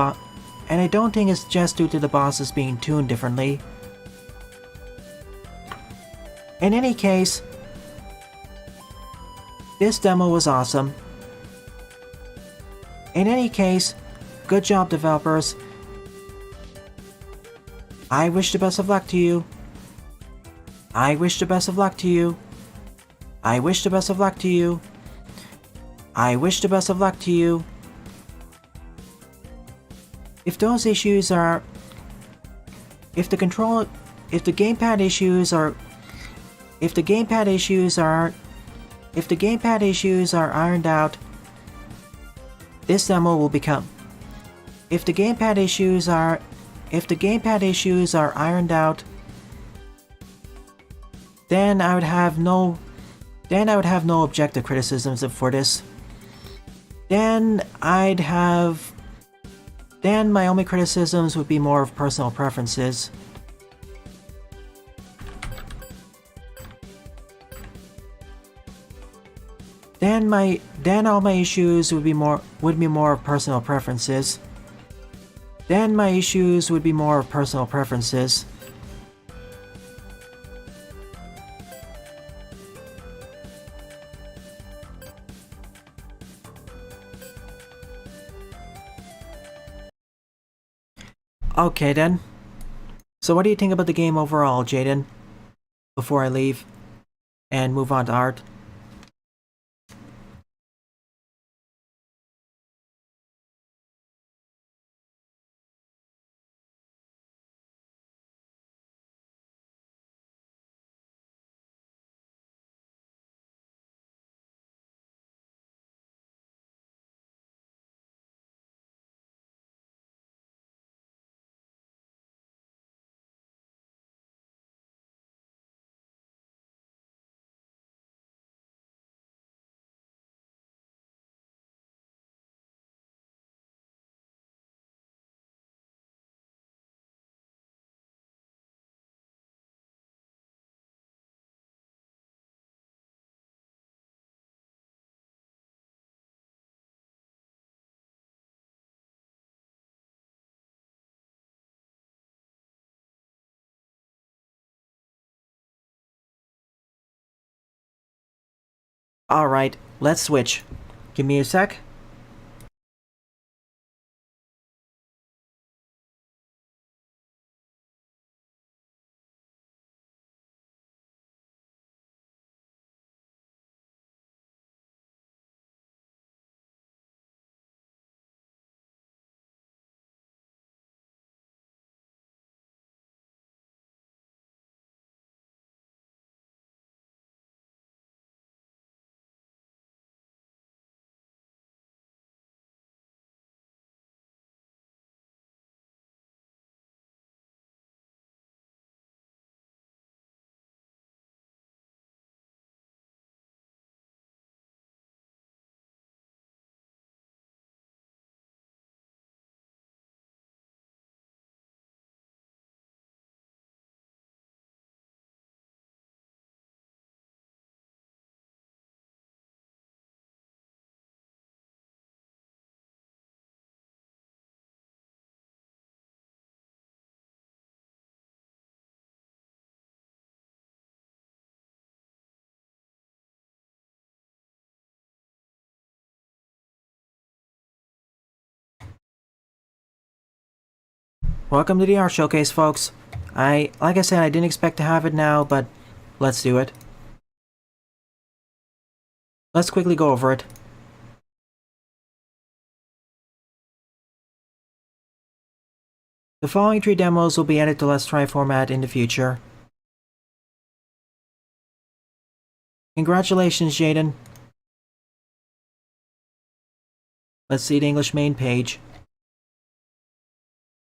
bosses being tuned differently. In any case, this demo was awesome. In any case, good job, developers. I wish the best of luck to you. I wish the best of luck to you. I wish the best of luck to you. I wish the best of luck to you. If the gamepad issues are ironed out, this demo will become. If the gamepad issues are ironed out, then I would have no objective criticisms for this. Then my only criticisms would be more of personal preferences. Then all my issues would be more of personal preferences. Then my issues would be more of personal preferences. Okay then. So what do you think about the game overall, Jaden? Before I leave and move on to art. Alright, let's switch. Give me a sec. Welcome to the art showcase, folks. Like I said, I didn't expect to have it now, but let's do it. Let's quickly go over it. The following 3 demos will be added to Let's Try format in the future. Congratulations, Jaden. Let's see the English main page.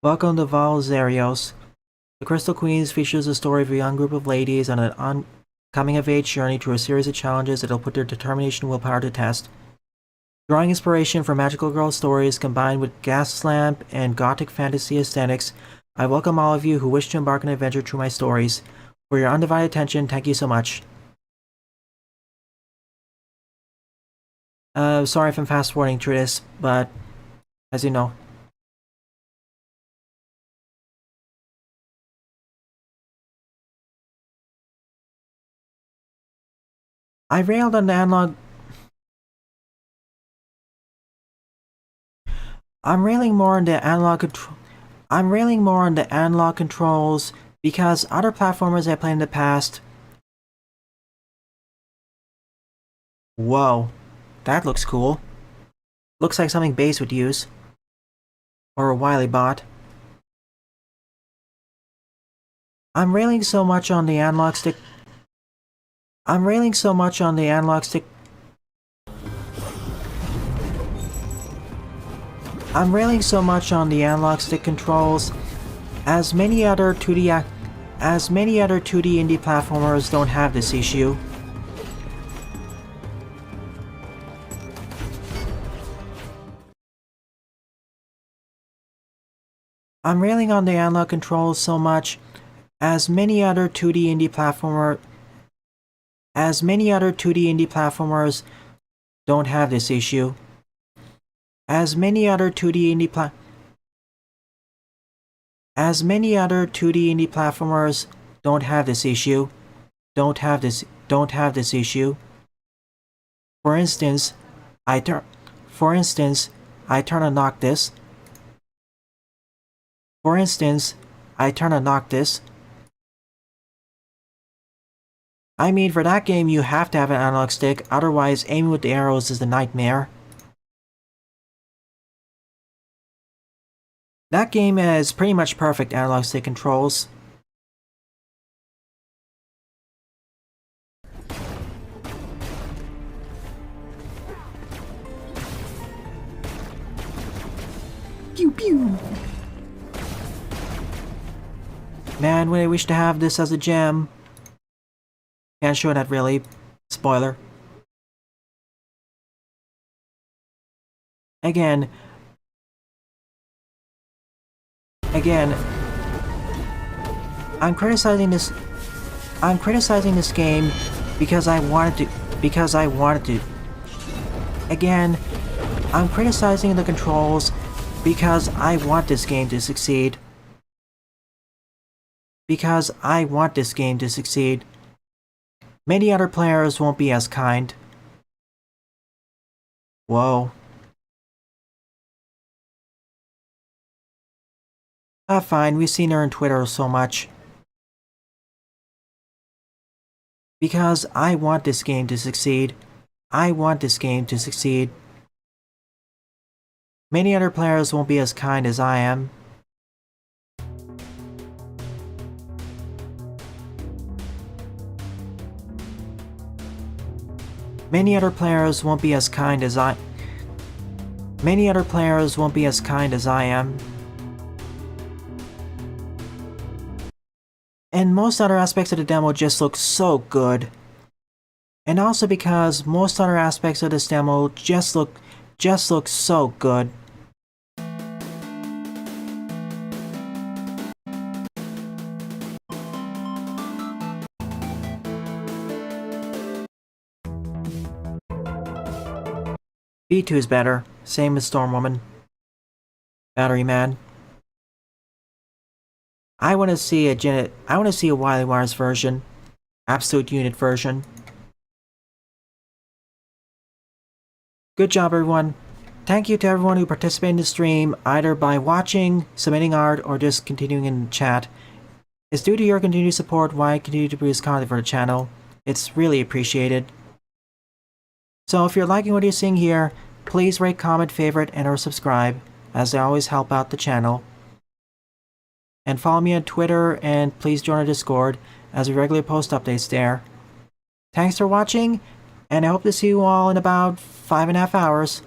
Welcome to Val Zarios. The Crystal Queens features the story of a young group of ladies on an coming-of-age journey through a series of challenges that'll put their determination and willpower to test. Drawing inspiration from magical girl stories combined with gas lamp and gothic fantasy aesthetics, I welcome all of you who wish to embark on an adventure through my stories. For your undivided attention, thank you so much. Sorry if I'm fast forwarding through this, but as you know. I railed on the analog. I'm railing more on the analog controls because other platformers I played in the past. Whoa, that looks cool. Looks like something Base would use. Or a Wily bot. I'm railing so much on the analog stick. I'm railing so much on the analog stick. I'm railing so much on the analog stick controls, as many other 2D indie platformers don't have this issue. I'm railing on the analog controls so much, as many other 2D indie platformers don't have this issue. As many other 2D indie platformers don't have this issue. Don't have this issue. For instance, I turn a Noctis. For instance, I turn a Noctis. I mean, for that game you have to have an analog stick, otherwise aiming with the arrows is a nightmare. That game has pretty much perfect analog stick controls. Pew pew! Man, would I wish to have this as a gem. Can't show that really. Spoiler. Again, I'm criticizing this game because I wanted to. Again, I'm criticizing the controls because I want this game to succeed. Many other players won't be as kind. Whoa. Fine, we've seen her on Twitter so much. Because I want this game to succeed. Many other players won't be as kind as I am. Many other players won't be as kind as I am. And most other aspects of the demo just look so good. And also because most other aspects of this demo just look so good. B2 is better, same as Storm Woman. Battery Man. I want to see a Wily Wires version. Absolute Unit version. Good job, everyone. Thank you to everyone who participated in the stream, either by watching, submitting art, or just continuing in chat. It's due to your continued support why I continue to produce content for the channel. It's really appreciated. So if you're liking what you're seeing here, please rate, comment, favorite, and or subscribe, as they always help out the channel. And follow me on Twitter, and please join our Discord, as we regularly post updates there. Thanks for watching, and I hope to see you all in about 5.5 hours.